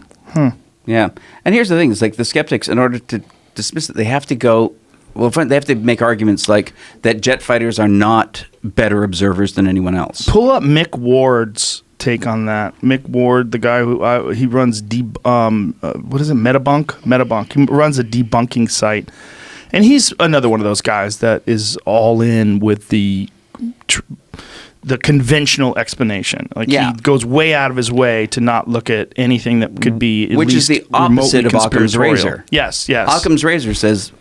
B: Yeah, and here's the thing: it's like the skeptics, in order to dismiss it, they have to go. Well, they have to make arguments like that jet fighters are not better observers than anyone else.
A: Pull up Mick Ward's take on that. Mick Ward, the guy who he runs what is it? Metabunk. He runs a debunking site, and he's another one of those guys that is all in with the conventional explanation. Like
B: Yeah.
A: he goes way out of his way to not look at anything that could be at
B: Which is
A: least
B: the opposite
A: remotely
B: of Occam's
A: conspiratorial.
B: razor.
A: Yes.
B: Occam's razor says,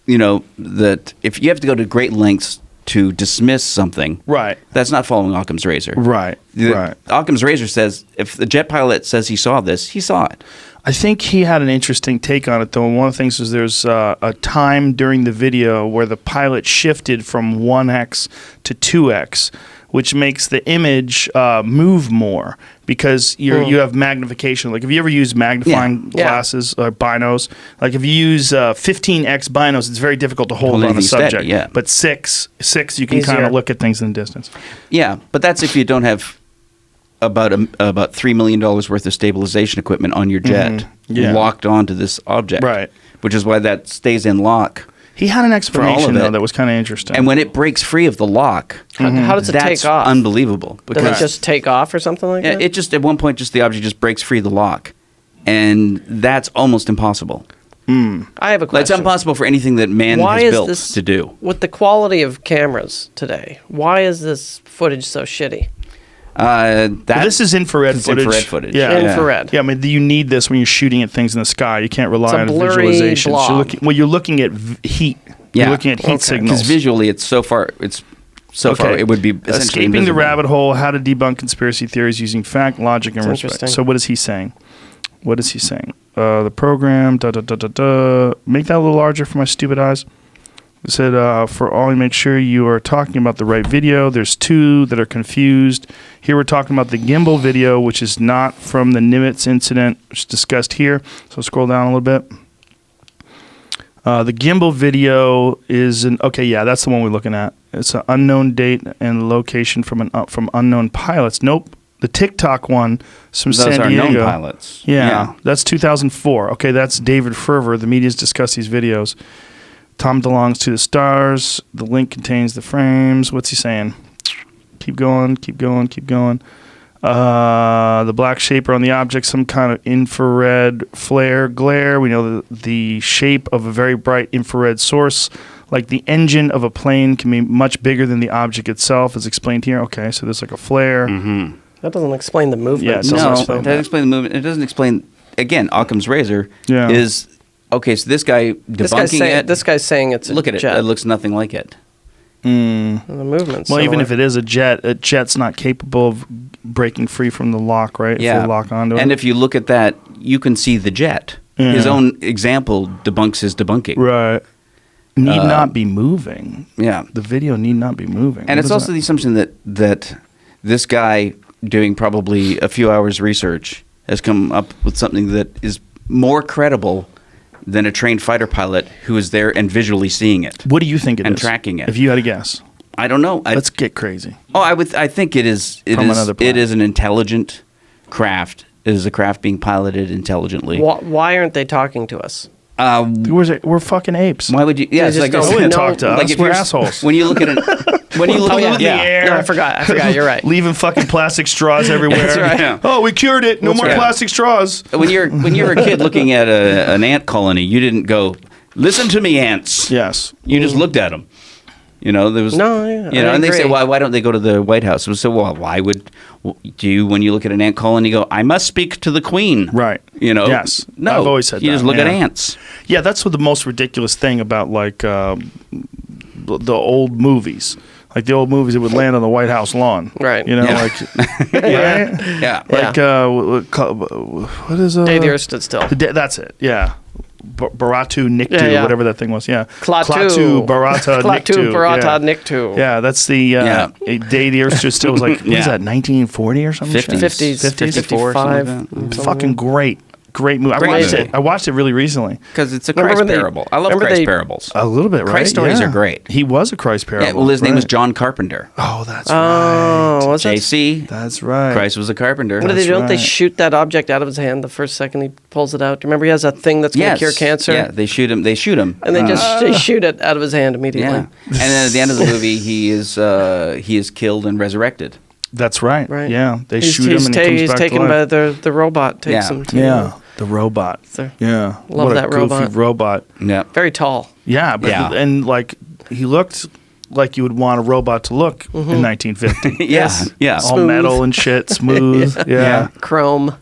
B: that if you have to go to great lengths to dismiss something,
A: Right.
B: that's not following Occam's razor.
A: Right. Right.
B: Occam's razor says if the jet pilot says he saw this, he saw it.
A: I think he had an interesting take on it, though. And one of the things was there's a time during the video where the pilot shifted from 1x to 2x, which makes the image move more because you have magnification. Like, have you ever used magnifying
C: Yeah.
A: glasses or binos? Like, if you use 15x binos, it's very difficult to hold on a
B: anything steady,
A: subject.
B: yeah.
A: But 6, you can
C: Easier.
A: kind of look at things in the distance.
B: Yeah, but that's if you don't have about $3 million worth of stabilization equipment on your jet
A: Yeah.
B: locked onto this object.
A: Right.
B: Which is why that stays in lock.
A: He had an explanation,
B: it.
A: though, that was kind of interesting.
B: And when it breaks free of the lock,
C: How does it
B: that's
C: take off?
B: unbelievable.
C: Does it just take off or something like
B: Yeah,
C: that?
B: it just at one point the object just breaks free of the lock, and that's almost impossible.
C: I have a
B: It's
C: question.
B: impossible for anything that man
C: Why
B: has
C: is
B: built
C: this
B: to do.
C: With the quality of cameras today, why is this footage so shitty?
A: Well, this is infrared
B: It's
A: footage.
B: infrared footage.
A: Yeah.
C: Infrared.
A: Yeah, I mean, you need this when you're shooting at things in the sky. You can't rely
C: It's a
A: on
C: blurry
A: visualization.
C: blob.
A: You're looking at heat.
B: Yeah.
A: You're looking at heat
B: because
A: signals.
B: visually it's so far it would be essentially
A: Escaping the
B: invisible.
A: rabbit hole, how to debunk conspiracy theories using fact, logic, and
C: That's
A: respect.
C: interesting.
A: So what is he saying? The program, make that a little larger for my stupid eyes. It said, for all, make sure you are talking about the right video. There's 2 that are confused. Here we're talking about the gimbal video, which is not from the Nimitz incident, which is discussed here. So scroll down a little bit. The gimbal video is that's the one we're looking at. It's an unknown date and location from unknown pilots. Nope. The TikTok one is from
B: Those
A: San
B: are
A: Diego.
B: known pilots.
A: Yeah, that's 2004. Okay, that's David Ferver. The media's discussed these videos. Tom DeLonge's To the Stars. The link contains the frames. What's he saying? Keep going. The black shape on the object, some kind of infrared flare glare. We know the shape of a very bright infrared source, like the engine of a plane, can be much bigger than the object itself, as explained here. Okay, so there's like a flare.
B: Mm-hmm.
C: That doesn't explain the movement.
A: Yeah, it doesn't
B: No,
A: explain
B: it doesn't explain the movement. It doesn't explain, again, Occam's razor
A: Yeah.
B: is, okay, so this guy debunking
C: This guy's saying,
B: it.
C: this guy's saying it's a
B: Look at it.
C: jet.
B: It looks nothing like it.
C: And the movement's
A: Well, even
C: similar.
A: if it is a jet's not capable of breaking free from the lock, right?
B: Yeah.
A: If they lock onto it.
B: And if you look at that, you can see the jet.
A: Yeah.
B: His own example debunks his debunking.
A: right. Need not be moving.
B: Yeah.
A: The video need not be moving.
B: And
A: What
B: it's
A: is
B: also
A: that?
B: the assumption that this guy doing probably a few hours research has come up with something that is more credible than a trained fighter pilot who is there and visually seeing it.
A: What do you think it is?
B: and tracking it.
A: If you had to guess.
B: I don't know.
A: Let's get crazy.
B: I think it is.
A: From another planet.
B: It is an intelligent craft. It is a craft being piloted intelligently.
C: Why aren't they talking to us?
A: We're fucking apes.
B: Why would you? Yeah, it's
C: just
B: like
C: don't
A: Nobody
C: no,
A: talk to us.
B: like if
A: We're
B: you're-
A: assholes.
B: When you look at it, when you look
C: Oh,
B: at
C: yeah. No, I forgot. You're right.
A: Leaving fucking plastic straws everywhere.
C: That's right.
B: Yeah.
A: Oh, we cured it. No
C: That's
A: more
C: right.
A: plastic straws.
B: when you're a kid looking at an ant colony, you didn't go, "Listen to me, ants."
A: Yes.
B: You just looked at them. You know, there was
C: No, yeah,
B: you know,
C: I
B: and they say,
C: agree.
B: why don't they go to the White House? So, well, why would do you when you look at an ant colony go, I must speak to the queen?
A: Right.
B: You know.
A: Yes.
B: No.
A: I've always said
B: you
A: that,
B: just look at
A: yeah.
B: ants.
A: Yeah, that's what the most ridiculous thing about like the old movies. Like the old movies that would land on the White House lawn.
C: Right.
A: You know,
B: Yeah.
A: like right?
B: Yeah.
A: Like what is
C: Day the Earth Stood Still.
A: That's it. Yeah. Baratu Niktu,
C: Yeah, yeah.
A: whatever that thing was. Yeah.
C: Klaatu.
A: Barata
C: Klaatu,
A: Niktu.
C: Barata,
A: yeah.
C: Niktu.
A: Yeah, that's the Day the Earth Stood Still was like, what is
B: Yeah.
A: that, 1940 or something?
B: 50s.
C: 50s,
B: 54,
C: 55.
B: something like that.
A: Fucking great movie. I
B: Great
A: watched
B: movie.
A: it. I watched it really recently.
B: Because it's a
C: Remember
B: Christ
C: when they-
B: parable. I love
C: remember
B: Christ
C: they-
B: parables.
A: A little bit, right?
B: Christ stories
A: Yeah.
B: are great.
A: He was a Christ parable.
B: Yeah, well, his name was
A: right.
B: John Carpenter.
A: Oh, that's
C: Oh,
A: right.
C: was that?
B: JC.
A: That's right.
B: Christ was a carpenter.
C: What do they
A: That's
C: do? Don't they
A: right.
C: shoot that object out of his hand the first second he pulls it out? Do you remember he has that thing that's going to
B: Yes.
C: cure cancer?
B: Yeah, they shoot him.
C: And they shoot it out of his hand immediately.
B: Yeah. And then at the end of the movie, he is killed and resurrected.
A: That's right.
C: Right.
A: Yeah, they
C: He's-
A: shoot him and he comes
C: he's
A: back
C: taken
A: to
C: by
A: life.
C: the robot takes
B: Yeah.
C: him to
A: Yeah, the robot.
C: So-
A: Yeah,
C: Love
A: what a
C: that
A: goofy
C: robot.
A: robot.
B: Yeah.
C: very tall.
A: Yeah, but
B: Yeah.
A: and like he looked like you would want a robot to look in 1950.
B: Yeah.
C: Yes.
B: Yeah.
A: All
C: Smooth.
A: metal and shit, smooth. Yeah.
C: Chrome.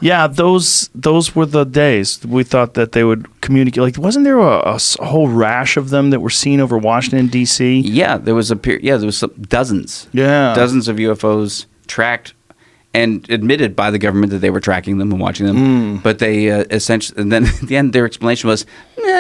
A: Yeah, those were the days we thought that they would communicate. Like, wasn't there a whole rash of them that were seen over Washington D.C.?
B: Yeah, there was dozens.
A: Yeah.
B: Dozens of UFOs tracked and admitted by the government that they were tracking them and watching them. But they essentially, and then at the end, their explanation was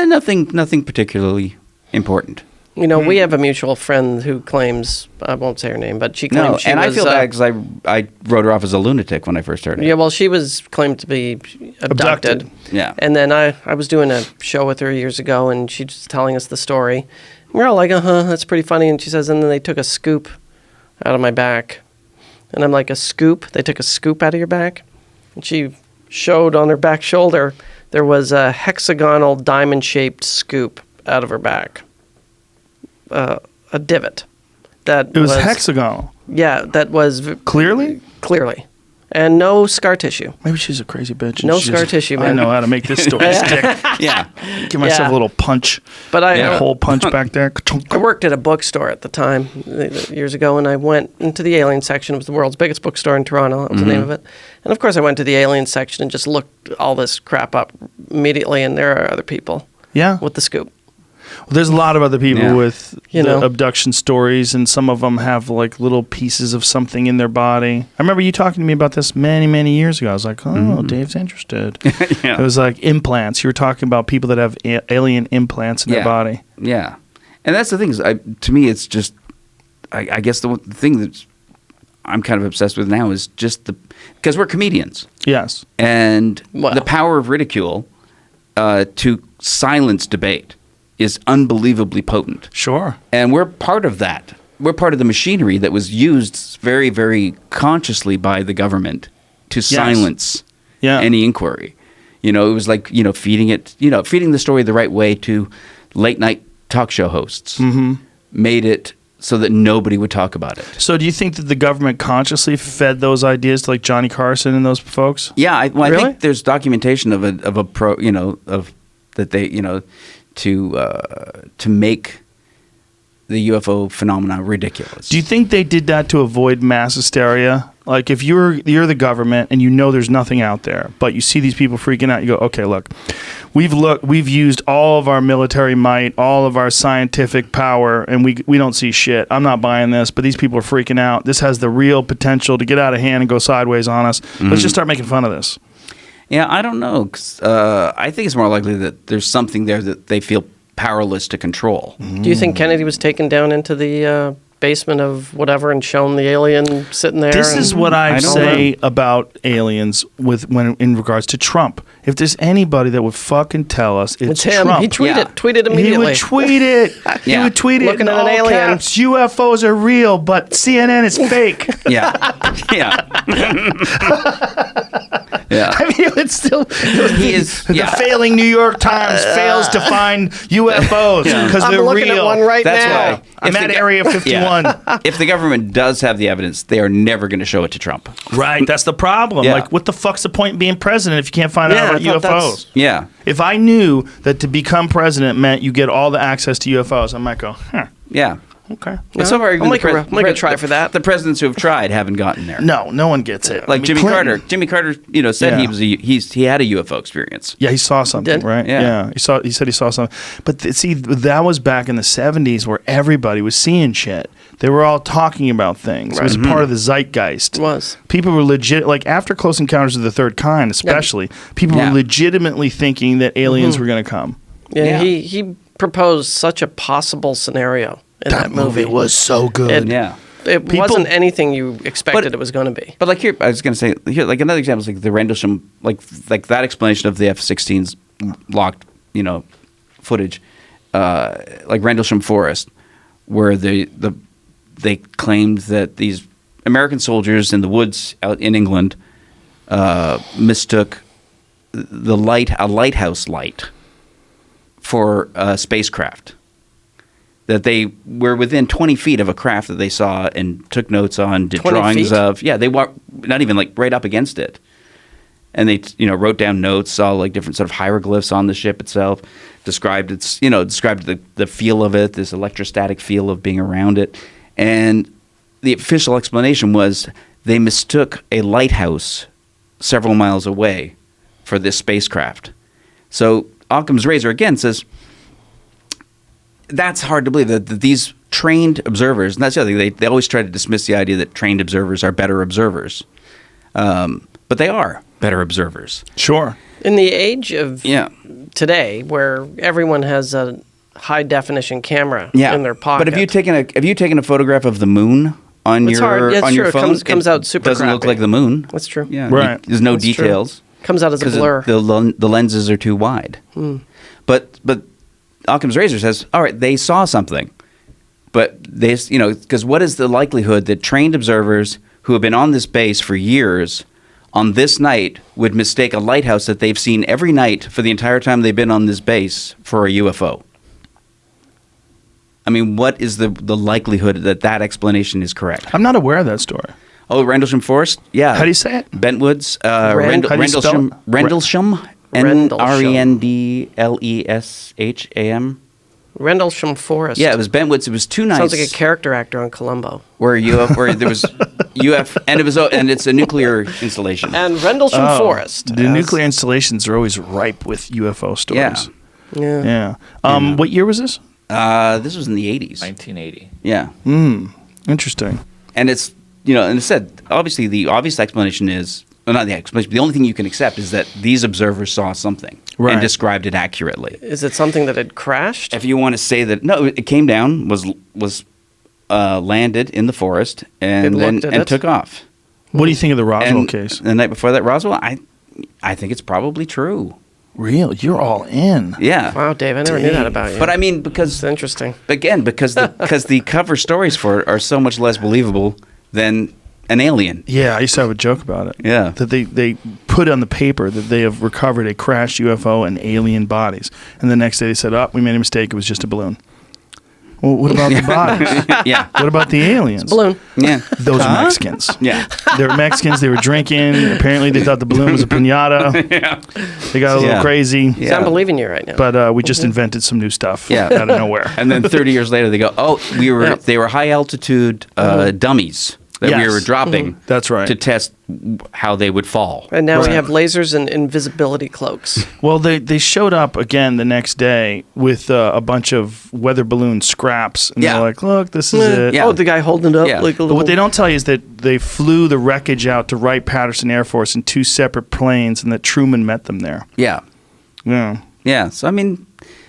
B: nothing particularly important.
C: You know, we have a mutual friend who claims, I won't say her name, but she claims
B: No,
C: she
B: and
C: was...
B: I feel bad because I wrote her off as a lunatic when I first heard it.
C: Yeah, well, she was claimed to be abducted.
B: Yeah.
C: And then I was doing a show with her years ago, and she's just telling us the story. We're all like, that's pretty funny. And she says, and then they took a scoop out of my back. And I'm like, a scoop? They took a scoop out of your back? And she showed on her back shoulder, there was a hexagonal diamond-shaped scoop out of her back. A divot. That
A: It was hexagonal.
C: Yeah, that was
A: Clearly?
C: clearly. And no scar tissue.
A: Maybe she's a crazy bitch. and
C: No
A: she
C: scar
A: just-
C: tissue,
A: I
C: man.
A: know how to make this story stick.
B: Yeah.
A: Give myself
C: Yeah.
A: a little punch.
C: But
A: A hole punch back there.
C: I worked at a bookstore at the time, years ago, and I went into the alien section. It was the world's biggest bookstore in Toronto. That was the name of it. And of course, I went to the alien section and just looked all this crap up immediately. And there are other people
A: Yeah.
C: with the scoop.
A: Well, there's a lot of other people
B: Yeah.
A: with
C: You
A: the
C: know.
A: abduction stories, and some of them have like little pieces of something in their body. I remember you talking to me about this many, many years ago. I was like, oh, Dave's interested.
B: Yeah.
A: It was like implants. You were talking about people that have alien implants in their body.
B: Yeah. And that's the thing is, to me, it's just, I guess the thing that I'm kind of obsessed with now is just because we're comedians.
A: Yes.
B: And
C: Well.
B: the power of ridicule to silence debate is unbelievably potent.
A: Sure.
B: And we're part of that. We're part of the machinery that was used very, very consciously by the government to silence
A: Yeah.
B: any inquiry. You know, it was like, feeding the story the right way to late night talk show hosts. Made it so that nobody would talk about it.
A: So do you think that the government consciously fed those ideas to like Johnny Carson and those folks?
B: Yeah, I
C: Really?
B: think there's documentation of a pro, of that they, to make the UFO phenomena ridiculous.
A: Do you think they did that to avoid mass hysteria? Like if you're the government and you know there's nothing out there, but you see these people freaking out, you go, okay, look, we've used all of our military might, all of our scientific power, and we don't see shit. I'm not buying this, but these people are freaking out. This has the real potential to get out of hand and go sideways on us. Let's just start making fun of this.
B: Yeah, I don't know. 'Cause, I think it's more likely that there's something there that they feel powerless to control.
C: Do you think Kennedy was taken down into the basement of whatever and shown the alien sitting there?
A: This is what I
B: I don't
A: say about aliens when in regards to Trump. If there's anybody that would fucking tell us, it's
C: him.
A: Trump.
C: He tweeted
B: Yeah.
C: tweeted
A: He
C: immediately.
A: would tweet it. He
B: Yeah.
A: would tweet it
C: Looking
A: in
C: at an
A: all
C: alien.
A: caps. UFOs are real, but CNN is fake.
B: Yeah, yeah, yeah.
A: I mean, it's still
B: He is-
A: the
B: yeah.
A: failing New York Times fails to find UFOs because
C: I'm
A: they're
C: looking
A: real.
C: at one right
B: That's
C: now.
B: why.
A: I'm
B: If
A: at
B: the go-
A: Area 51.
B: If the government does have the evidence, they are never going to show it to Trump.
A: Right, that's the problem.
B: Yeah.
A: Like, what the fuck's the point in being president if you can't find
C: Yeah,
A: out
C: I
A: about
C: thought that's-
A: UFOs?
B: Yeah,
A: If I knew that to become president meant you get all the access to UFOs, I might go,
B: yeah.
A: okay.
B: But so far, even
C: I'll
B: the
C: make a try for that.
B: The presidents who have tried haven't gotten there.
A: No one gets it.
B: Like
A: I mean,
B: Jimmy
A: Clinton-
B: Carter. Jimmy Carter, said
A: Yeah.
B: he had a UFO experience.
A: Yeah, he saw something,
C: Did?
A: right?
B: Yeah.
A: He said he saw something. But see, that was back in the 70s where everybody was seeing shit. They were all talking about things. It was part of the zeitgeist.
C: It was.
A: People were legit, like after Close Encounters of the Third Kind, especially, people
B: Yeah.
A: were legitimately thinking that aliens were going to come.
C: Yeah,
B: Yeah.
C: he proposed such a possible scenario in that movie.
A: was so good.
C: It-
B: Yeah.
C: It
A: People-
C: wasn't anything you expected
B: But-
C: it was going to be.
B: But like here, I was going to say here, like another example is like the Rendlesham, like that explanation of the F-16's locked, footage, like Rendlesham Forest, where they claimed that these American soldiers in the woods out in England mistook a lighthouse light for a spacecraft. That they were within 20 feet of a craft that they saw and took notes on, did
C: 20
B: drawings
C: feet?
B: of. Yeah, they were not even like right up against it. And they, wrote down notes, saw like different sort of hieroglyphs on the ship itself, described the feel of it, this electrostatic feel of being around it. And the official explanation was they mistook a lighthouse several miles away for this spacecraft. So Occam's razor again says, that's hard to believe that these trained observers, and that's the other thing, they always try to dismiss the idea that trained observers are better observers. But they are better observers.
A: Sure.
C: In the age of
B: Yeah.
C: today, where everyone has a high definition camera
B: Yeah.
C: in their pocket.
B: But have you taken a photograph of the moon on
C: It's
B: your
C: hard. Yeah, it's
B: on your
C: true. It
B: phone?
C: comes out super
B: doesn't look
C: crappy.
B: like the moon.
C: That's true.
B: Yeah.
A: Right.
B: There's no
C: That's true.
B: details.
C: Comes out as a
B: Because
C: blur.
B: the lenses are too wide. But Occam's razor says, all right, they saw something. But they, because what is the likelihood that trained observers who have been on this base for years on this night would mistake a lighthouse that they've seen every night for the entire time they've been on this base for a UFO? I mean, what is the likelihood that explanation is correct?
A: I'm not aware of that story.
B: Oh, Rendlesham Forest? Yeah.
A: How do you say it?
B: Bentwoods.
A: How do you spell
B: Rendlesham.
A: it?
B: Rendlesham.
C: Rendlesham.
B: Rendlesham.
C: Rendlesham Forest.
B: Yeah, it was Bentwoods. It was 2 nights.
C: Sounds like a character actor on Columbo.
B: where there was and it's a nuclear installation.
C: And Rendlesham Forest.
A: The
C: as-
A: nuclear installations are always ripe with UFO stories.
C: Yeah.
A: Yeah. What year was this?
B: This was in the 80s.
D: 1980.
B: Yeah.
A: Interesting.
B: And it's, and it said, obviously the obvious explanation is, well, not the explanation, but the only thing you can accept is that these observers saw something
A: Right.
B: and described it accurately.
C: Is it something that had crashed?
B: If you want to say that, no, it came down, was landed in the forest, and
C: They
B: then
C: looked at
B: and
C: it?
B: took off.
A: What do you think of the Roswell
B: And
A: case?
B: the night before that, Roswell, I think it's probably true.
A: Real? You're all in.
B: Yeah.
C: Wow, Dave, I never knew that about you.
B: But I mean, because
C: It's interesting.
B: again, because the cover stories for it are so much less believable than an alien.
A: Yeah, I used to have a joke about it.
B: Yeah.
A: That they put on the paper that they have recovered a crashed UFO and alien bodies. And the next day they said, we made a mistake. It was just a balloon. Well, what about the bodies?
B: Yeah.
A: What about the aliens?
C: Balloon.
B: Yeah.
A: Those are Mexicans.
B: Yeah.
A: They were Mexicans. They were drinking. Apparently, they thought the balloon was a pinata.
B: Yeah.
A: They got a little
B: Yeah.
A: crazy.
C: See, I'm believing you right now.
A: But we just invented some new stuff
B: Yeah.
A: out of nowhere.
B: And then 30 years later, they go, they were high altitude dummies. that we
A: Yes.
B: were dropping.
A: That's right.
B: To test how they would fall.
C: And now
A: Right.
C: we have lasers and invisibility cloaks.
A: Well, they showed up again the next day with a bunch of weather balloon scraps, and
B: Yeah.
A: they're like, "Look, this is it."
B: Yeah.
C: Oh, the guy holding it up
B: Yeah.
C: like a
A: But
C: little.
A: what they don't tell you is that they flew the wreckage out to Wright-Patterson Air Force in 2 separate planes, and that Truman met them there.
B: Yeah.
A: Yeah,
B: Yeah. So, I mean,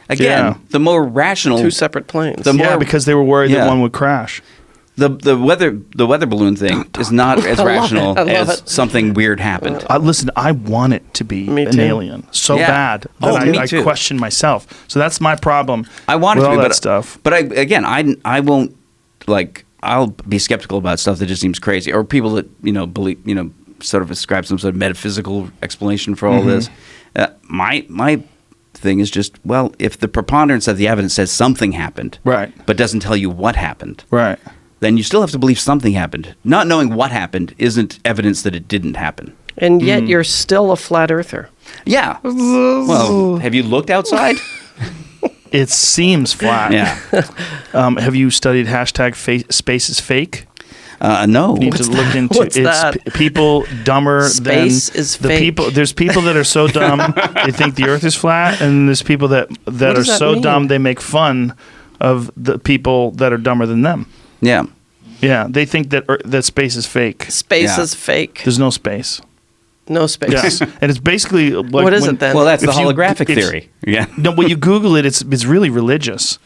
B: again,
A: Yeah.
B: the more rational.
C: 2 separate planes.
B: The
A: yeah,
B: more-
A: because they were worried
B: Yeah.
A: that one would crash.
B: The weather balloon thing is not as
C: I love
B: rational
C: it. I love
B: as
C: it.
B: something weird happened.
A: Listen, I want it to be
C: Me
A: an
C: too.
A: alien so
B: Yeah.
A: bad
B: Oh,
A: that
B: me
A: I
B: too.
A: question myself. So that's my problem.
B: I want it
A: with
B: to be,
A: all that
B: but
A: stuff.
B: But I won't like. I'll be skeptical about stuff that just seems crazy, or people that believe sort of ascribe some sort of metaphysical explanation for all this. My thing is just, well, if the preponderance of the evidence says something happened,
A: Right.
B: but doesn't tell you what happened,
A: Right.
B: then you still have to believe something happened. Not knowing what happened isn't evidence that it didn't happen.
C: and yet you're still a flat earther.
B: Yeah. Well, have you looked outside?
A: It seems flat.
B: Yeah.
A: Have you studied hashtag space is fake?
B: No.
A: You need to look into
C: What's that?
A: People dumber
C: Space
A: than
C: is
A: the
C: fake.
A: people. There's people that are so dumb they think the Earth is flat, and there's people that are
C: does that
A: so
C: mean?
A: dumb they make fun of the people that are dumber than them.
B: Yeah.
A: Yeah, they think that space is fake.
C: Space
B: Yeah.
C: is fake.
A: There's no space.
C: No space.
A: Yes, and it's basically like
C: What is it then?
B: Well, that's the
A: If you-
B: holographic
A: it's-
B: theory. Yeah.
A: No, when you Google it, it's really religious.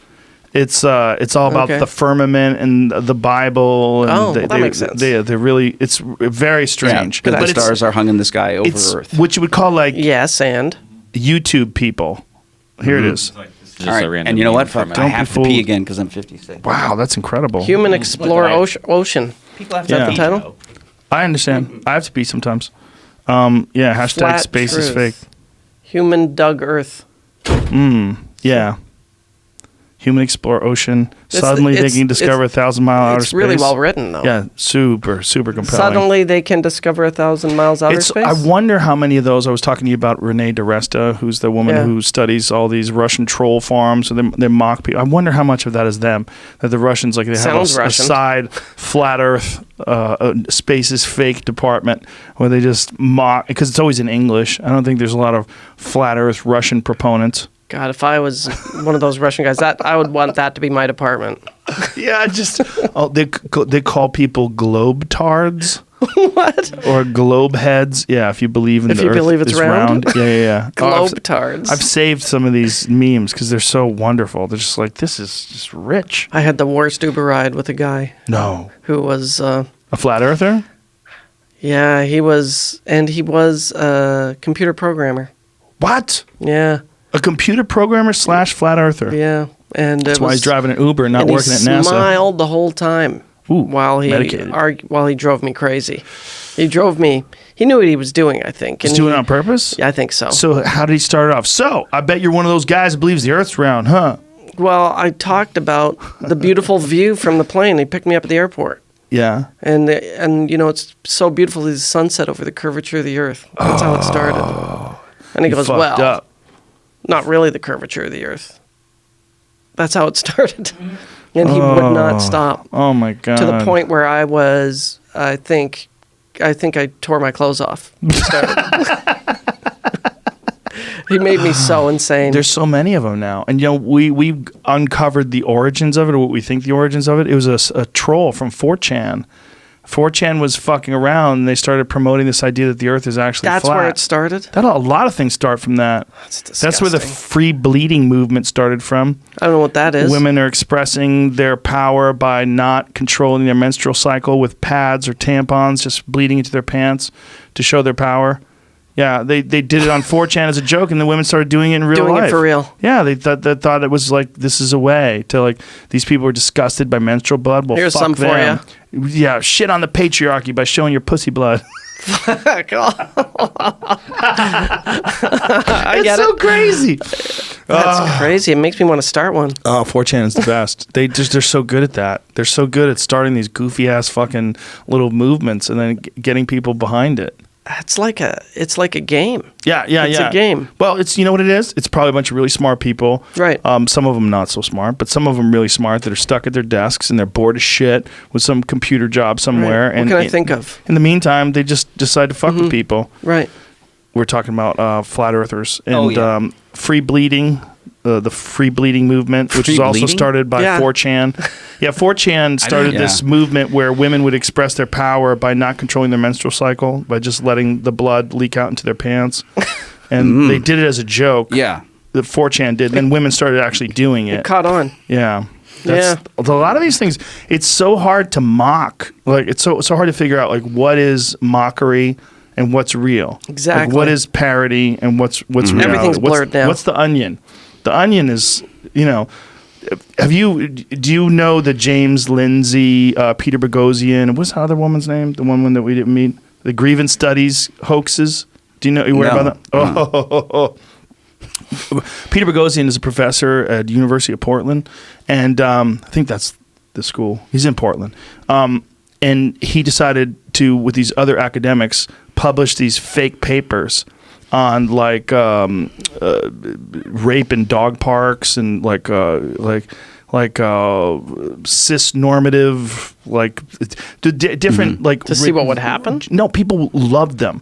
A: It's all about
C: Okay.
A: the firmament and the Bible. And
C: Oh, well, that makes sense.
A: They're really. It's very strange.
B: Because the
A: it's-
B: stars are hung in the sky over
A: It's
B: Earth.
A: what you would call like
C: Yes, and
A: YouTube people. Here it is.
D: Just
B: All right.
D: a random
B: And you know
D: meme
B: what?
D: from
B: Fuck,
D: it.
B: I
A: Don't
B: have
A: be
B: to pee
A: fooled.
B: again because I'm 56.
A: Wow, that's incredible.
C: Human Explore Ocean.
B: People have
C: Is that
A: Yeah.
C: the title?
A: I understand. I have to pee sometimes. Yeah. Hashtag
C: Flat
A: space is
C: truth.
A: fake.
C: Human dug Earth.
A: Yeah. Human explore ocean.
C: It's-
A: Suddenly they
C: it's-
A: can discover
C: it's-
A: 1,000-mile outer
C: It's
A: space.
C: really well written, though.
A: Yeah, super compelling.
C: Suddenly they can discover 1,000 miles outer space.
A: I wonder how many of those. I was talking to you about Renee DeResta, who's the woman
C: Yeah.
A: who studies all these Russian troll farms. So they mock people. I wonder how much of that is them. That the Russians they have
C: Sounds
A: a
C: Russian.
A: side flat Earth space is fake department where they just mock because it's always in English. I don't think there's a lot of flat Earth Russian proponents.
C: God, if I was one of those Russian guys, I would want that to be my department.
A: Yeah, just they call people globe tards.
C: What?
A: Or globe heads. Yeah, if you believe in
C: If
A: the
C: you
A: Earth
C: believe it's
A: is
C: round?
A: Yeah.
C: Globetards.
A: I've saved some of these memes because they're so wonderful. They're just like, this is just rich.
C: I had the worst Uber ride with a guy
A: No.
C: who was,
A: A flat earther?
C: yeah, he was a computer programmer.
A: What?
C: Yeah,
A: A computer programmer / flat earther.
C: yeah. And
A: That's why he's driving an Uber and not
C: and
A: working at
C: he
A: NASA.
C: smiled the whole time
A: Ooh,
C: while he
A: medicated.
C: while he drove me crazy. He drove me. He knew what he was doing, I think.
A: He's
C: and
A: doing it on purpose?
C: Yeah, I think so.
A: So how did he start off? So, I bet you're one of those guys that believes the Earth's round, huh?
C: Well, I talked about the beautiful view from the plane. He picked me up at the airport.
A: Yeah.
C: And it's so beautiful, the sunset over the curvature of the Earth. That's how it started. And he goes,
A: fucked
C: well,
A: up.
C: not really the curvature of the Earth. That's how it started. And he would not stop
A: Oh my God.
C: to the point where I was, I think I tore my clothes off. When he started. He made me so insane.
A: There's so many of them now. And, we uncovered the origins of it, or what we think the origins of it. It was a troll from 4chan. 4chan was fucking around, and they started promoting this idea that the Earth is actually
C: That's
A: flat.
C: where it started?
A: A lot of things start from that. That's where the free bleeding movement started from.
C: I don't know what that is.
A: Women are expressing their power by not controlling their menstrual cycle with pads or tampons, just bleeding into their pants to show their power. Yeah, they did it on 4chan as a joke, and the women started doing it in real life.
C: Doing it for real.
A: Yeah, they thought it was like, this is a way to, like, these people were disgusted by menstrual blood. Well,
C: Here's
A: fuck
C: some for
A: them. Yeah, shit on the patriarchy by showing your pussy blood.
C: I
A: It's
C: get
A: so
C: it.
A: crazy.
C: That's crazy. It makes me want to start one.
A: Oh, 4chan is the best. They're so good at that. They're so good at starting these goofy ass fucking little movements and then getting people behind it.
C: It's like a game.
A: Yeah.
C: It's a game.
A: Well, you know what it is? It's probably a bunch of really smart people.
C: Right.
A: Some of them not so smart, but some of them really smart that are stuck at their desks and they're bored as shit with some computer job somewhere.
C: Right.
A: And
C: what can I think of?
A: In the meantime, they just decide to fuck with people.
C: Right.
A: We're talking about flat earthers and
B: Oh, yeah.
A: free bleeding. The free bleeding movement, which
B: Free
A: is also
B: bleeding?
A: started by
C: Yeah.
A: 4chan. Yeah, 4chan started
B: yeah.
A: this movement where women would express their power by not controlling their menstrual cycle, by just letting the blood leak out into their pants. And they did it as a joke.
B: Yeah.
A: That 4chan did. Then women started actually doing it.
C: It caught on.
A: Yeah.
C: Yeah.
A: A lot of these things, it's so hard to mock. Like, it's so hard to figure out, like, what is mockery and what's real.
C: Exactly.
A: Like, what is parody and what's reality.
C: Everything's blurred now.
A: What's the onion? The Onion is, do you know the James Lindsay, Peter Boghossian, what's the other woman's name? The one that we didn't meet? The Grievance Studies hoaxes? Do you know, you aware about that? Oh. Peter Boghossian is a professor at the University of Portland, and I think that's the school. He's in Portland. And he decided to, with these other academics, publish these fake papers on like rape in dog parks and like cis normative different like
C: To see what would happen?
A: No, people loved them.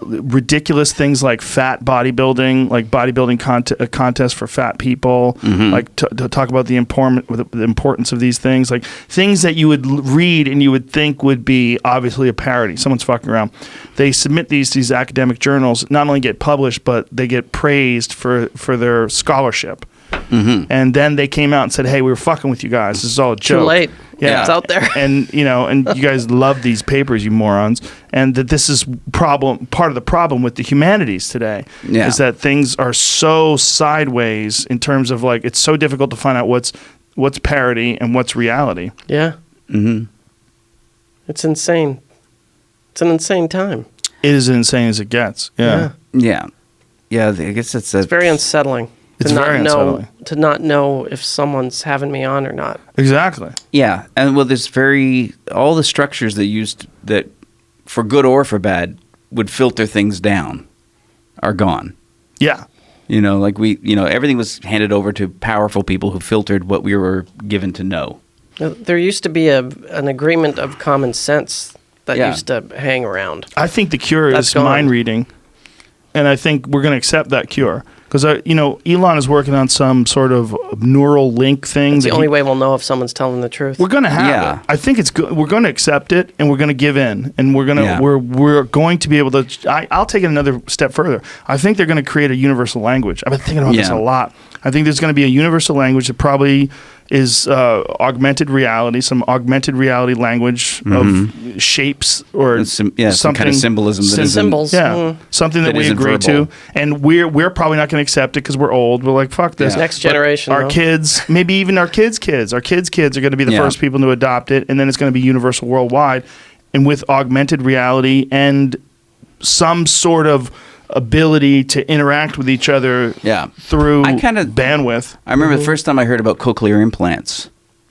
A: Ridiculous things like fat bodybuilding, like bodybuilding contest for fat people. Like to talk about the importance of these things, like things that you would read and you would think would be obviously a parody. Someone's fucking around. They submit these academic journals, not only get published, but they get praised for their scholarship. And then they came out and said, "Hey, we were fucking with you guys. This is all a joke."
C: Too late.
A: Yeah,
C: It's out there.
A: And and you guys love these papers, you morons. And that this is part of the problem with the humanities today
B: Yeah.
A: is that things are so sideways in terms of like it's so difficult to find out what's parody and what's reality.
C: Yeah.
B: Mm-hmm.
C: It's insane. It's an insane time.
A: It is as insane as it gets. Yeah.
B: Yeah. Yeah. I guess it's
C: Very unsettling.
A: It's very unsettling.
C: To not know if someone's having me on or not.
A: Exactly.
B: Yeah, and well, there's all the structures that for good or for bad would filter things down are gone.
A: Yeah.
B: Like everything was handed over to powerful people who filtered what we were given to know.
C: There used to be an agreement of common sense that
B: Yeah.
C: used to hang around.
A: I think the cure
C: That's
A: is
C: gone.
A: mind reading, and I think we're going to accept that cure. Because, Elon is working on some sort of neural link thing.
C: It's the only way we'll know if someone's telling the truth.
A: We're going to have
B: Yeah.
A: it. I think it's good. We're going to accept it, and we're going to give in, and we're going to
B: Yeah.
A: we're going to be able to. I'll take it another step further. I think they're going to create a universal language. I've been thinking about this
B: Yeah.
A: a lot. I think there's going to be a universal language that probably is augmented reality, some augmented reality language of shapes or
B: And some kind of symbolism that isn't-
C: Symbols.
A: Yeah, something that
B: That
A: we
B: isn't
A: agree
B: verbal.
A: to, and we're probably not going to accept it because we're old. We're like, fuck this.
B: Yeah.
C: Next
A: But
C: generation,
A: our
C: though.
A: kids, maybe even our kids' kids are going to be the
B: Yeah.
A: first people to adopt it, and then it's going to be universal worldwide, and with augmented reality and some sort of ability to interact with each other
B: Yeah.
A: through
B: I kinda-
A: bandwidth.
B: I remember the first time I heard about cochlear implants.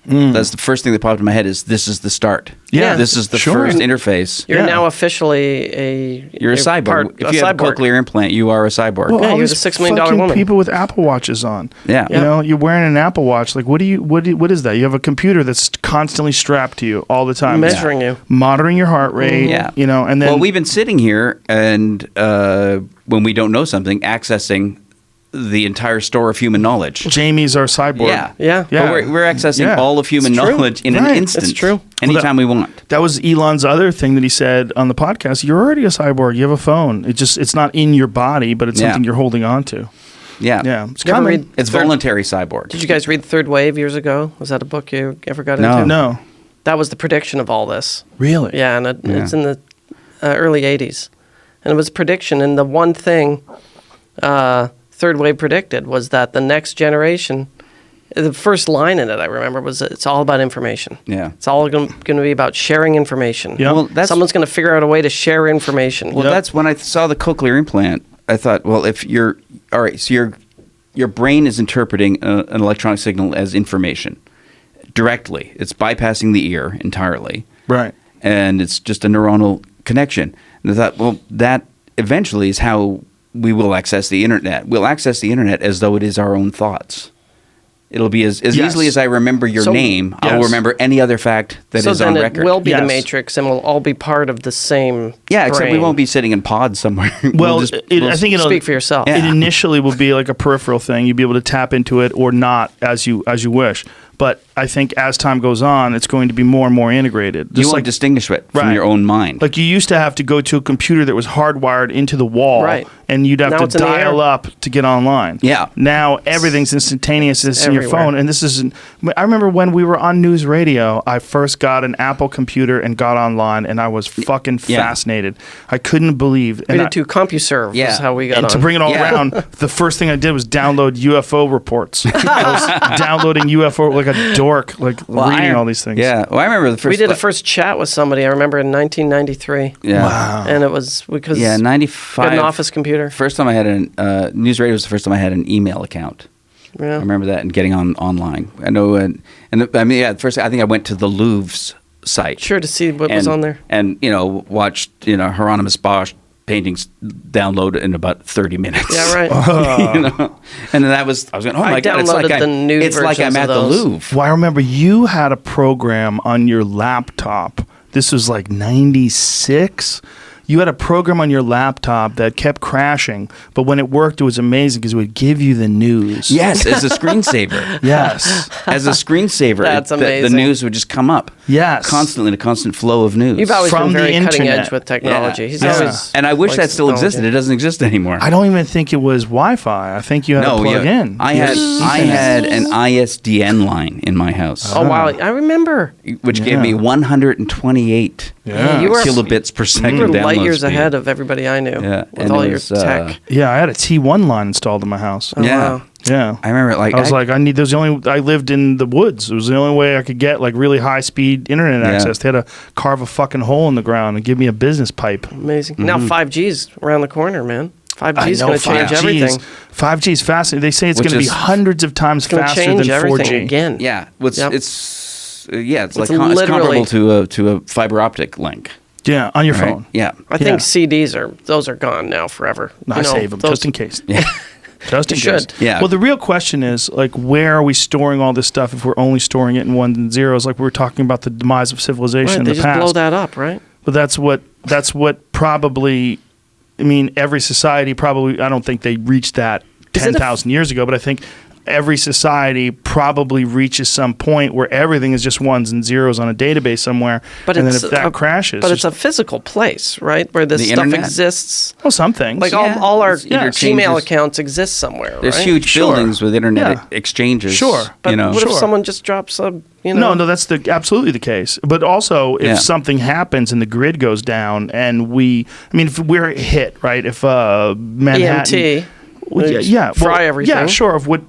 B: That's the first thing that popped in my head is this is the start.
A: Yeah.
B: This is the
A: Sure.
B: first interface.
C: You're
A: Yeah.
C: now officially
B: You're a cyborg. If you have a cochlear implant, you are a cyborg.
A: Well,
C: Yeah,
A: all
C: you're
A: these
C: the $6 million
A: fucking
C: woman.
A: people with Apple Watches on.
B: Yeah.
A: You you're wearing an Apple Watch. Like, what is that? You have a computer that's constantly strapped to you all the time,
C: measuring you.
A: monitoring your heart rate.
B: Yeah.
A: And then
B: Well, we've been sitting here and when we don't know something, accessing the entire store of human knowledge.
A: Jamie's our cyborg.
B: Yeah.
C: Yeah.
A: Yeah.
B: But we're accessing
A: Yeah.
B: all of human
C: It's true.
B: knowledge in
A: Right.
B: an instant.
C: It's true.
B: Anytime we want.
A: That was Elon's other thing that he said on the podcast. You're already a cyborg. You have a phone. It's not in your body, but it's
B: Yeah.
A: something you're holding on to.
B: Yeah.
A: Yeah. It's
C: You ever
A: coming.
C: read
B: It's
C: Third-
B: voluntary cyborg.
C: Did you guys read Third Wave years ago? Was that a book you ever got
B: No.
C: into?
A: No.
C: That was the prediction of all this.
A: Really?
C: Yeah, and it's in the early 80s. And it was a prediction, and the one thing Third Wave predicted was that the next generation, the first line in it I remember was it's all about information.
B: Yeah.
C: It's all going to be about sharing information.
A: Yeah.
B: Well, that's
C: Someone's going to figure out a way to share information.
B: Well, that's when I saw the cochlear implant. I thought, well, if you're all right, so your brain is interpreting an electronic signal as information directly. It's bypassing the ear entirely,
A: Right.
B: and it's just a neuronal connection. And I thought, well, that eventually is how we will access the internet. We'll access the internet as though it is our own thoughts. It'll be as
A: Yes.
B: easily as I remember your name, I'll
A: Yes.
B: remember any other fact that
C: So
B: is on
C: then
B: record.
C: it will be the
A: Yes.
C: Matrix, and we'll all be part of the same.
B: Yeah, except we
C: brain.
B: won't be sitting in pods somewhere.
A: Well,
B: we'll
A: I think it'll
C: Speak for yourself.
B: Yeah.
A: It initially will be like a peripheral thing. You'll be able to tap into it or not as you wish. But I think as time goes on, it's going to be more and more integrated.
B: you
A: Just
B: won't
A: like
B: distinguish it from
A: Right.
B: your own mind.
A: Like you used to have to go to a computer that was hardwired into the wall,
C: Right.
A: and you'd have
C: Now
A: to
C: it's in the
A: dial
C: air.
A: up to get online.
B: Yeah.
A: Now everything's instantaneous. It's in your
C: everywhere.
A: phone, and this isn't. I remember when we were on news radio. I first got an Apple computer and got online, and I was fucking
B: Yeah.
A: fascinated. I couldn't believe.
C: We
A: and
C: did CompuServe.
B: Yeah.
C: Is how we got
A: and
C: on.
A: to bring it all
B: Yeah.
A: around, the first thing I did was download UFO reports. I was downloading UFO like a dork, like reading all these things.
B: Yeah. Well, I remember the first.
C: we did a first chat with somebody. I remember in 1993.
B: Yeah.
C: And it was because
B: Yeah,
C: we
B: 95.
C: had an office computer.
B: First time I had news radio was the first time I had an email account.
C: Yeah.
B: I remember that and getting online. I know, I mean, yeah. First, I think I went to the Louvre's site.
C: Sure, to see what was
B: and-
C: on there.
B: and watched Hieronymus Bosch paintings download in about 30 minutes.
C: Yeah, right.
B: And then I was going, oh
C: I
B: my god, it's like
C: downloaded the new
B: it's like I'm
C: versions
B: at
C: of
B: the
C: those.
B: Louvre.
A: Well, I remember you had a program on your laptop. This was like 96. You had a program on your laptop that kept crashing, but when it worked, it was amazing because it would give you the news.
B: Yes, as a screensaver.
A: Yes.
B: As a screensaver,
C: That's
B: the
C: amazing.
B: news would just come up.
A: Yes.
B: Constantly, a constant flow of news.
C: You've always
A: From
C: been very
A: the
C: cutting
A: internet.
C: edge with technology.
B: Yeah.
C: He's
A: Yeah.
C: always
B: And I wish
C: likes
B: that still
C: technology.
B: existed. It doesn't exist anymore.
A: I don't even think it was Wi-Fi. I think you had to plug in.
B: I had an ISDN line in my house,
C: Oh wow, I remember.
B: which gave me 128
A: Yeah.
C: You were
B: kilobits per second.
C: You were light
B: download
C: years
B: speed.
C: ahead of everybody I knew
B: Yeah,
C: with
B: and
C: all
B: it
C: your
B: was,
C: tech.
A: Yeah, I had a T1 line installed in my house.
C: Oh,
B: Yeah.
C: wow.
A: Yeah.
B: I remember,
A: I was like, I need. There's the only. I lived in the woods. It was the only way I could get like really high speed internet
B: Yeah.
A: access. They had to carve a fucking hole in the ground and give me a business pipe.
C: Amazing. Now 5G's around the corner, man. 5G's
A: I know
C: going to change
A: 5G is-
C: everything.
A: 5G is fascinating. They say it's
B: Which
A: going to be
B: is-
A: hundreds of times
C: It's going to
A: faster
C: change
A: than
C: everything
A: 4G.
C: again.
B: yeah, well,
C: Yep.
B: it's like
C: It's
B: it's
C: literally-
B: comparable to a fiber optic link.
A: Yeah, on your
B: Right?
A: phone.
B: Yeah,
C: I think CDs are gone now forever.
A: I save them just in case.
B: yeah.
A: Just in
C: You
A: case.
C: should.
B: Yeah.
A: Well, the real question is like, where are we storing all this stuff if we're only storing it in ones and zeros? Like we were talking about the demise of civilization
C: Right,
A: in
C: they
A: the
C: just
A: past.
C: blow that up, right?
A: But that's what probably. I mean, every society probably. I don't think they reached that
C: Is it a-
A: 10,000 years ago, but I think every society probably reaches some point where everything is just ones and zeros on a database somewhere.
C: But
A: and then
C: it's
A: if that
C: a-
A: crashes,
C: But it's a physical place, right, where this
B: The
C: stuff
B: internet?
C: exists.
A: well, some things.
C: Like
B: Yeah.
C: all our
B: Yeah.
C: Gmail accounts exist somewhere.
B: There's
C: right?
B: huge
A: Sure.
B: buildings with internet
A: Yeah.
B: exchanges.
A: Sure.
C: But
B: you know.
C: what if
A: Sure.
C: someone just drops a
A: No, that's absolutely the case. But also, if
B: Yeah.
A: something happens and the grid goes down, and if we're hit, right? If Manhattan,
C: EMT.
A: Well,
C: Just
A: yeah,
C: fry everything.
A: Yeah, sure. Of what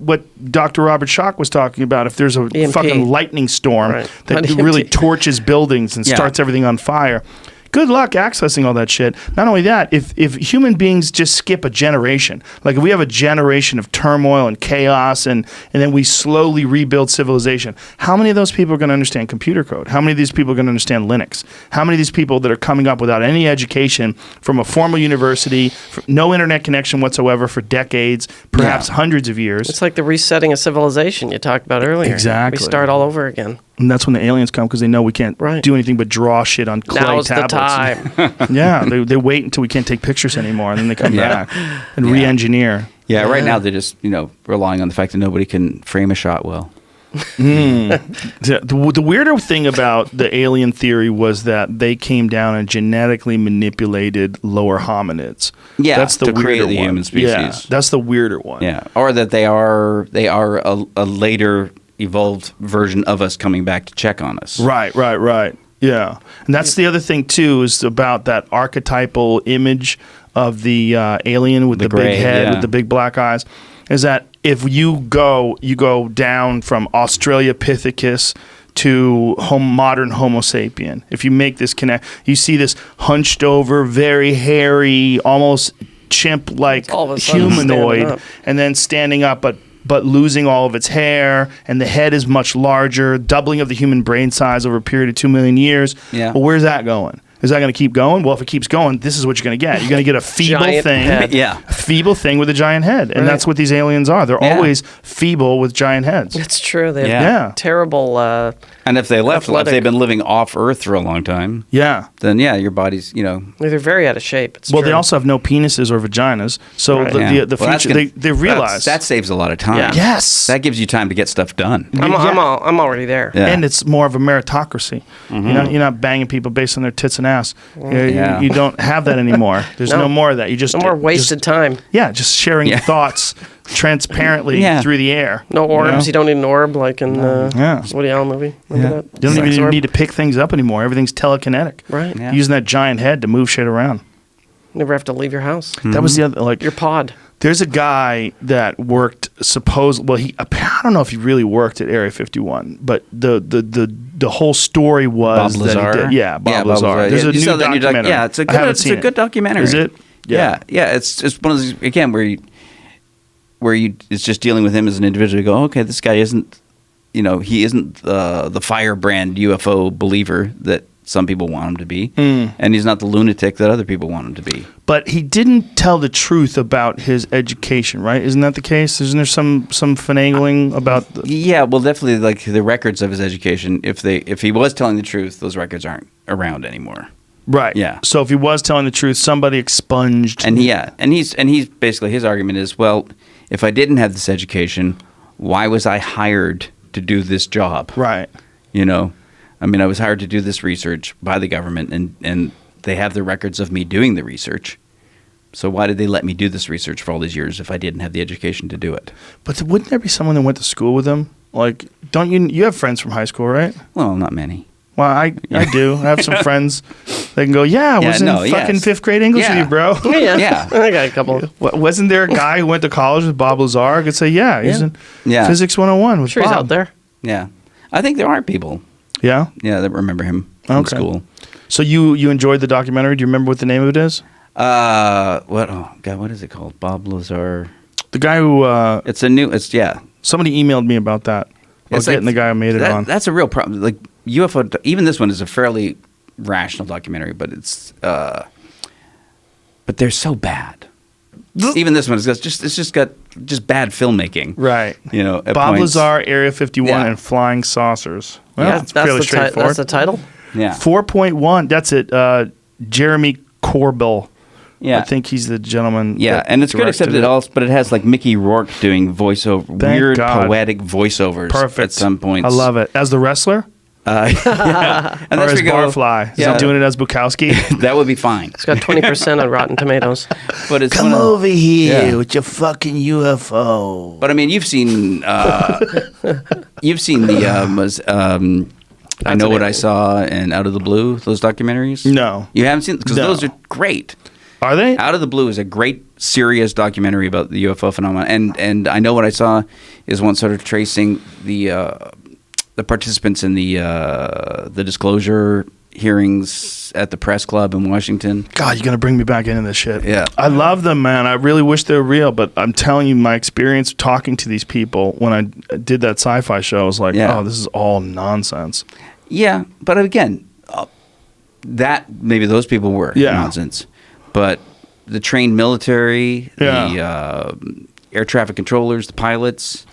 A: Dr. Robert Schock was talking about, if there's a
C: EMP.
A: fucking lightning storm
C: Right.
A: that
C: Not
A: really
C: EMT.
A: torches buildings and
B: Yeah.
A: starts everything on fire. Good luck accessing all that shit. Not only that, if human beings just skip a generation, like if we have a generation of turmoil and chaos and then we slowly rebuild civilization, how many of those people are going to understand computer code? How many of these people are going to understand Linux? How many of these people that are coming up without any education from a formal university, no internet connection whatsoever for decades, perhaps hundreds of years?
C: It's like the resetting of civilization you talked about earlier.
A: Exactly.
C: We start all over again.
A: And that's when the aliens come because they know we can't
C: Right.
A: do anything but draw shit on clay
C: Now's
A: tablets.
C: the time.
A: Yeah, they wait until we can't take pictures anymore, and then they come
B: Yeah.
A: back and re-engineer.
B: Yeah, right now they're just relying on the fact that nobody can frame a shot well.
A: The weirder thing about the alien theory was that they came down and genetically manipulated lower hominids.
B: Yeah,
A: that's the
B: to create
A: weirder
B: the
A: one.
B: human species.
A: Yeah, that's the weirder one.
B: Yeah, or that they are a later evolved version of us coming back to check on us.
A: Right. Yeah, and that's the other thing too is about that archetypal image of the alien with the
B: gray,
A: big head
B: yeah.
A: with the big black eyes. Is that if you go down from Australopithecus to modern Homo sapien. If you make this connect, you see this hunched over, very hairy, almost chimp-like
C: All of a sudden standing
A: humanoid,
C: up.
A: and then standing up, but losing all of its hair, and the head is much larger, doubling of the human brain size over a period of 2 million years.
B: Yeah.
A: Well, where's that going? Is that going to keep going? Well, if it keeps going, this is what you're going to get. You're going to get a feeble
C: Giant
A: thing.
C: head.
B: Yeah.
A: A feeble thing with a giant head. And
C: Right.
A: that's what these aliens are. They're
B: Yeah.
A: always feeble with giant heads.
C: That's true. They have
B: Yeah.
C: terrible.
B: And if they left, if
C: Athletic.
B: they've been living off Earth for a long time,
A: Yeah.
B: then yeah, your body's, you know.
C: They're very out of shape. It's
A: Well,
C: true.
A: they also have no penises or vaginas. So
C: Right.
A: the
B: Yeah.
A: the
B: Well, that's
A: future,
B: gonna-
A: they realize.
B: that saves a lot of time.
C: Yeah.
A: Yes.
B: That gives you time to get stuff done.
C: I'm already there.
B: Yeah.
A: And it's more of a meritocracy. You're not banging people based on their tits and ass.
B: Yeah.
A: You don't have that anymore. There's no,
C: No.
A: more of that. You just
C: No more wasted time.
A: Just sharing
B: Yeah.
A: thoughts transparently
B: Yeah.
A: through the air.
C: No orbs.
A: know?
C: You don't need an orb like in the
A: Yeah.
C: Woody Allen movie. Remember that?
A: You don't
C: Sex
A: even
C: orb?
A: need to pick things up anymore. Everything's telekinetic.
C: Right.
B: Yeah.
A: Using that giant head to move shit around.
C: Never have to leave your house.
A: That was the other
C: Your pod.
A: There's a guy that worked I don't know if he really worked at Area 51, but the whole story was
B: Bob
A: that he
B: Lazar?
A: did. Yeah, Bob
B: Yeah, Bob
A: Lazar.
B: Lazar.
A: There's
B: Yeah,
A: a
B: you
A: new
B: saw that new
A: documentary.
B: yeah, it's a
A: I haven't
B: good,
A: seen
B: it's a good documentary.
A: Is it?
B: Yeah, yeah. It's one of those again where you it's just dealing with him as an individual. You go, okay, this guy isn't, he isn't the firebrand UFO believer that some people want him to be, and he's not the lunatic that other people want him to be.
A: But he didn't tell the truth about his education, right? Isn't that the case? Isn't there some finagling about the...
B: Yeah, well, definitely, like the records of his education. If he was telling the truth, those records aren't around anymore.
A: Right.
B: Yeah.
A: So if he was telling the truth, somebody expunged...
B: And he's basically, his argument is, well, if I didn't have this education, why was I hired to do this job?
A: Right.
B: I was hired to do this research by the government, and they have the records of me doing the research. So why did they let me do this research for all these years if I didn't have the education to do it?
A: But wouldn't there be someone that went to school with him? Like, don't you have friends from high school, right?
B: Well, not many.
A: Well, I do. I have some friends that can go, I was in fucking fifth grade English with you, bro.
C: Yeah.
B: Yeah.
C: I got a couple.
A: Wasn't there a guy who went to college with Bob Lazar? I could say, he's in
B: Yeah.
A: Physics 101 with
C: Sure,
A: Bob.
C: he's out there.
B: Yeah. I think there are people,
A: Yeah?
B: that remember him from
A: Okay.
B: school.
A: So you enjoyed the documentary. Do you remember what the name of it is?
B: What is it called? Bob Lazar.
A: The guy who...
B: Somebody
A: somebody emailed me about that. About getting the guy who made it on.
B: That's a real problem. Like UFO, even this one is a fairly rational documentary, but but they're so bad. Even this one it's just got bad filmmaking.
A: Right.
B: At
A: Bob
B: points.
A: Lazar, Area 51,
B: Yeah.
A: and Flying Saucers. Well,
B: Yeah,
A: it's fairly straightforward.
C: That's the title.
B: Yeah.
A: 4.1. That's it. Jeremy Corbell.
B: Yeah.
A: I think he's the gentleman.
B: Yeah,
A: that
B: and it's good
A: directed
B: except it also, but it has like Mickey Rourke doing voiceover,
A: Thank
B: weird
A: God.
B: poetic voiceovers.
A: Perfect.
B: At some points.
A: I love it. As the wrestler?
B: Yeah. And
A: Or
B: that's
A: as
B: where you go,
A: Barfly? Is
B: Yeah.
A: he doing it as Bukowski?
B: that would be fine.
C: It's got 20% on Rotten Tomatoes.
B: But it's
A: Come
B: one of-
A: over here
B: Yeah.
A: with your fucking UFO.
B: But I mean, you've seen the I Know What I Saw and Out of the Blue, those documentaries.
A: No.
B: You haven't seen because
A: No.
B: those are great.
A: Are they?
B: Out of the Blue is a great, serious documentary about the UFO phenomenon, and I Know What I Saw is one sort of tracing the participants in the disclosure hearings at the press club in Washington.
A: God, you're going to bring me back into this shit.
B: Yeah.
A: I love them, man. I really wish they were real, but I'm telling you, my experience talking to these people when I did that sci-fi show, I was like,
B: Yeah.
A: oh, this is all nonsense.
B: Yeah, but again, that maybe those people were nonsense, but the trained military, the air traffic controllers, the pilots,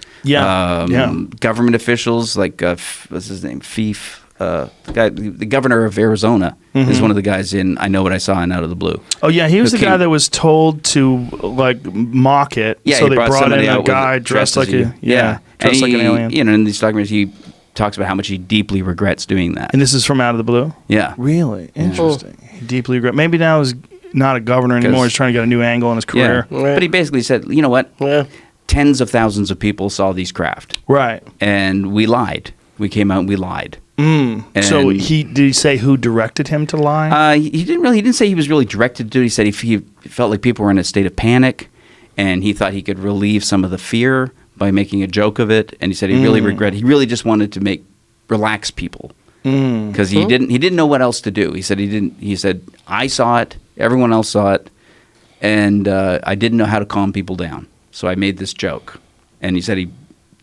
B: government officials like what's his name, Fief. The governor of Arizona is one of the guys in I Know What I Saw and Out of the Blue.
A: Oh, yeah, he was
B: Who
A: the guy
B: came-
A: that was told to, like, mock it.
B: Yeah,
A: so
B: he
A: they brought in
B: somebody
A: a
B: out with-
A: guy dressed like
B: as
A: a... dressed like an alien.
B: In these documents, he talks about how much he deeply regrets doing that.
A: And this is from Out of the Blue?
B: Yeah.
A: Really? Interesting. He deeply regret. Maybe now he's not a governor anymore.
B: 'Cause-
A: He's trying to get a new angle in his
B: Yeah.
A: career.
C: Right.
B: But he basically said, you know what?
C: Yeah.
B: Tens of thousands of people saw these craft.
A: Right.
B: And we lied. We came out and we lied.
A: So
B: And-
A: did he say who directed him to lie?
B: He didn't say he was really directed to do it. He said he felt like people were in a state of panic, and he thought he could relieve some of the fear by making a joke of it. And he said he really regretted. He really just wanted to relax people because he didn't know what else to do. He said He said I saw it, everyone else saw it, and I didn't know how to calm people down. So I made this joke, and he said he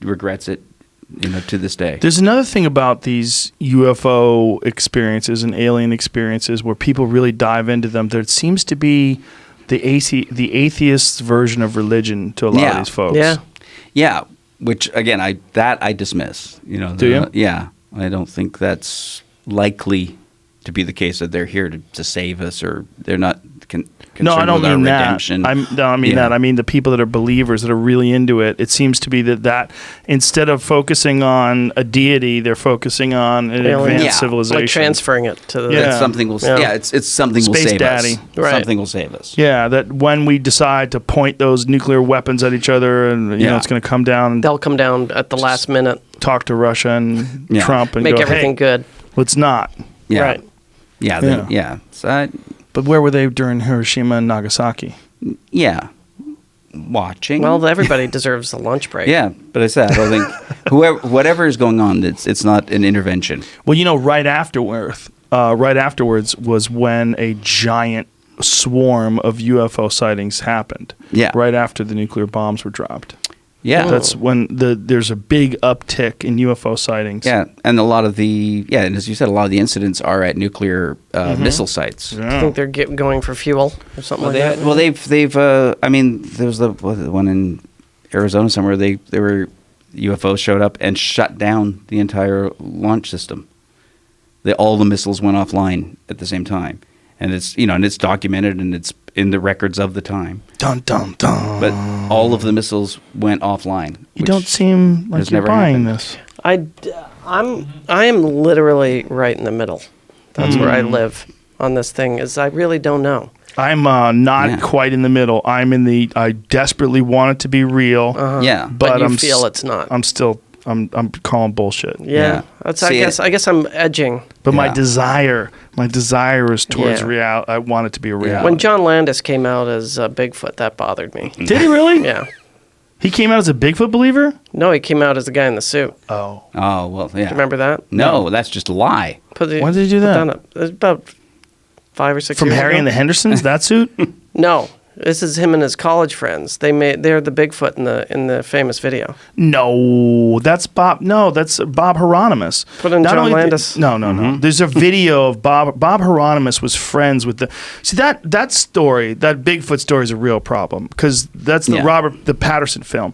B: regrets it to this day.
A: There's another thing about these UFO experiences and alien experiences where people really dive into them. There seems to be the atheist version of religion to a lot of these folks.
C: Yeah.
B: Yeah, which again, I dismiss.
A: Do you?
B: Yeah, I don't think that's likely to be the case that they're here to save us, or they're not concerned
A: No, I don't
B: with our
A: mean that.
B: redemption.
A: I mean that. I mean the people that are believers that are really into it. It seems to be that instead of focusing on a deity, they're focusing on an advanced
B: Yeah.
A: civilization.
C: Like transferring it to the.
A: Yeah.
B: That something will.
C: Yeah.
B: It's something will
A: Space
B: save
A: daddy.
B: us.
C: Right.
B: Something will save us.
A: Yeah, that when we decide to point those nuclear weapons at each other, and you know
B: Yeah.
A: it's going to come down and
C: They'll come down at the last minute,
A: talk to Russia and
B: Yeah.
A: Trump and
C: make
A: go,
C: everything
A: hey,
C: good.
A: let's not.
B: Yeah.
C: Right.
B: Yeah.
A: Yeah.
B: Yeah. So,
A: But where were they during Hiroshima and Nagasaki?
B: yeah. Watching.
C: Well, everybody deserves a lunch break.
B: yeah, but I said I don't think whatever is going on, it's not an intervention.
A: Well, right afterwards was when a giant swarm of UFO sightings happened.
B: Yeah.
A: Right after the nuclear bombs were dropped.
B: Yeah.
A: That's when there's a big uptick in UFO sightings.
B: Yeah, and a lot of and as you said, a lot of the incidents are at nuclear missile sites.
C: I think they're going for fuel or something
B: Well,
C: like that.
B: they've. I mean, there was the one in Arizona somewhere. They were UFOs showed up and shut down the entire launch system. All the missiles went offline at the same time, and it's documented and it's in the records of the time.
A: Dun dun dun.
B: But all of the missiles went offline.
A: You don't seem like
B: has
A: you're
B: never
A: buying
B: happened.
A: this.
C: I am literally right in the middle. That's where I live on this thing. Is I really don't know.
A: I'm not
B: Yeah.
A: quite in the middle. I desperately want it to be real,
B: Yeah,
C: But you
A: I'm
C: feel it's not.
A: I'm calling bullshit.
C: Yeah. That's.
B: See,
C: I guess I'm edging.
A: But my
B: Yeah.
A: desire is towards
C: Yeah.
A: real. I want it to be a reality.
C: When John Landis came out as Bigfoot, that bothered me.
A: Did he really?
C: Yeah.
A: He came out as a Bigfoot believer?
C: No, he came out as the guy in the suit.
A: Oh.
B: Oh well, yeah.
C: Remember that?
B: No, that's just a lie.
C: When
A: When did he do that?
C: It was about 5 or 6
A: From
C: years
A: Harry
C: ago.
A: and the Hendersons, that suit?
C: No, this is him and his college friends. They're the Bigfoot in the famous video.
A: No, that's Bob. No, that's Bob Hieronymus.
C: Put in
A: Not
C: John
A: only
C: Landis.
A: No. There's a video of Bob. Bob Hieronymus was friends with the. See that story, that Bigfoot story, is a real problem because that's the Patterson film.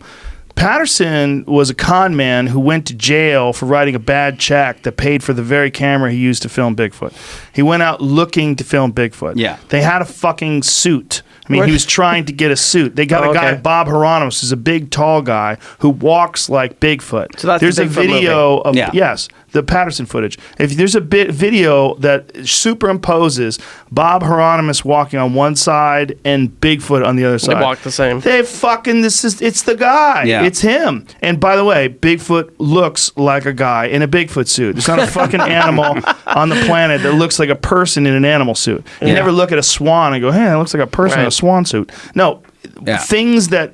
A: Patterson was a con man who went to jail for writing a bad check that paid for the very camera he used to film Bigfoot. He went out looking to film Bigfoot.
B: Yeah.
A: They had a fucking suit. I mean,
C: What?
A: he was trying to get a suit. They got
C: Oh,
A: a guy,
C: okay.
A: Bob Hieronymus, who's a big, tall guy who walks like Bigfoot.
C: So that's
A: there's
C: the
A: a
C: Bigfoot
A: video of
B: Yeah.
A: yes, the Patterson footage. If there's a video that superimposes Bob Hieronymus walking on one side and Bigfoot on the other side,
C: walk the same.
A: They fucking it's the guy.
B: Yeah.
A: It's him. And by the way, Bigfoot looks like a guy in a Bigfoot suit. There's not a fucking animal on the planet that looks like a person in an animal suit. You
B: Yeah.
A: never look at a swan and go, "Hey, that looks like a person in a
C: Right.
A: swan suit." No.
B: Yeah.
A: Things that,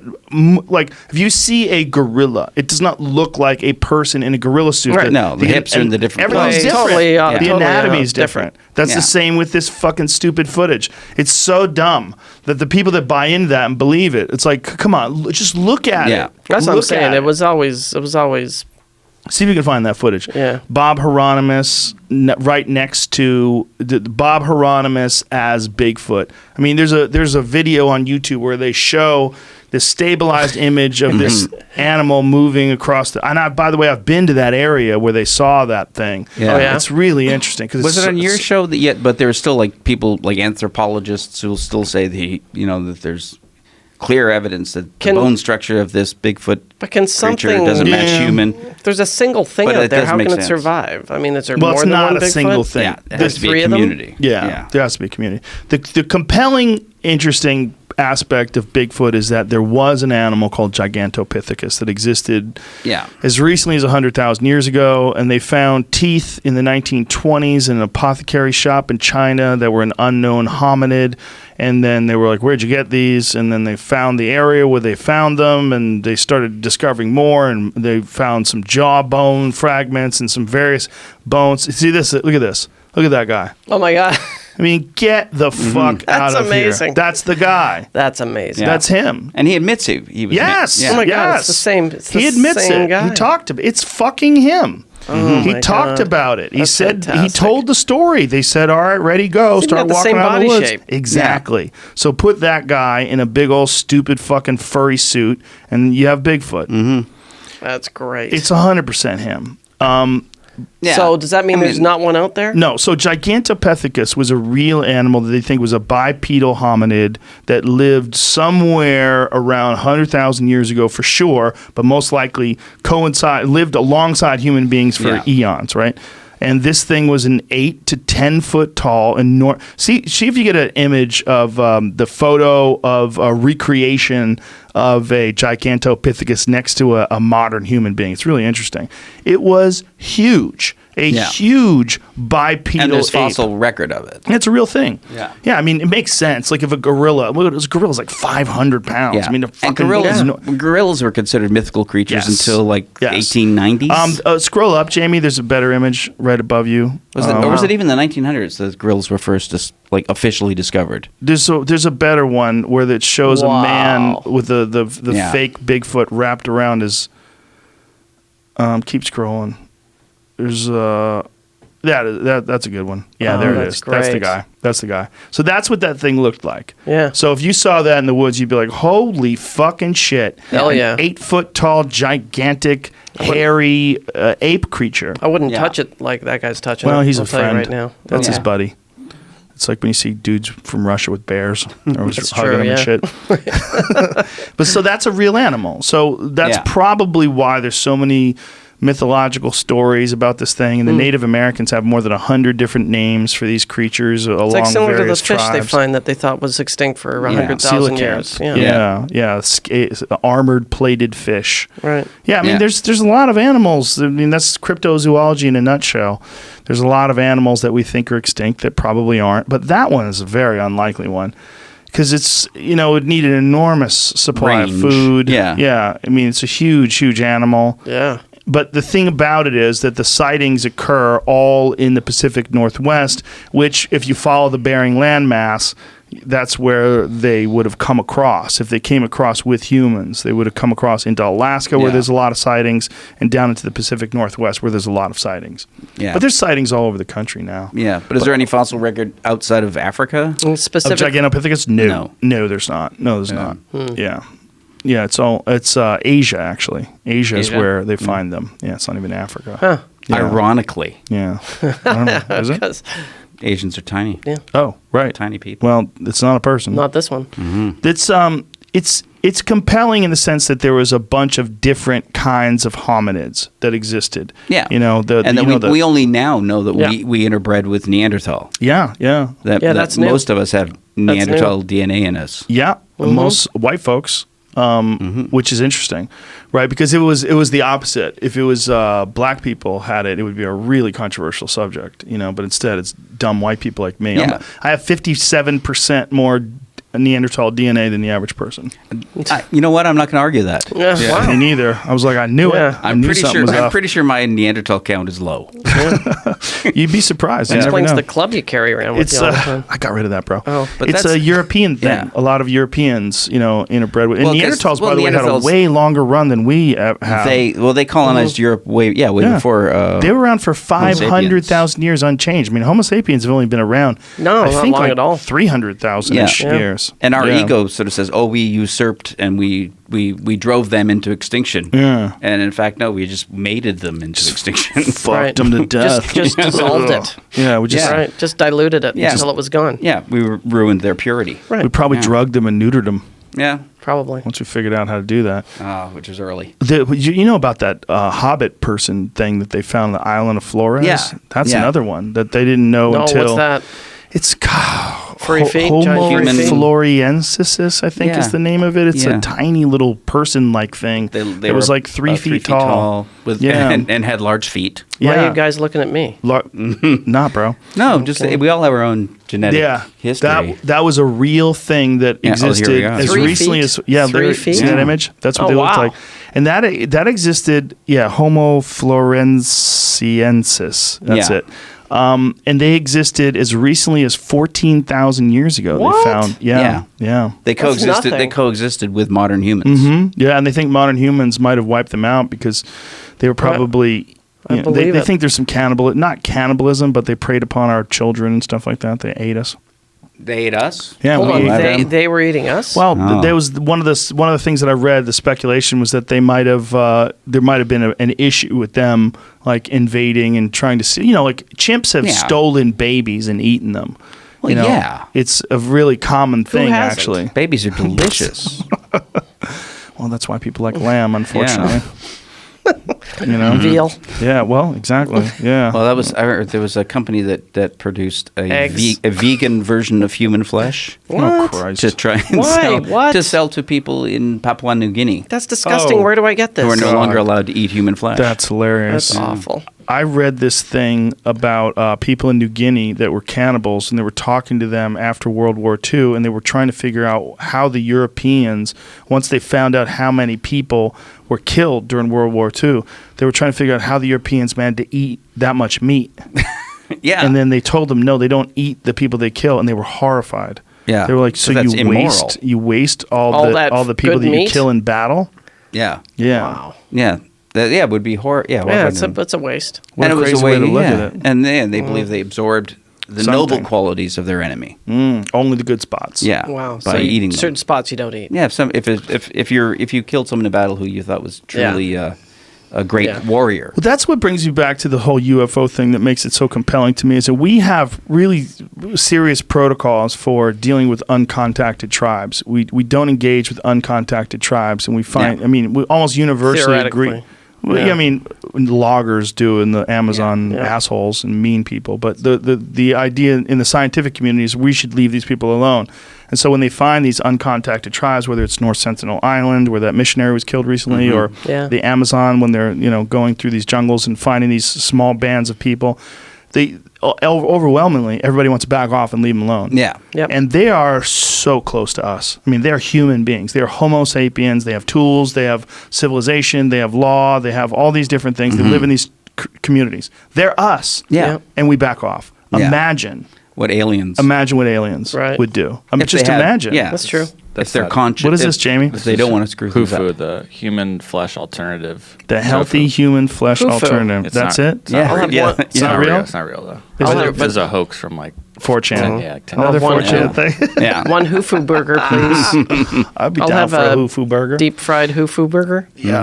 A: like, if you see a gorilla, it does not look like a person in a gorilla suit.
C: Right.
B: No, the hips are in the different
A: Everything's
B: places.
A: different.
C: Totally,
A: the
C: totally,
A: anatomy is different. That's
B: Yeah.
A: the same with this fucking stupid footage. It's so dumb that the people that buy into that and believe it, it's like, come on, just look at
B: Yeah.
A: it.
C: That's what I'm
A: Look
C: saying.
A: at
C: It was always.
A: See if you can find that footage.
C: Yeah.
A: Bob Hieronymus right next to Bob Hieronymus as Bigfoot. I mean, there's a video on YouTube where they show this stabilized image of this animal moving across the. And by the way, I've been to that area where they saw that thing.
B: Yeah.
C: Oh, yeah?
A: It's really interesting because
B: Was it on your show that yet? But there's still like people like anthropologists who will still say that there's clear evidence that
C: Can-
B: the bone structure of this Bigfoot
C: But can
B: creature
C: something?
B: doesn't match
A: Yeah.
B: human.
C: If there's a single thing
B: But
C: out
B: it
C: there,
B: does
C: how
B: make
C: can it
B: sense.
C: survive? I mean, is there
A: Well,
C: more
A: it's
C: than
A: not
C: one
A: a
C: Bigfoot?
A: single thing.
B: Yeah, it has
C: There's
B: to be
C: three
B: a
C: of them?
B: community.
A: Yeah, there has to be a community. The compelling, interesting aspect of Bigfoot is that there was an animal called Gigantopithecus that existed
B: Yeah.
A: as recently as 100,000 years ago, and they found teeth in the 1920s in an apothecary shop in China that were an unknown hominid. And then they were like, "Where'd you get these?" And then they found the area where they found them, and they started discovering more, and they found some jawbone fragments and some various bones. See this? Look at this. Look at that guy.
C: Oh my god!
A: I mean, get the fuck out
C: That's
A: of
C: amazing.
A: here. That's the guy.
C: That's amazing.
B: Yeah.
A: That's him.
B: And he admits he was.
A: Yes.
C: Oh my God,
A: yes.
C: it's the same. It's the
A: he admits
C: same
A: it.
C: guy.
A: He talked about it. It's fucking him. He
C: my
A: talked
C: God.
A: about it. He
C: That's
A: said
C: fantastic.
A: he told the story. They said, "All right, ready, go."
C: He's
A: Start
C: got the
A: walking
C: same
A: out of
C: body
A: the woods.
C: shape.
A: Exactly. So put that guy in a big old stupid fucking furry suit, and you have Bigfoot.
C: That's great.
A: It's 100% him.
B: Yeah.
C: So does that mean
B: I
C: there's not one out there?
A: No, so Gigantopithecus was a real animal that they think was a bipedal hominid that lived somewhere around 100,000 years ago for sure, but most likely lived alongside human beings for eons, right? And this thing was an 8 to 10 foot tall. And see if you get an image of the photo of a recreation of a Gigantopithecus next to a modern human being. It's really interesting. It was huge. A huge bipedal
B: and there's
A: ape.
B: fossil record of it.
A: It's a real thing.
B: Yeah.
A: Yeah, I mean, it makes sense. Like if a gorilla's like 500 pounds.
B: Yeah.
A: I mean,
B: and gorillas were considered mythical creatures
A: Yes.
B: until like
A: Yes.
B: 1890s.
A: Scroll up, Jamie. There's a better image right above you.
B: Or was it even the 1900s that gorillas were first like officially discovered?
A: There's a better one where it shows a man with the fake Bigfoot wrapped around his. Keep scrolling. There's that's a good one. Yeah, there it
C: that's
A: is. That's the
C: great.
A: guy. That's the guy. So that's what that thing looked like.
C: Yeah.
A: So if you saw that in the woods, you'd be like, "Holy fucking shit!"
C: Hell
A: An
C: yeah.
A: 8 foot tall, gigantic, hairy ape creature.
C: I wouldn't
B: Yeah.
C: touch it like that guy's touching
A: Well,
C: it.
A: he's
C: I'll
A: a
C: tell you
A: friend
C: right now.
A: That's his
C: Yeah.
A: buddy. It's like when you see dudes from Russia with bears. Or
C: That's
A: hugging
C: true,
A: them and
C: yeah.
A: shit. But so that's a real animal. So that's
B: Yeah.
A: probably why there's so many mythological stories about this thing. And the Native Americans have more than 100 different names for these creatures along
C: It's like similar to
A: various
C: those fish they
A: tribes.
C: find that they thought was extinct for 100,000 years.
A: Coelacanth. Yeah. Armored plated fish.
C: Right.
A: Yeah, I mean,
B: Yeah.
A: there's a lot of animals. I mean, that's cryptozoology in a nutshell. There's a lot of animals that we think are extinct that probably aren't, but that one is a very unlikely one because it's it need an enormous supply
B: Range.
A: of food.
B: Yeah.
A: I mean, it's a huge animal.
C: Yeah.
A: But the thing about it is that the sightings occur all in the Pacific Northwest, which, if you follow the Bering landmass, that's where they would have come across. If they came across with humans, they would have come across into Alaska, where
B: Yeah.
A: there's a lot of sightings, and down into the Pacific Northwest, where there's a lot of sightings.
B: Yeah.
A: But there's sightings all over the country now.
B: Yeah, but is there any fossil record outside of Africa?
A: Of
C: Specific.
A: Gigantopithecus?
B: No.
A: No, there's not. No, there's not. Yeah. Yeah, it's Asia, actually. Asia is
B: Asia?
A: where they find them. Yeah, it's not even Africa.
C: Huh.
A: Yeah.
B: Ironically,
A: Yeah. I don't know. Is it?
C: 'Cause
B: Asians are tiny.
C: Yeah.
A: Oh, right.
B: Tiny people.
A: Well, it's not a person.
C: Not this one.
A: It's compelling in the sense that there was a bunch of different kinds of hominids that existed.
B: Yeah.
A: We
B: we only now know that
C: Yeah.
B: we interbred with Neanderthal.
A: Yeah.
B: That
C: that's new.
B: most of us have Neanderthal DNA in us.
A: Yeah, most white folks, which is interesting, right? Because it was the opposite. If it was black people had it, it would be a really controversial subject, But instead, it's dumb white people like me.
B: Yeah.
A: I have 57% more Neanderthal DNA than the average person.
B: You know what? I'm not going to argue that.
C: Yeah. Wow.
A: Me neither. I was like, I knew
C: Yeah.
A: it. I knew something was
B: I'm
A: up.
B: pretty sure my Neanderthal count is low.
A: You'd be surprised. You never
C: Explains
A: know.
C: the club you carry around with
A: It's
C: you all the time.
A: I got rid of that, bro.
C: Oh,
B: but
A: it's a
B: that's-
A: European thing.
B: Yeah.
A: A lot of Europeans, interbred with. And
B: Well, 'cause-
A: Neanderthals, by the way, had a
B: Neanderthals-
A: way longer run than we have.
B: They colonized Europe way
A: Yeah.
B: before.
A: They were around for 500,000 years unchanged. I mean, Homo sapiens have only been around.
C: No,
A: I
C: not
A: think
C: long
A: like
C: at all.
A: 300,000-ish
B: Yeah.
A: years.
B: And our
A: Yeah.
B: ego sort of says, "Oh, we usurped and we drove them into extinction."
A: Yeah.
B: And in fact, no, we just mated them into extinction.
A: Fucked
C: Right.
A: them to death.
C: Just dissolved it.
A: Yeah, we just
B: Yeah.
C: Right. Just diluted it
B: Yeah.
C: until it was gone.
B: Yeah, we ruined their purity.
C: Right.
A: we probably drugged them and neutered them
B: Yeah,
C: Probably.
A: once we figured out how to do that.
B: which was early.
A: You know about that Hobbit person thing that they found on the island of Flores?
B: Yeah.
A: That's
B: Yeah.
A: another one that they didn't know
C: No,
A: until.
C: what's that?
A: It's
C: Furry feet?
A: Homo
C: Giant furry
B: feet?
A: floriensis, I think
B: Yeah.
A: is the name of it. It's
B: Yeah.
A: a tiny little person-like thing.
B: They
A: it was
B: were
A: like 3
B: about
A: feet tall.
B: with,
A: Yeah.
B: and had large feet.
C: Why
A: Yeah.
C: are you guys looking at me?
A: Not, bro.
B: No, just we all have our own genetic
A: Yeah,
B: history.
A: that was a real thing that
B: Yeah, oh, here we
A: existed
B: go.
A: as
C: 3
A: recently
C: feet?
A: as
C: 3 feet?
A: See that image? That's what
C: Oh,
A: they looked
C: wow.
A: like, and that existed. Yeah, Homo floresiensis. That's
B: Yeah.
A: it. And they existed as recently as 14,000 years ago.
C: What?
A: They found, yeah.
B: They coexisted.
C: nothing.
B: They coexisted with modern humans.
A: Yeah, and they think modern humans might have wiped them out because they were probably.
C: I
A: You know,
C: believe
A: they
C: it.
A: think there's some not cannibalism, but they preyed upon our children and stuff like that. They ate us.
B: They ate us.
A: Yeah,
C: Hold
A: we
C: on,
A: ate them.
C: they were eating us?
A: Well,
B: Oh.
A: there was one of the things that I read. The speculation was that they might have there might have been an issue with them, like invading and trying to see. You know, like chimps have
B: Yeah.
A: stolen babies and eaten them.
B: Well,
A: you know,
B: yeah.
A: it's a really common thing,
C: hasn't?
A: actually.
B: Babies are delicious.
A: Well, that's why people like lamb, unfortunately. You know,
C: Veal.
A: yeah. Well, exactly. Yeah.
B: Well, that was I heard there was a company that produced a
C: Eggs.
B: a vegan version of human flesh
A: Oh Christ.
B: to try and
C: Why?
B: sell
C: What?
B: to sell to people in Papua New Guinea
C: That's disgusting.
A: Oh.
C: Where do I get this?
B: who are no
A: God.
B: longer allowed to eat human flesh.
A: That's hilarious.
C: That's awful.
A: I read this thing about people in New Guinea that were cannibals, and they were talking to them after World War II, and they were trying to figure out how the Europeans, once they found out how many people were killed during World War II, they were trying to figure out how the Europeans managed to eat that much meat.
B: yeah.
A: And then they told them, no, they don't eat the people they kill, and they were horrified.
B: Yeah.
A: They were like, so
B: That's
A: you
B: immoral.
A: waste all
C: All that
A: the people
C: good
A: that you
C: meat?
A: kill in battle?
B: yeah.
A: Yeah.
C: Wow.
B: Yeah. It would be horrible. Yeah.
C: Yeah,
B: horrifying.
C: it's a waste.
A: What
B: and
A: a
B: it was
A: crazy
B: a way,
A: way to look
B: yeah.
A: at it.
B: And then they believe they absorbed the
A: Something.
B: noble qualities of their enemy.
A: Only the good spots.
B: Yeah.
C: Wow.
B: By eating them.
C: certain spots you don't eat.
B: Yeah, if you killed someone in battle who you thought was truly a great
C: Yeah.
B: warrior.
A: Well, that's what brings you back to the whole UFO thing that makes it so compelling to me is that we have really serious protocols for dealing with uncontacted tribes. We don't engage with uncontacted tribes, and we find,
B: Yeah.
A: I mean, we almost universally agree.
C: Theoretically.
A: Well,
C: Yeah.
A: I mean, loggers do in the Amazon
C: Yeah.
A: assholes and mean people, but the idea in the scientific community is we should leave these people alone. And so when they find these uncontacted tribes, whether it's North Sentinel Island, where that missionary was killed recently, or
C: Yeah.
A: the Amazon, when they're going through these jungles and finding these small bands of people, they overwhelmingly everybody wants to back off and leave them alone.
B: Yeah.
C: Yep.
A: And they are so close to us. I mean, they're human beings. They are Homo sapiens. They have tools. They have civilization. They have law. They have all these different things. They live in these communities. They're us.
B: Yeah.
C: Yep.
A: And we back off.
B: Yeah.
A: Imagine
B: What aliens?
A: what aliens
C: Right.
A: would do. I mean,
B: If
A: just
B: they had-
A: imagine.
B: Yeah.
C: That's true.
B: If they're
D: that-
B: conscious.
A: What is this, Jamie?
B: If they don't want to screw things
D: Hufu,
B: up.
D: the human flesh alternative.
A: The healthy
D: Tofu.
A: human flesh
C: Fufu.
A: alternative.
D: It's
A: That's
D: not-
A: it?
D: It's not
B: Yeah.
D: real.
B: Yeah.
C: one-
D: It's not
A: real?
D: real. It's not real though.
A: Is
C: I'll
A: it-
C: have-
D: It was a hoax from like
A: 4chan.
D: yeah, 10
C: I'll
A: Another
C: have one,
A: 4chan thing.
B: Yeah.
C: One Hufu burger, please.
A: I'd be
C: I'll
A: down
C: have
A: for a
C: a
A: Hufu burger.
C: Deep fried Hufu burger.
A: Yeah.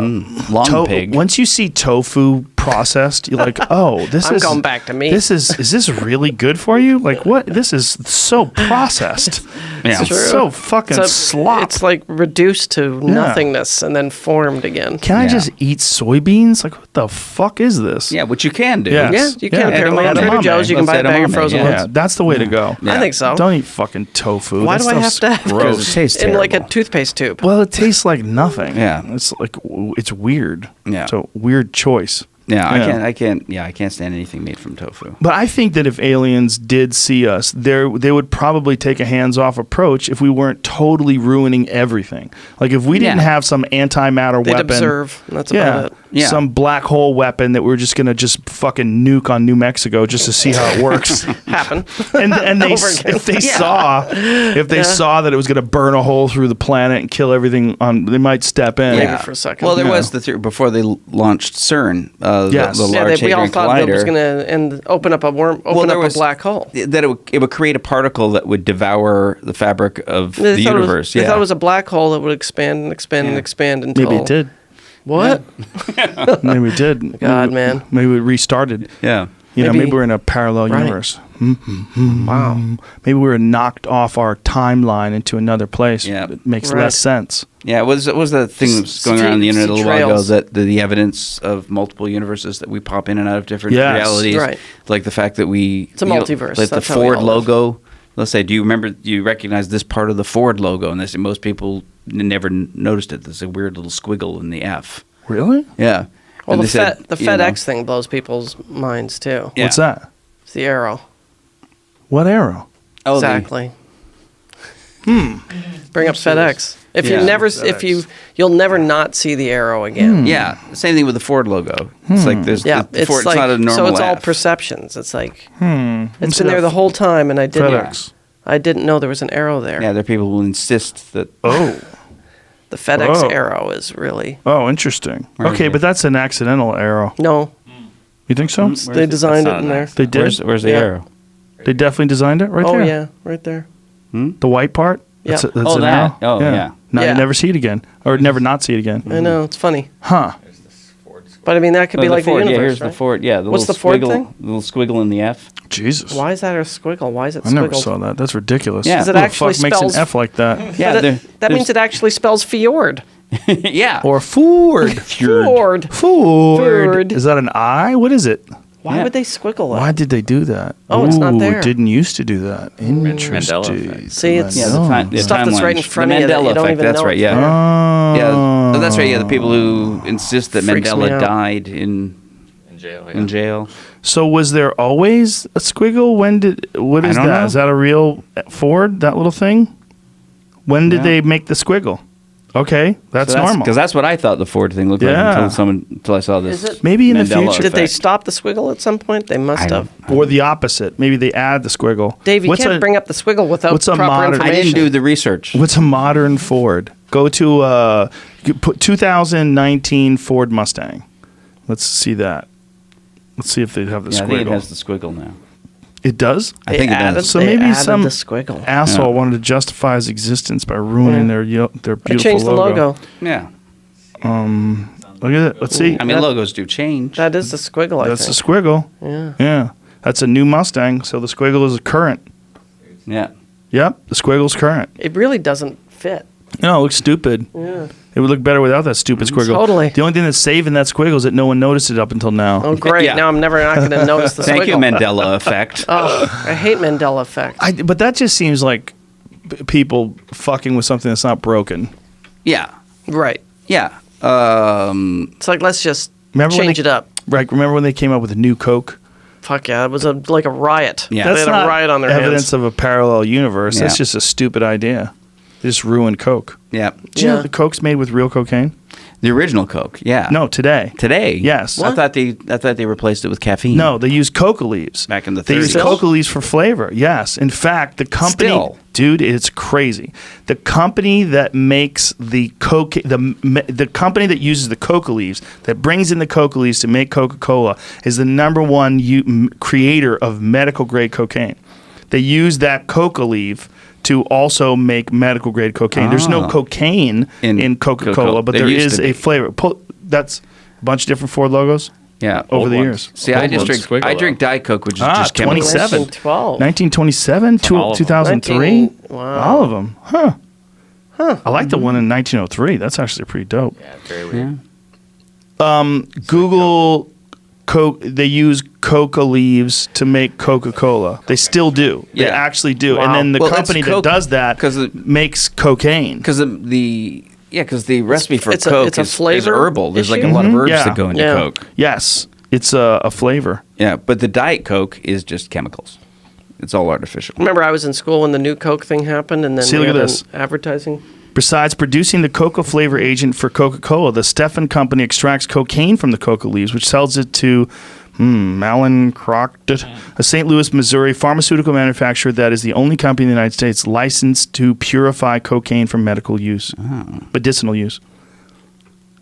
B: Long pig.
A: Once you see tofu processed, you're like, oh, this
C: I'm
A: is
C: going back to meat.
A: Is this really good for you? Like, what? This is so processed.
B: Yeah.
A: It's
C: True.
A: so fucking slop.
C: It's like reduced to nothingness and then formed again.
A: Can I
B: Yeah.
A: just eat soybeans? Like, what the fuck is this?
B: Yeah, which you can do.
A: Yes.
C: Yeah, you can
A: Yeah.
C: apparently at
B: Edamame.
C: Trader Joe's. You can
B: Let's
C: buy a bag of
B: edamame,
C: frozen
B: yeah.
A: Yeah,
C: ones.
A: that's the way to go.
B: Yeah.
C: I think so.
A: Don't eat fucking tofu.
C: Why
A: That
C: do I have
A: stuff's
C: to have
A: gross.
B: Because it tastes
C: in like a
B: terrible.
C: toothpaste tube?
A: Well, it tastes like nothing.
B: Yeah.
A: It's like it's weird.
B: Yeah.
A: It's a weird choice.
B: Yeah,
A: Yeah.
B: I can't stand anything made from tofu.
A: But I think that if aliens did see us, they would probably take a hands-off approach if we weren't totally ruining everything. Like if we didn't
B: Yeah.
A: have some antimatter
C: They'd
A: weapon,
C: observe. And that's
A: yeah,
C: about it.
B: Yeah.
A: some black hole weapon that we're just gonna just fucking nuke on New Mexico just to see how it works.
C: Happen.
A: and they
C: Over again.
A: if they saw that it was gonna burn a hole through the planet and kill everything on, they might step in.
C: Maybe for a second.
B: Well, there
A: Yeah.
B: was the theory before they launched CERN,
A: Yes.
B: the
C: Yeah,
B: Large
C: we all
B: Hadron
C: thought it was
B: Collider.
C: going to open up a
B: there
C: a black hole.
B: That it would create a particle that would devour the fabric of
C: They
B: the
C: thought
B: universe.
C: They thought it was a black hole that would expand and expand and
B: Yeah.
C: expand until
A: Maybe it did.
C: What?
A: Maybe it did.
C: God, man.
A: Maybe we restarted.
B: yeah.
A: You know,
C: Maybe-
A: maybe we're in a parallel
C: Right.
A: universe.
C: Wow.
A: Maybe we were knocked off our timeline into another place.
B: Yeah.
A: It makes
C: Right.
A: less sense.
B: Yeah, it was the thing that was going around the internet a little while ago,
C: trails.
B: that the evidence of multiple universes, that we pop in and out of different
A: Yes.
B: realities.
C: Right.
B: Like the fact that
C: It's a multiverse.
B: Like
C: That's
B: the
C: how we
B: Ford
C: all live.
B: logo. Let's say, do you recognize this part of the Ford logo? And they say most people never noticed it. There's a weird little squiggle in the F.
A: Really?
B: Yeah.
C: Well,
B: And
C: the
B: they said, you know,
C: FedEx thing blows people's minds too.
B: Yeah.
A: What's that?
C: It's the arrow.
A: What arrow?
B: Oh,
C: Exactly. Bring up FedEx. If
B: Yeah.
C: you never, if you'll never not see the arrow again.
B: Yeah, same thing with the Ford logo. It's like there's
C: Yeah,
B: the Ford,
C: it's like
B: not a normal
C: so. It's all
B: F.
C: perceptions. It's like it's
A: see
C: been there
A: that
C: the whole time, and I didn't.
A: FedEx.
C: I didn't know there was an arrow there.
B: Yeah, there are people who insist that.
A: Oh.
C: The FedEx
A: Oh.
C: arrow is really
A: Oh, interesting.
B: Where is
A: Okay,
B: it?
A: but that's an accidental arrow.
C: no.
A: You think so?
C: They designed
D: That's
C: it in
D: not
C: there.
D: nice.
A: They did.
B: Where's the
C: Yeah.
B: arrow?
A: They definitely designed it right
C: Oh
A: there.
C: yeah, right there.
A: The white part.
C: Yeah.
A: That's
B: Oh,
A: an
B: that.
A: arrow?
B: Oh, yeah.
A: Now
C: Yeah.
A: you never see it again, or never not see it again.
C: I know it's funny,
A: Huh?
C: but I mean that could
B: Oh,
C: be like
B: Ford.
C: the universe.
B: Yeah, here's
C: right?
B: the Ford. Yeah, the
C: What's
B: little
C: the Ford
B: squiggle,
C: thing?
B: the little squiggle in the F.
A: Jesus.
C: Why is that a squiggle? Why is it
A: I
C: squiggled?
A: never saw that. That's ridiculous.
B: Yeah. 'Cause
C: it
A: Who the
C: actually
A: fuck makes
C: spells-
A: an F like that?
B: Yeah,
C: But that means it actually spells fjord.
B: yeah.
A: Or Ford.
C: Fjord.
A: Ford.
C: Ford.
A: Is that an I? What is it?
C: Why
B: Yeah.
C: would they squiggle that?
A: Why did they do that?
C: Oh, it's not
A: Ooh,
C: there.
A: It didn't used to do that.
D: Mandela
A: Interesting.
D: effect.
C: See, it's
B: Yeah, the
C: Stuff that's right in
B: timelines.
C: front
B: the
C: of you that
B: Mandela
C: you don't
B: effect.
C: even
B: That's
C: know
B: right.
C: it's
B: Yeah.
C: there.
B: Yeah, that's right. Yeah, the people who insist that
C: Freaks me
B: Mandela
C: out.
B: died in
D: In jail.
B: jail.
A: So was there always a squiggle? What is
B: I don't
A: that?
B: know.
A: Is that a real Ford, that little thing? When did
B: Yeah.
A: they make the squiggle? Okay, that's normal.
B: Because that's what I thought the Ford thing looked
A: Yeah.
B: like until I saw this.
C: Is it-
A: Maybe in the
B: Mandela
A: future.
C: Did they
B: effect.
C: stop the squiggle at some point? They must
B: I
C: have.
B: don't-
A: Or the opposite. Maybe they add the squiggle.
C: Dave, you can't bring up the squiggle without
A: what's a
C: proper
A: modern-
B: I
C: information.
B: didn't do the research.
A: What's a modern Ford? Go to you put 2019 Ford Mustang. Let's see that. Let's see if they have the
B: Yeah, I think it
A: squiggle.
B: has the squiggle now.
A: It does?
B: I think it
C: added,
B: does.
A: So
C: they
A: maybe
C: added
A: some
C: the squiggle.
A: asshole
B: Yeah.
A: wanted to justify his existence by ruining their
C: I
A: beautiful
C: changed the logo.
B: Yeah.
A: Look at it. Let's see.
B: I mean, logos do change.
C: That is the squiggle, I
A: That's the
C: think.
A: squiggle.
C: Yeah.
A: Yeah. That's a new Mustang, so the squiggle is current.
B: Yeah.
A: Yep, the squiggle's current.
C: It really doesn't fit.
A: No, it looks stupid.
C: Yeah.
A: It would look better without that stupid squiggle.
C: Totally.
A: The only thing that's saving that squiggle is that no one noticed it up until now.
C: Oh, great.
B: Yeah.
C: Now I'm never not going to notice the
B: Thank you,
C: squiggle.
B: Mandela effect.
C: Oh, I hate Mandela effect.
A: But that just seems like people fucking with something that's not broken.
B: Yeah.
C: Right.
B: Yeah.
C: It's like, let's just
A: Remember when
C: change
A: they-
C: it up.
A: Right? Remember when they came up with a new Coke?
C: Fuck yeah. It was like a riot.
B: Yeah.
C: They
A: That's
C: had
A: not
C: a riot on their
A: evidence
C: hands.
A: of a parallel universe. That's
B: Yeah.
A: just a stupid idea. They just ruined Coke.
B: Yeah.
A: Do you know
C: Yeah.
A: the Coke's made with real cocaine?
B: The original Coke. Yeah.
A: No, today.
B: Today.
A: Yes.
B: I thought they replaced it with caffeine.
A: No, they use coca leaves.
B: Back in the
A: They use
B: 30s.
A: coca leaves for flavor. Yes. In fact, the company,
B: Still.
A: dude, it's crazy. The company that makes the coke, the company that uses the coca leaves, that brings in the coca leaves to make Coca-Cola, is the number one creator of medical grade cocaine. They use that coca leaf to also make medical grade cocaine. There's no
B: Ah.
A: cocaine in
B: Coca-Cola.
A: Coca-Cola, but
B: There
A: there
B: used
A: is
B: to
A: a
B: be.
A: flavor. That's a bunch of different Ford logos.
B: Yeah.
A: Over
D: Old
A: the
D: ones.
A: years.
B: See, I
D: Old
B: just
D: ones
B: drink.
D: squiggle
B: I
D: though.
B: drink Diet Coke, which is just chemicals.
A: 27.
C: 1912.
A: 1927,
D: all of them.
A: 2003.
C: Wow.
A: All of them. Huh. I like the one in 1903. That's actually pretty dope.
D: Yeah, very weird.
A: Google Coke. They use coca leaves to make Coca-Cola. They still do. They
B: Yeah.
A: actually do.
C: Wow.
A: And then the
B: Well, it's
A: company that
B: Coke-
A: does that
B: 'cause it-
A: makes cocaine.
B: Because the recipe for
C: it's a-
B: Coke
C: it's a
B: is
C: flavor
B: herbal. There's like a
C: issue?
B: lot of herbs
A: Yeah.
B: that go into
C: Yeah.
B: Coke.
A: Yes, it's a flavor.
B: Yeah, but the Diet Coke is just chemicals. It's all artificial.
C: Remember, I was in school when the new Coke thing happened, and then
A: See,
C: we
A: look at
C: had
A: this.
C: an advertising.
A: Besides producing the coca flavor agent for Coca-Cola, the Stefan Company extracts cocaine from the coca leaves, which sells it to Malin Crockett, a St. Louis, Missouri pharmaceutical manufacturer that is the only company in the United States licensed to purify cocaine for medical use, medicinal use.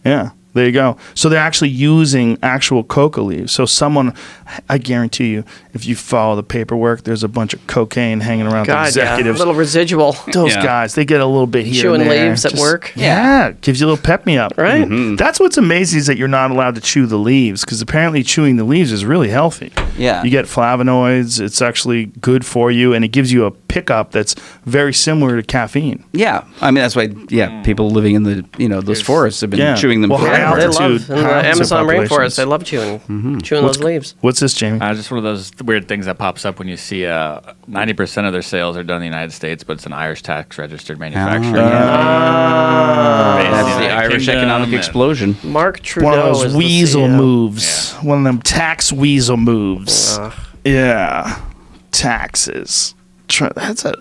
A: Yeah. There you go. So they're actually using actual coca leaves. So someone, I guarantee you, if you follow the paperwork, there's a bunch of cocaine hanging around the
C: God, yeah.
A: executives.
C: Little residual.
A: Those
B: Yeah.
A: guys, they get a little bit here
C: Chewing
A: and there.
C: leaves at work.
A: Yeah, gives you a little pep me up.
C: Right?
B: Mm-hmm.
A: That's what's amazing is that you're not allowed to chew the leaves because apparently chewing the leaves is really healthy.
B: Yeah.
A: You get flavonoids. It's actually good for you, and it gives you a pickup that's very similar to caffeine.
B: Yeah, I mean that's why. Yeah, people living in the those forests have been
A: Yeah.
B: chewing them
A: Well,
B: forever.
A: high
C: They
A: altitude.
C: love in the
A: high altitude
C: Amazon
A: populations.
C: rainforest. They love chewing those leaves.
A: What's this, Jamie?
D: Just one of those weird things that pops up when you see 90% of their sales are done in the United States, but it's an Irish tax registered manufacturer. Based
B: That's
D: in
B: the
D: United
B: Irish
D: Kingdom
B: economic
D: and-
B: explosion.
C: Mark Trudeau
A: One of
C: is
A: those
C: the
A: weasel
C: CEO.
A: moves. One of them tax weasel moves.
C: Ugh.
A: Yeah. Taxes. That's a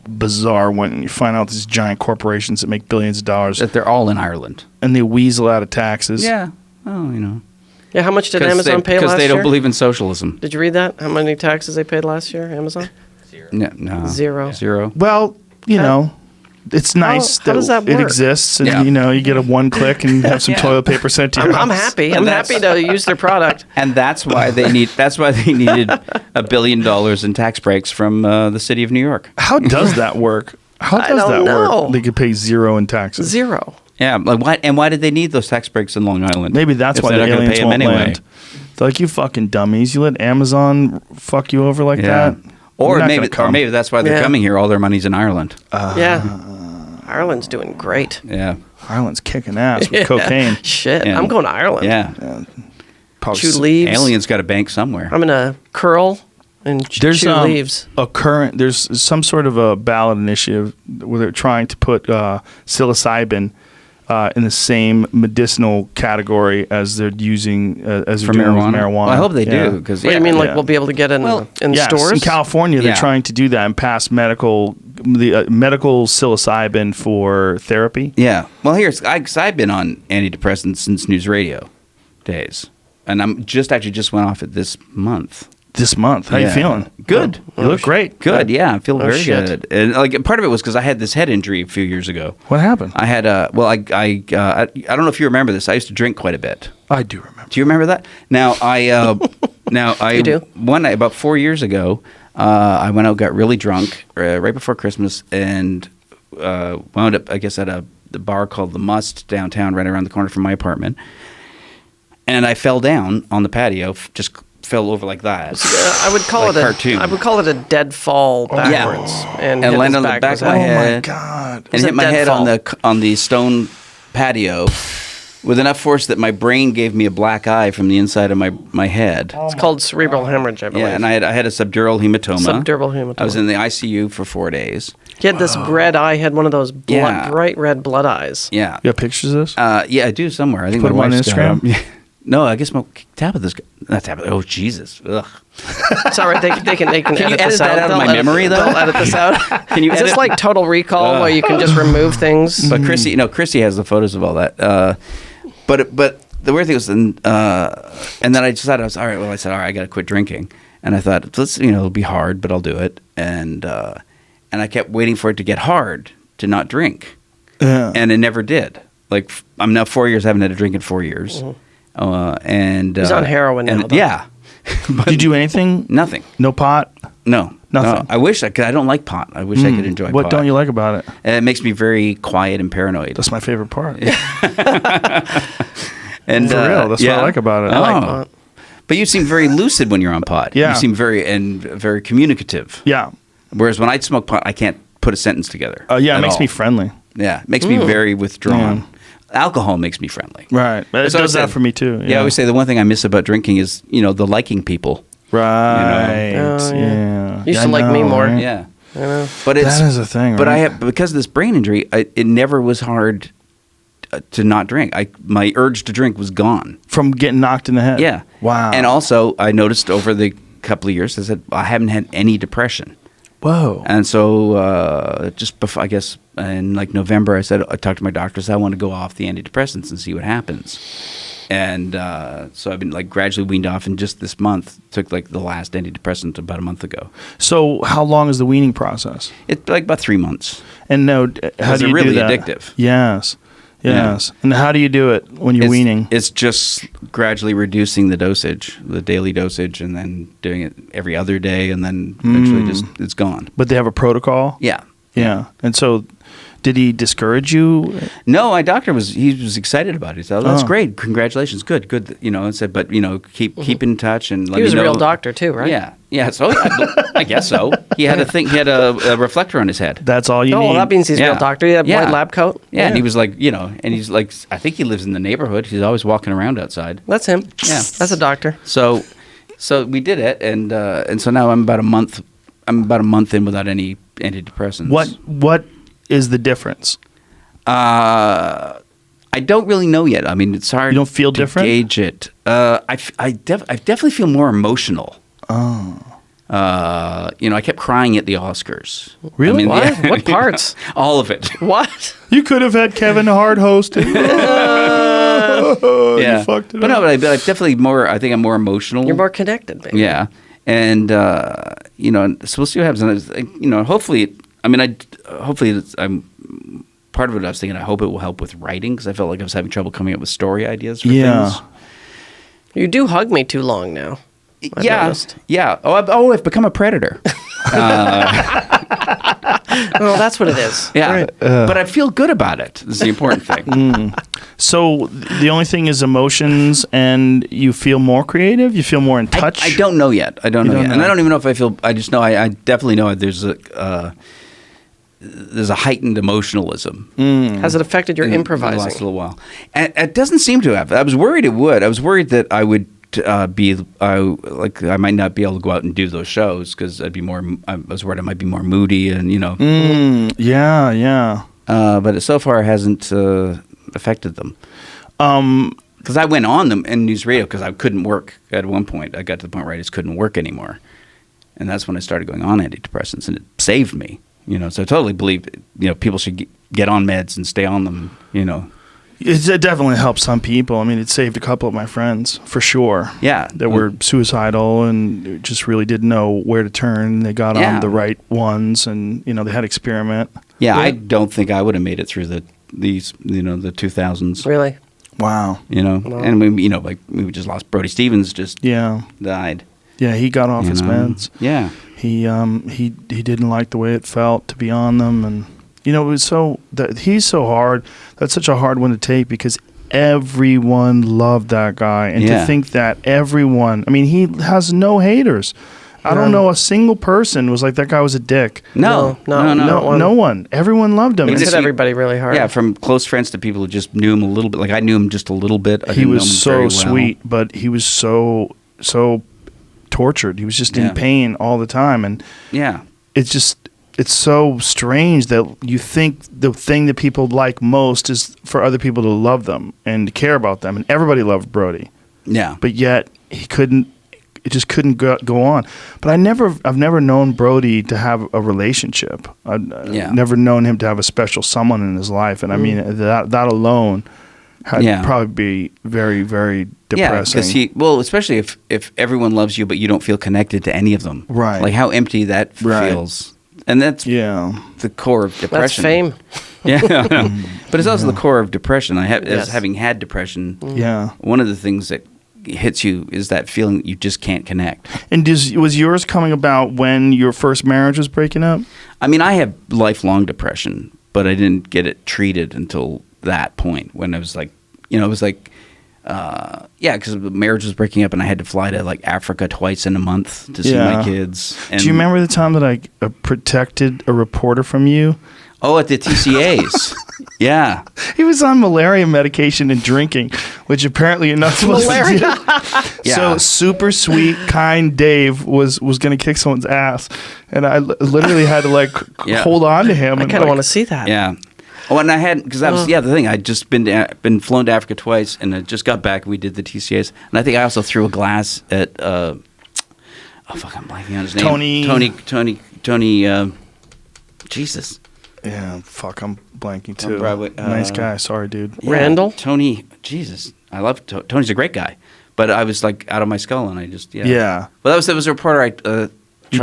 A: bizarre when you find out these giant corporations that make billions of dollars
B: That they're all in Ireland.
A: and they weasel out of taxes.
B: Yeah. Oh, you know.
C: Yeah, how much did Amazon pay last year?
B: Because they don't believe in socialism.
C: Did you read that? How many taxes they paid last year, Amazon?
B: No.
C: Zero.
B: Zero.
A: Well, you know, it's nice
C: how does that
A: it
C: work?
A: exists, and
B: Yeah.
A: you know, you get a one click and have some toilet paper sent to your
C: I'm
A: house.
C: happy.
B: And
C: I'm
B: that's-
C: happy to use their product.
B: And that's why they needed $1 billion in tax breaks from the city of New York.
A: How does that work? How
C: I
A: does that
C: don't know.
A: work? They could pay zero in taxes.
C: Zero.
B: Yeah, why did they need those tax breaks in Long Island?
A: Maybe that's
B: If
A: why
B: they're
A: the
B: not gonna
A: aliens
B: pay 'em
A: won't
B: anyway.
A: land. They're like, you fucking dummies. You let Amazon fuck you over like
B: Yeah.
A: that?
B: Or
A: You're not
B: maybe,
A: gonna come.
B: that's why they're
C: Yeah.
B: coming here. All their money's in Ireland.
C: Yeah. Ireland's doing great.
B: Yeah,
A: Ireland's kicking ass with cocaine.
C: Shit.
B: Yeah.
C: I'm going to Ireland.
B: yeah.
A: Probably
C: Chew leaves.
B: Aliens got a bank somewhere.
C: I'm going to curl and
A: There's
C: chew leaves.
A: There's some sort of a ballot initiative where they're trying to put psilocybin in the same medicinal category as they're using as
B: For
A: they're doing with
B: marijuana?
A: marijuana.
B: Well, I hope they
A: Yeah.
B: do because
C: What do you mean, like
A: yeah.
C: we'll be able to get in in
A: Yes,
C: stores?
A: in California, they're
B: Yeah.
A: trying to do that and pass medical psilocybin for therapy.
B: Yeah. Well, because I've been on antidepressants since news radio days, and I'm just went off it this month.
A: This month, how you
B: Yeah.
A: feeling?
B: Good.
A: You look great.
B: Good. Yeah, I feel very
C: shit.
B: good. And like part of it was because I had this head injury a few years ago.
A: What happened?
B: I had I don't know if you remember this. I used to drink quite a bit.
A: I do remember.
B: Do you remember that? Now I
C: You do?
B: one night about 4 years ago, I went out, got really drunk right before Christmas, and wound up I guess at the bar called the Must downtown, right around the corner from my apartment, and I fell down on the patio, just fell over like that.
C: I would call
B: Like
C: it
B: cartoon.
C: I would call it a dead fall backwards, and hit
B: landed
C: his
B: on the
C: back
B: back
C: was
B: of my
C: out.
B: head.
A: Oh my god!
B: And
C: was
B: hit
C: a
B: my
C: dead
B: head
C: fall.
B: on the stone patio with enough force that my brain gave me a black eye from the inside of my head.
C: It's called cerebral hemorrhage, I believe.
B: Yeah, and I had a subdural hematoma.
C: Subdural hematoma.
B: I was in the ICU for 4 days.
C: He had this red eye. He had one of those
B: Yeah.
C: bright red blood eyes.
B: Yeah.
A: You got pictures of this?
B: Yeah, I do somewhere. I think
A: Put
B: my
A: them on
B: wife's got
A: Instagram?
B: 'em. Yeah. No, I guess tap of this. Not tap of. Oh Jesus! Ugh.
C: It's all right. They can
B: you
C: edit
B: edit
C: this
B: that out of
C: They'll
B: my
C: edit-
B: memory, though?
C: They'll edit this out.
B: Can you
C: Is
B: edit?
C: this like Total Recall where you can just remove things?
B: But Chrissy has the photos of all that. But the weird thing was, and then I decided I was all right. Well, I said, all right, I got to quit drinking, and I thought, it'll be hard, but I'll do it. And I kept waiting for it to get hard to not drink, and it never did. Like I'm now 4 years, I haven't had a drink in 4 years, and
C: He's on heroin now, though.
B: Yeah,
A: Did you do anything?
B: nothing.
A: No pot?
B: No,
A: Nothing.
B: No. I wish cause I don't like pot. I wish I could enjoy
A: What
B: pot.
A: don't you like about it?
B: And it makes me very quiet and paranoid.
A: That's my favorite part.
B: And
A: For real, that's what I like about it.
C: I like
B: Oh.
C: pot.
B: But you seem very lucid when you're on pot.
A: Yeah.
B: You seem very communicative.
A: Yeah.
B: Whereas when I smoke pot, I can't put a sentence together.
A: Yeah, it
B: at
A: makes
B: all.
A: me friendly.
B: Yeah, it makes me very withdrawn. Alcohol makes me friendly.
A: Right. It
B: So I
A: does that
B: said-
A: for me too.
B: Yeah, I always say the one thing I miss about drinking is, the liking people.
A: Right.
C: Oh, yeah.
A: yeah.
C: You used
A: I
C: to like me
A: know,
C: more.
A: right?
B: Yeah.
C: I know.
B: But it's
A: That is a thing,
B: But
A: right?
B: I have because of this brain injury, it never was hard to not drink. My urge to drink was gone.
A: From getting knocked in the head.
B: Yeah.
A: Wow.
B: And also, I noticed over the couple of years, I said I haven't had any depression.
A: Whoa.
B: And so just before, I guess, in like November, I talked to my doctor, said I want to go off the antidepressants and see what happens. And so I've been like gradually weaned off, and just this month took like the last antidepressant about a month ago.
A: So how long is the weaning process?
B: It's like about 3 months.
A: And how
B: Because
A: do you
B: they're really
A: do that?
B: addictive.
A: Yes. Yes.
B: Yeah.
A: And how do you do it when you're weaning?
B: It's just gradually reducing the dosage, the daily dosage, and then doing it every other day, and then eventually just it's gone.
A: But they have a protocol?
B: Yeah.
A: Yeah. And so did he discourage you?
B: No, my doctor was excited about it. He said, "Oh, that's
A: Oh.
B: great. Congratulations. Good. And said, but keep in touch and let
C: He was
B: me
C: a
B: know."
C: real doctor too, right?
B: Yeah. Yeah. So I guess so. He had a reflector on his head.
A: That's all you
C: Oh,
A: need.
C: well, that means he's a real
B: Yeah.
C: doctor. He had a
B: Yeah.
C: white lab coat.
B: Yeah, and he was like, and he's like, I think he lives in the neighborhood. He's always walking around outside.
C: That's him.
B: Yeah.
C: That's a doctor.
B: So we did it, and so now I'm about a month in without any antidepressants.
A: What is the difference?
B: I don't really know yet. I mean, it's hard.
A: You don't feel
B: to
A: different?
B: Gauge it. I definitely feel more emotional.
A: Oh.
B: I kept crying at the Oscars.
A: Really?
C: What? What parts?
B: All of it.
C: What?
A: You could have had Kevin Hart hosting. You fucked it
B: But
A: up.
B: no, but I'm definitely more. I think I'm more emotional.
C: You're more connected, maybe.
B: Yeah, and so we'll see what happens. And hopefully, I'm part of it. I was thinking, I hope it will help with writing because I felt like I was having trouble coming up with story ideas for things.
C: You do hug me too long now. I've noticed.
B: Yeah. I've become a predator.
C: Oh, that's what it is.
B: Yeah,
C: Right.
B: but I feel good about it. This is the important thing.
A: So the only thing is emotions, and you feel more creative. You feel more in touch.
B: I don't know yet. I don't know yet, and I don't even know if I feel. I just know I definitely know there's a heightened emotionalism.
C: Has it affected your
B: in the
C: improvising?
B: last little while. And it doesn't seem to have. I was worried it would. I was worried that I would I might not be able to go out and do those shows because I was worried I might be more moody and
A: Yeah.
B: But so far it hasn't affected them. Because I went on them in news radio because I couldn't work at one point. I got to the point where I just couldn't work anymore, and that's when I started going on antidepressants, and it saved me. So I totally believe people should get on meds and stay on them.
A: It definitely helped some people. I mean, it saved a couple of my friends for sure.
B: Yeah,
A: that were suicidal and just really didn't know where to turn. They got on the right ones, and they had experiment.
B: Yeah, I don't think I would have made it through the 2000s.
C: Really?
A: Wow.
B: And we just lost Brody Stevens. Just died.
A: Yeah, he got off his meds.
B: Yeah,
A: he didn't like the way it felt to be on them, and it was he's so hard. That's such a hard one to take because everyone loved that guy, and to think that everyone. I mean, he has no haters. I don't know a single person was like that guy was a dick.
C: No
A: one. Everyone loved him.
C: He hit everybody really hard.
B: Yeah, from close friends to people who just knew him a little bit. Like I knew him just a little bit.
A: He was so sweet, but he was so tortured. He was just in pain all the time, and it's so strange that you think the thing that people like most is for other people to love them and to care about them, and everybody loved Brody.
B: Yeah,
A: but yet he couldn't. It just couldn't go on. But I've never known Brody to have a relationship. I've never known him to have a special someone in his life, and I mean that alone had probably be very, very depressing.
B: Yeah, because especially if everyone loves you, but you don't feel connected to any of them.
A: Right.
B: Like how empty that feels. And that's the core of depression.
C: That's fame.
B: Yeah, but it's also the core of depression. As having had depression, one of the things that hits you is that feeling that you just can't connect.
A: And was yours coming about when your first marriage was breaking up?
B: I mean, I have lifelong depression, but I didn't get it treated until that point when I was like, it was like, because the marriage was breaking up and I had to fly to like Africa twice in a month to see my kids. And
A: do you remember the time that I protected a reporter from you?
B: Oh, at the TCAs. Yeah.
A: He was on malaria medication and drinking, which apparently you're not supposed to do. So super sweet, kind Dave was going to kick someone's ass. And I literally had to hold on to him.
C: I kind of want to see that.
B: Yeah. Oh, and I had, because that was, the thing. I'd just been flown to Africa twice and I just got back and we did the TCAs. And I think I also threw a glass at, I'm blanking on his name. Tony, Jesus.
A: Yeah, fuck, I'm blanking too.
B: Broadway,
A: nice guy, sorry, dude.
B: Yeah,
C: Randall?
B: Tony, Jesus. I love Tony's a great guy. But I was like out of my skull and I just,
A: Yeah.
B: Well, that was a reporter
A: You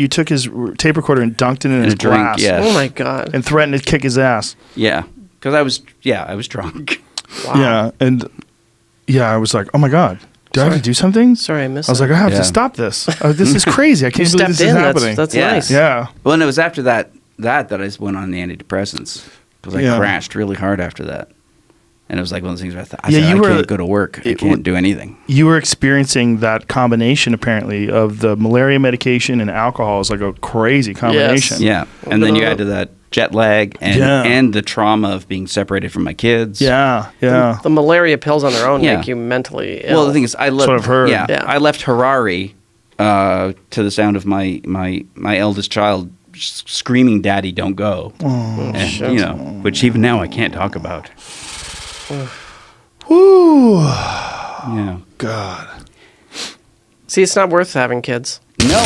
A: took his tape recorder and dunked it in his glass.
B: Yeah.
C: Oh my God.
A: And threatened to kick his ass.
B: Yeah. Because I was drunk.
C: Wow.
A: Yeah, and I was like, oh my God. Do I have to do something?
C: Sorry, I missed
A: I was like, I have to stop this. This is crazy. I can't believe this is happening.
C: That's
B: Yeah.
C: nice.
A: Yeah.
B: Well, and it was after that I just went on the antidepressants. Because I crashed really hard after that. And it was like one of those things where I thought, I can't go to work. I can't do anything.
A: You were experiencing that combination, apparently, of the malaria medication and alcohol. Is like a crazy combination.
B: Yes. Yeah. And then you add to that jet lag and the trauma of being separated from my kids.
A: Yeah. Yeah.
C: The malaria pills on their own make you mentally ill.
B: Well, the thing is, I left.
A: That's what I've heard.
B: Yeah. I left Harare to the sound of my eldest child screaming, "Daddy, don't go!" And, which even now I can't talk about.
A: Whew.
B: Yeah.
A: God.
C: See, it's not worth having kids.
B: No,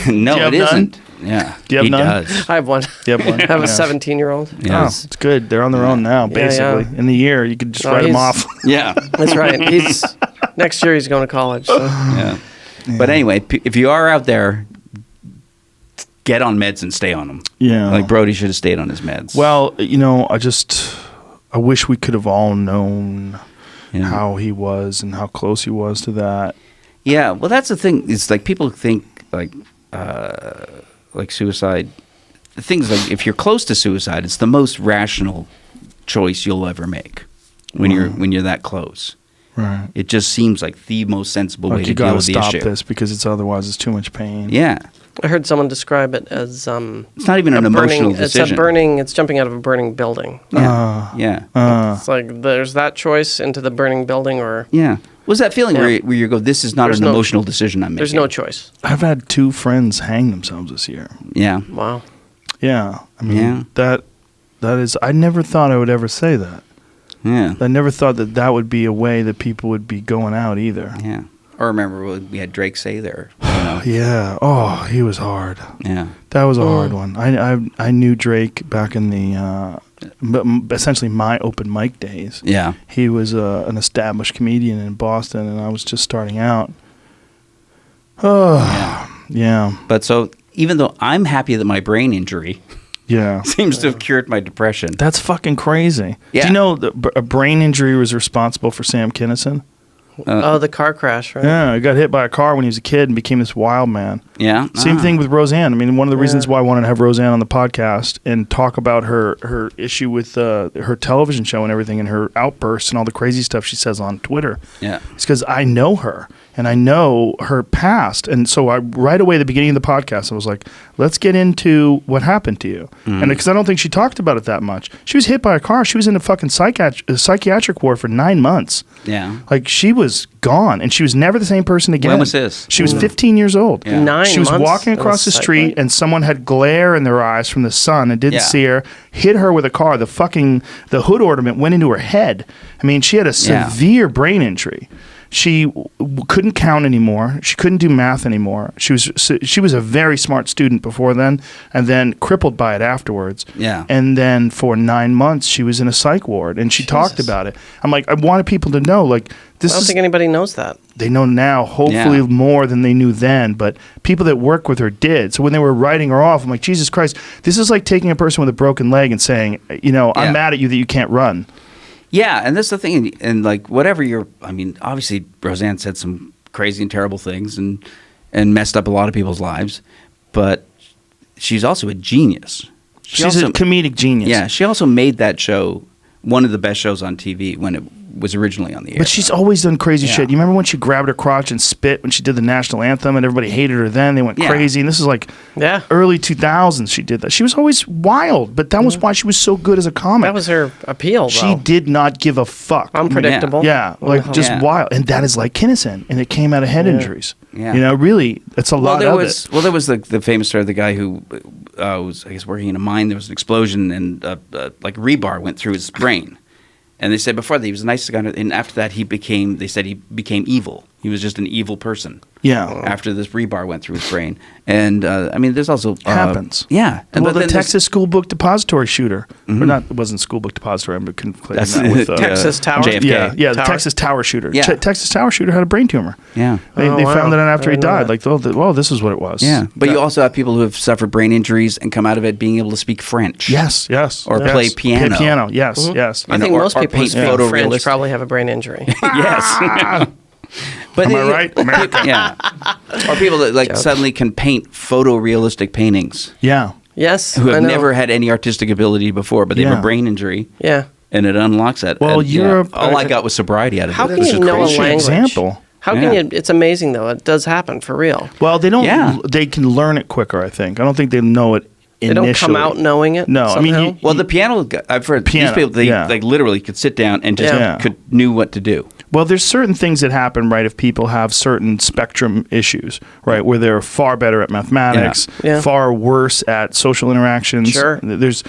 B: no,
A: Do you have
B: it
A: none?
B: isn't. Yeah,
A: Do you have
B: he
A: none?
B: does.
C: I have one.
A: You have one?
C: I have a
A: Yeah.
C: 17-year-old.
B: Yeah.
A: Oh, it's good. They're on their own now, basically.
C: yeah.
A: In the year, you could just
C: Oh,
A: write them
C: he's-
A: off.
B: Yeah,
C: That's right. Next year he's going to college. So.
B: yeah. But anyway, if you are out there, get on meds and stay on them.
A: Yeah.
B: Like Brody should have stayed on his meds.
A: Well, I wish we could have all known
B: Yeah.
A: how he was and how close he was to that.
B: Yeah, well, that's the thing. It's like people think like suicide. The things like if you're close to suicide, it's the most rational choice you'll ever make when you're that close.
A: Right.
B: It just seems like the most sensible way
A: Like
B: to
A: you
B: deal
A: got to
B: with the
A: stop
B: issue.
A: this because otherwise it's too much pain.
B: Yeah,
C: I heard someone describe it as
B: it's not even an
C: a burning,
B: emotional decision.
C: It's jumping out of a burning building.
B: Yeah, yeah,
C: It's like there's that choice into the burning building, or
B: yeah. Was that feeling
C: Yeah.
B: where you go, this is not
C: There's
B: an
C: no-
B: emotional decision I'm making?
C: there's no choice.
A: I've had 2 friends hang themselves this year.
B: Yeah,
C: Wow.
A: Yeah. I mean,
B: Yeah.
A: that is, I never thought I would ever say that.
B: yeah,
A: I never thought that would be a way that people would be going out either.
B: yeah. I remember when we had Drake say there. You know?
A: Yeah. Oh, he was hard.
B: Yeah,
A: That was a hard one. I knew Drake back in the essentially my open mic days.
B: yeah.
A: He was an established comedian in Boston, and I was just starting out. Oh, yeah.
B: But so even though I'm happy that my brain injury
A: Yeah.
B: seems to have cured my depression.
A: That's fucking crazy.
B: Yeah.
A: Do you know that a brain injury was responsible for Sam Kinison?
C: Oh, the car crash, right?
A: Yeah, he got hit by a car when he was a kid and became this wild man.
B: Yeah.
A: Same
B: Ah.
A: thing with Roseanne. I mean, one of the reasons why I wanted to have Roseanne on the podcast and talk about her issue with her television show and everything and her outbursts and all the crazy stuff she says on Twitter.
B: Yeah.
A: It's because I know her and I know her past. And so I right away at the beginning of the podcast, I was like, let's get into what happened to you. And because I don't think she talked about it that much. She was hit by a car. She was in a fucking psychiatric ward for 9 months.
B: Yeah.
A: Like she was gone, and she was never the same person again.
B: When was this?
A: She was 15 years old.
B: Yeah.
C: 9
A: She was
C: months
A: walking
C: in a
A: across the
C: psych
A: street,
C: ward?
A: and someone had glare in their eyes from the sun and didn't
B: Yeah.
A: see her. Hit her with a car. The hood ornament went into her head. I mean, she had a
B: Yeah.
A: severe brain injury. She couldn't count anymore. She couldn't do math anymore. She was a very smart student before then, and then crippled by it afterwards.
B: Yeah.
A: And then for 9 months, she was in a psych ward, and she talked about it. I'm like, I wanted people to know, like,
C: I
A: this
C: don't
A: is.
C: think anybody knows that.
A: They know now, hopefully
B: Yeah.
A: more than they knew then, but people that work with her did. So when they were writing her off, I'm like, Jesus Christ, this is like taking a person with a broken leg and saying,
B: Yeah.
A: I'm mad at you that you can't run.
B: Yeah, and that's the thing, and like whatever obviously Roseanne said some crazy and terrible things and messed up a lot of people's lives, but she's also a genius.
A: She's a comedic genius.
B: Yeah, she also made that show one of the best shows on TV when it was originally on the air.
A: But she's always done crazy
B: Yeah.
A: shit. You remember when she grabbed her crotch and spit when she did the national anthem and everybody hated her then? They went
B: Yeah.
A: crazy. And this is like
C: Yeah.
A: early 2000s she did that. She was always wild, but that was why she was so good as a comic.
C: That was her appeal,
A: She
C: though.
A: did not give a fuck.
C: Unpredictable.
A: Yeah, like just
B: Yeah.
A: wild. And that is like Kinison. And it came out of head injuries.
B: Yeah.
A: You know, really, it's a lot
B: there
A: of
B: was
A: it.
B: there was the famous story of the guy who was I guess working in a mine. There was an explosion and like rebar went through his brain. And they said before that he was the nicest guy, and after that they said he became evil. He was just an evil person.
A: Yeah.
B: After this rebar went through his brain, and I mean, there's also
A: Happens.
B: Yeah,
A: And well,
B: but
A: the
B: then there's-
A: Texas School Book Depository shooter. Or not, it wasn't School Book Depository. I'm conflating that with
C: Texas Tower?
B: JFK.
A: Yeah, the
C: Tower.
A: Texas Tower shooter.
B: Yeah.
A: Texas Tower shooter had a brain tumor.
B: Yeah.
A: They
C: Oh, wow.
A: found it out after
C: I
A: he
C: didn't know
A: died.
C: that.
A: Like, well, this is what it was.
B: Yeah, but you also have people who have suffered brain injuries and come out of it being able to speak French.
A: Yes.
B: Or
A: yes.
B: play piano.
A: Play piano. Yes. Yes.
C: I think
B: or-
C: most
B: or
C: people who
B: paint
C: speak
B: photorealistic.
C: French probably have a brain injury.
B: Yes. But
A: Am I right? America.
B: Yeah. Or people that like suddenly can paint photorealistic paintings
A: Yeah.
C: Yes,
B: who
C: I
B: have
C: know.
B: never had any artistic ability before, but they have
A: Yeah.
B: a brain injury.
C: Yeah.
B: And it unlocks that.
A: Well,
B: And,
A: you're a-
B: all I got was sobriety out of
C: How
B: it.
C: can
B: This
C: you
B: is
C: know a
B: crazy.
C: language?
A: Example.
C: How
B: Yeah.
C: can you? It's amazing though. It does happen for real.
A: Well, they don't.
B: Yeah.
A: They can learn it quicker. I think. I don't think they know it
C: They
A: initially.
C: don't come out knowing it.
A: No, I mean,
C: somehow?
B: Well, the piano guy, I've heard
A: Piano,
B: these people, they
A: yeah.
B: like literally could sit down and just
C: Yeah.
B: knew what to do.
A: Well, there's certain things that happen, right, if people have certain spectrum issues, right, where they're far better at mathematics,
C: Yeah. Yeah.
A: far worse at social interactions.
C: Sure.
A: There's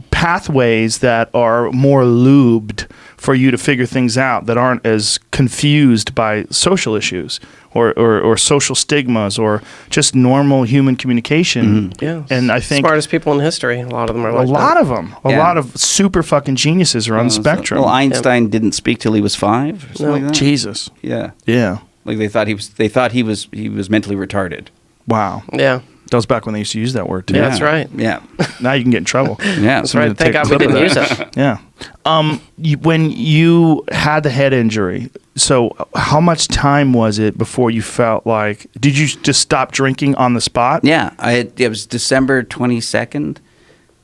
A: pathways that are more lubed for you to figure things out that aren't as confused by social issues or social stigmas or just normal human communication.
C: Yeah.
A: And I think
C: smartest people in history, a lot of them are
A: a
C: like
A: lot
C: that.
A: of them, a
B: Yeah.
A: lot of super fucking geniuses are on the spectrum.
B: Well, Einstein didn't speak till he was 5 or something like that.
A: Jesus.
B: Yeah.
A: Yeah.
B: Like they thought he was mentally retarded.
A: Wow.
C: Yeah.
A: That was back when they used to use that word too.
C: Yeah, that's right.
B: Yeah.
A: Now you can get in trouble.
B: Yeah.
C: That's right. Thank God we didn't use it.
A: Yeah. When you had the head injury, so how much time was it before you felt like, did you just stop drinking on the spot?
B: Yeah. It was December 22nd.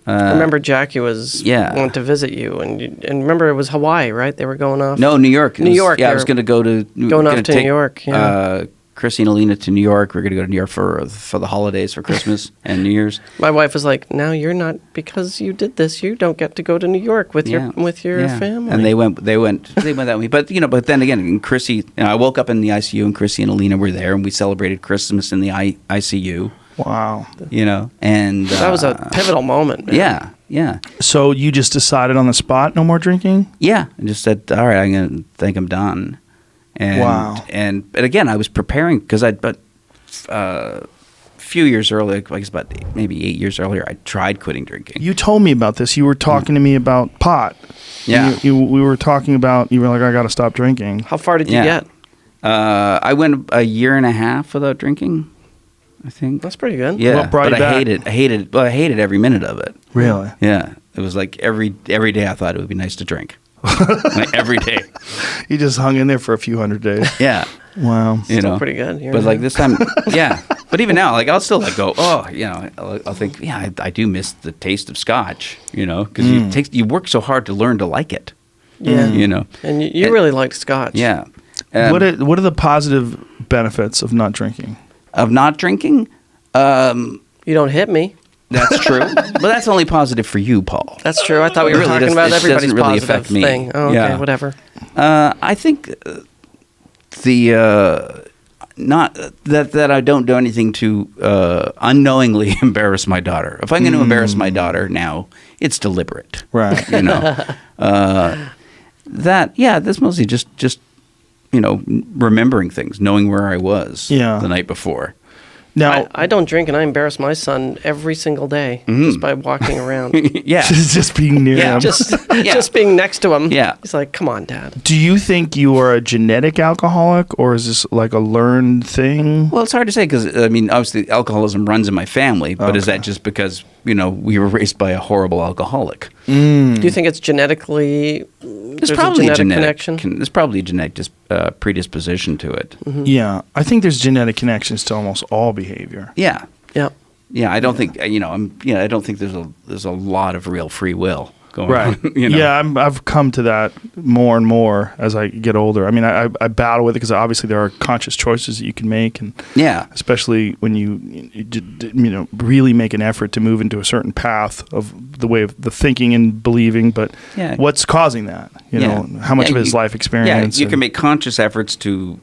C: I remember Jackie was
B: Yeah.
C: wanting to visit you, and remember it was Hawaii, right? They were going off.
B: No, New York.
C: New York,
B: Yeah, I
C: they
B: was
C: were
B: going to go to
C: going off to New York, yeah.
B: Chrissy and Alina to New York. We're going to go to New York for the holidays, for Christmas and New Year's.
C: My wife was like, "Now you're not, because you did this. You don't get to go to New York with your
B: Yeah.
C: family."
B: And they went that way. But then again, and Chrissy, I woke up in the ICU, and Chrissy and Alina were there, and we celebrated Christmas in the ICU.
A: Wow.
B: And
C: that was a pivotal moment, man.
B: Yeah. Yeah.
A: So you just decided on the spot, no more drinking?
B: Yeah. I just said, all right, I think I'm done. And,
A: Wow.
B: But again, I was preparing because a few years earlier, I guess about maybe 8 years earlier, I tried quitting drinking.
A: You told me about this. You were talking to me about pot.
B: Yeah.
A: We were talking about, you were like, I got to stop drinking.
C: How far did you
B: Yeah.
C: get?
B: I went a year and a half without drinking, I think.
C: That's pretty good.
B: Yeah,
A: What brought
B: but
A: you back?
B: I hated every minute of it.
A: Really?
B: Yeah, it was like every day I thought it would be nice to drink. Like every day.
A: You just hung in there for a few hundred days.
B: Yeah.
A: Wow.
C: Still pretty good.
B: But like this time, yeah. But even now, like I'll still like go, I'll think, yeah, I do miss the taste of scotch, because you work so hard to learn to like it.
C: Yeah. And you really liked scotch.
B: Yeah.
A: What are the positive benefits of not drinking?
B: Of not drinking?
C: You don't hit me.
B: That's true. But that's only positive for you, Paul.
C: That's true. I thought we
B: It
C: were
B: really
C: talking
B: does-
C: about
B: it
C: everybody's
B: doesn't really
C: positive
B: affect me.
C: thing. Oh, okay,
B: Yeah.
C: whatever.
B: I think not that I don't do anything to unknowingly embarrass my daughter. If I'm going to embarrass my daughter now, it's deliberate.
A: Right.
B: That's mostly just remembering things, knowing where I was the night before.
A: Now,
C: I don't drink, and I embarrass my son every single day just by walking around.
B: Yeah.
A: just being near
B: Yeah.
A: him.
C: Just being next to him.
B: Yeah.
C: He's like, "Come on, Dad."
A: Do you think you are a genetic alcoholic, or is this like a learned thing?
B: Well, it's hard to say because, obviously alcoholism runs in my family, but is that just because, we were raised by a horrible alcoholic?
C: Do you think it's genetically? There's
B: probably
C: a genetic connection.
B: There's probably a genetic predisposition to it.
A: Yeah. I think there's genetic connections to almost all behavior.
B: Yeah.
C: Yeah.
B: Yeah, I don't think I don't think there's a lot of real free will going
A: Right.
B: on.
A: Yeah, I've come to that more and more as I get older. I mean, I battle with it because obviously there are conscious choices that you can make, and
B: Yeah.
A: especially when you really make an effort to move into a certain path of the way of the thinking and believing. But
B: Yeah.
A: what's causing that? How much of his life experience?
B: Yeah, you can make conscious efforts to,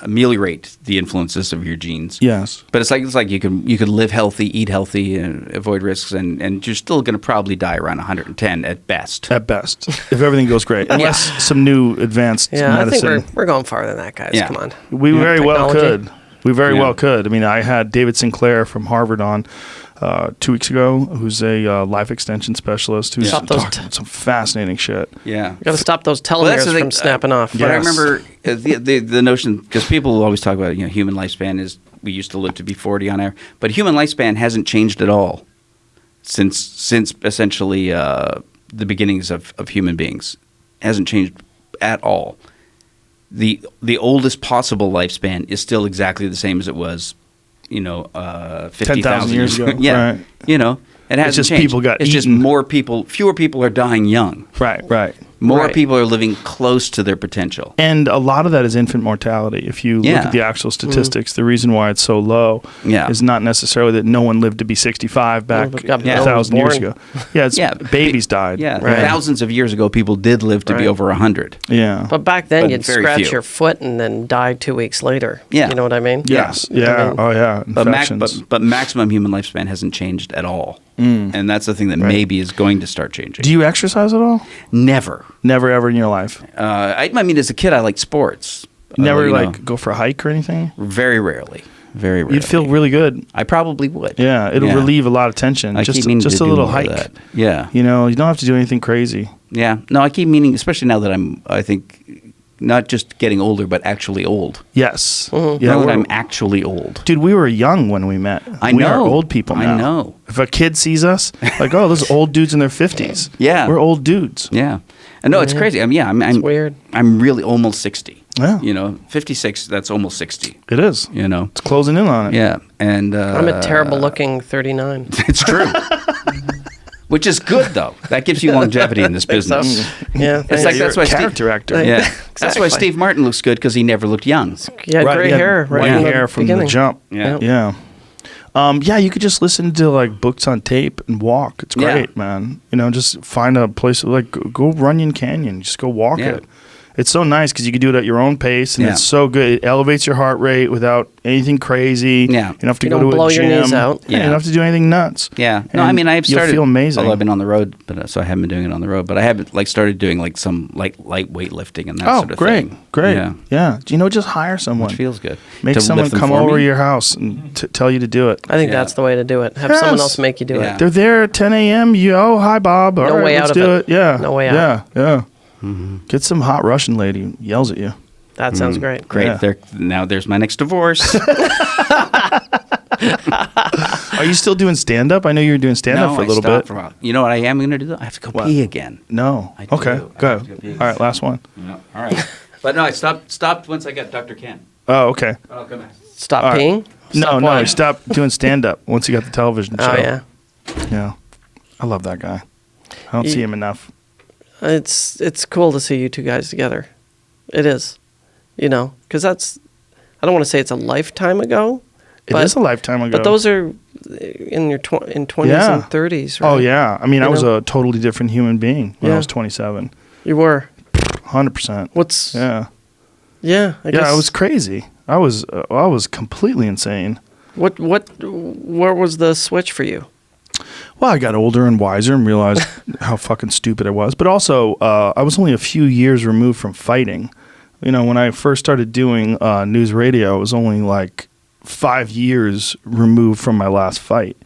B: ameliorate the influences of your genes.
A: Yes.
B: But it's like you could live healthy, eat healthy, and avoid risks, and you're still going to probably die around 110 at best.
A: At best, if everything goes great, unless some new advanced
C: Yeah,
A: medicine.
C: I think we're going farther than that, guys.
B: Yeah.
C: Come on.
A: We very well
C: Technology.
A: could. We very
B: Yeah.
A: well could. I mean, I had David Sinclair from Harvard on 2 weeks ago, who's a life extension specialist who's
C: Stop those
A: talking some fascinating shit.
B: Yeah.
C: You got to stop those
B: Well,
C: telomeres
B: that's the thing,
C: from snapping off.
B: But I
A: Yes.
B: remember the notion, because people always talk about human lifespan is we used to live to be 40 on air, but human lifespan hasn't changed at all since essentially the beginnings of human beings. It hasn't changed at all. The oldest possible lifespan is still exactly the same as it was, 50,000
A: 10,000 years ago.
B: Yeah,
A: Right.
B: it hasn't
A: just
B: changed.
A: people got
B: It's just
A: eaten.
B: fewer people are dying young.
A: Right.
B: More
C: Right.
B: people are living close to their potential.
A: And a lot of that is infant mortality. If you look
B: Yeah.
A: at the actual statistics, the reason why it's so low
B: Yeah.
A: is not necessarily that no one lived to be 65 back
C: Well, God,
B: Yeah.
C: no one was
A: 1,000 years
C: born.
A: ago. Yeah, it's
B: Yeah,
A: babies died.
B: Yeah,
C: Right.
B: thousands of years ago, people did live to be
C: Right.
B: over 100.
A: Yeah.
C: But back then,
B: But
C: you'd
B: very
C: scratch
B: few.
C: your foot and then die 2 weeks later.
B: Yeah.
C: You know what I mean?
A: Yes.
C: I
A: Yeah.
C: mean-
A: Oh, yeah.
B: But,
A: Infections.
B: but maximum human lifespan hasn't changed at all. And that's the thing that maybe is going to start changing.
A: Do you exercise at all?
B: Never.
A: Never ever in your life.
B: I mean, as a kid, I liked sports.
A: Never
B: You know,
A: like go for a hike or anything.
B: very rarely. Very rarely.
A: You'd feel really good.
B: I probably would.
A: Yeah, it'll relieve a lot of tension.
B: I
A: just
B: keep meaning
A: just
B: to
A: a
B: do
A: little
B: more of
A: hike.
B: that. Yeah.
A: You know, you don't have to do anything crazy.
B: Yeah. No, I keep meaning, especially now that I think, not just getting older, but actually old.
A: Yes.
C: Mm-hmm.
A: Yeah.
B: Now that
A: we're-
B: I'm actually old.
A: Dude, we were young when we met.
B: I
A: We are
B: know.
A: old people
B: I
A: now.
B: know.
A: If a kid sees us, like, oh, those old dudes in their 50s.
B: Yeah.
A: We're old dudes.
B: Yeah. And no, it's crazy. I'm
C: weird.
B: I'm really almost 60.
A: Yeah.
B: You know, 56, that's almost 60.
A: It is.
B: You know?
A: It's closing in on it.
B: Yeah. And
C: I'm a terrible looking 39.
B: it's true. Which is good, though. That gives you longevity in this business.
C: Yeah.
B: It's
C: thanks.
B: like
A: You're
B: that's
A: a
B: why
A: character actor.
B: Yeah. That's why
C: Exactly.
B: Steve Martin looks good, because he never looked young.
C: Yeah,
A: Right,
C: gray
A: yeah,
C: hair. Right
A: white
C: from the
A: hair from
C: beginning.
A: the jump.
B: Yeah.
C: Yeah.
A: Yeah. Yeah, you could just listen to like books on tape and walk. It's
B: Yeah.
A: great, man. You know, just find a place like go Runyon Canyon. Just go walk
B: Yeah.
A: it. It's so nice because you can do it at your own pace, and
B: Yeah.
A: it's so good. It elevates your heart rate without anything crazy.
B: Yeah.
A: You don't have to
C: You
A: go
C: don't
A: to
C: blow
A: a
C: your
A: gym.
C: knees out.
A: Yeah. You
B: Yeah.
A: don't have to do anything nuts.
B: Yeah. No, I
A: And
B: mean, I've started.
A: You'll feel amazing.
B: Although I've been on the road, but so I haven't been doing it on the road. But I haven't like started doing like some light weightlifting and that
A: Oh,
B: sort of
A: great,
B: thing.
A: great.
B: Yeah.
A: Yeah. Do you know? Just hire someone.
B: Which feels good.
A: Make
B: To
A: someone
B: lift them
A: come
B: for
A: over
B: me?
A: your house and tell you to do it.
C: I think
B: Yeah.
C: that's the way to do it. Have someone
A: Yes.
C: else make you do
B: Yeah.
C: it.
A: They're there at 10 a.m. Oh, hi, Bob. All
C: No
A: right,
C: way
A: let's
C: out of
A: do
C: it.
A: it. Yeah.
C: No way out.
A: Yeah. Yeah.
B: Mm-hmm.
A: Get some hot Russian lady who yells at you.
C: That sounds great.
B: Great.
A: Yeah.
B: Now there's my next divorce.
A: Are you still doing stand up? I know you were doing stand up
B: No,
A: for a
B: I
A: little
B: stopped
A: bit.
B: for a while. You know what I am going to do? Though? I have to go
A: What?
B: pee again.
A: No.
B: I do.
A: Okay.
B: I
A: Go.
B: have to go pee.
A: All right. Last one.
B: No. All right. But no, I stopped once I got Dr. Ken.
A: Oh, okay.
B: But I'll come back.
C: Stop
A: All right.
C: peeing?
A: No,
C: Stop
A: no.
C: what?
A: Stop doing stand up once you got the television show.
C: Oh, yeah.
A: Yeah. I love that guy. I don't
C: He-
A: see him enough.
C: It's cool to see you two guys together. It is. You know, because that's, I don't want to say it's a lifetime ago.
A: It is a lifetime ago.
C: But those are in your 20s
A: Yeah.
C: and 30s, right?
A: Oh, yeah. I mean, I
C: You
A: was
C: know?
A: a totally different human being when I
C: Yeah.
A: was 27.
C: You were.
A: 100%.
C: What's,
A: Yeah.
C: yeah, I guess.
A: Yeah, it was crazy. I was completely insane.
C: Where was the switch for you?
A: Well, I got older and wiser and realized how fucking stupid I was. But also, I was only a few years removed from fighting. You know, when I first started doing news radio, I was only like 5 years removed from my last fight.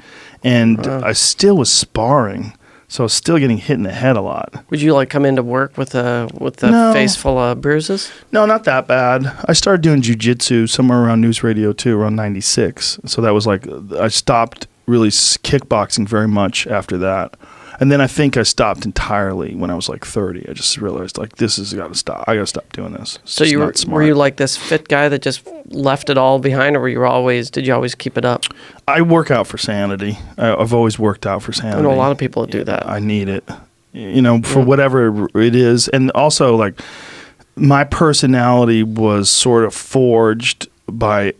A: And I still was sparring. So I was still getting hit in the head a lot.
C: Would you like come into work with a
A: No.
C: face full of bruises?
A: No, not that bad. I started doing jujitsu somewhere around news radio too, around 96. So that was like, I stopped really kickboxing very much after that. And then I think I stopped entirely when I was like 30. I just realized like this has got to stop. I got to stop doing this. It's
C: So
A: just
C: you
A: not
C: were
A: smart.
C: you like this fit guy that just left it all behind, or did you always keep it up?
A: I work out for sanity. I've always worked out for
C: I
A: sanity.
C: know a lot of people that do that.
A: I need it, you know, for whatever it is. And also like my personality was sort of forged by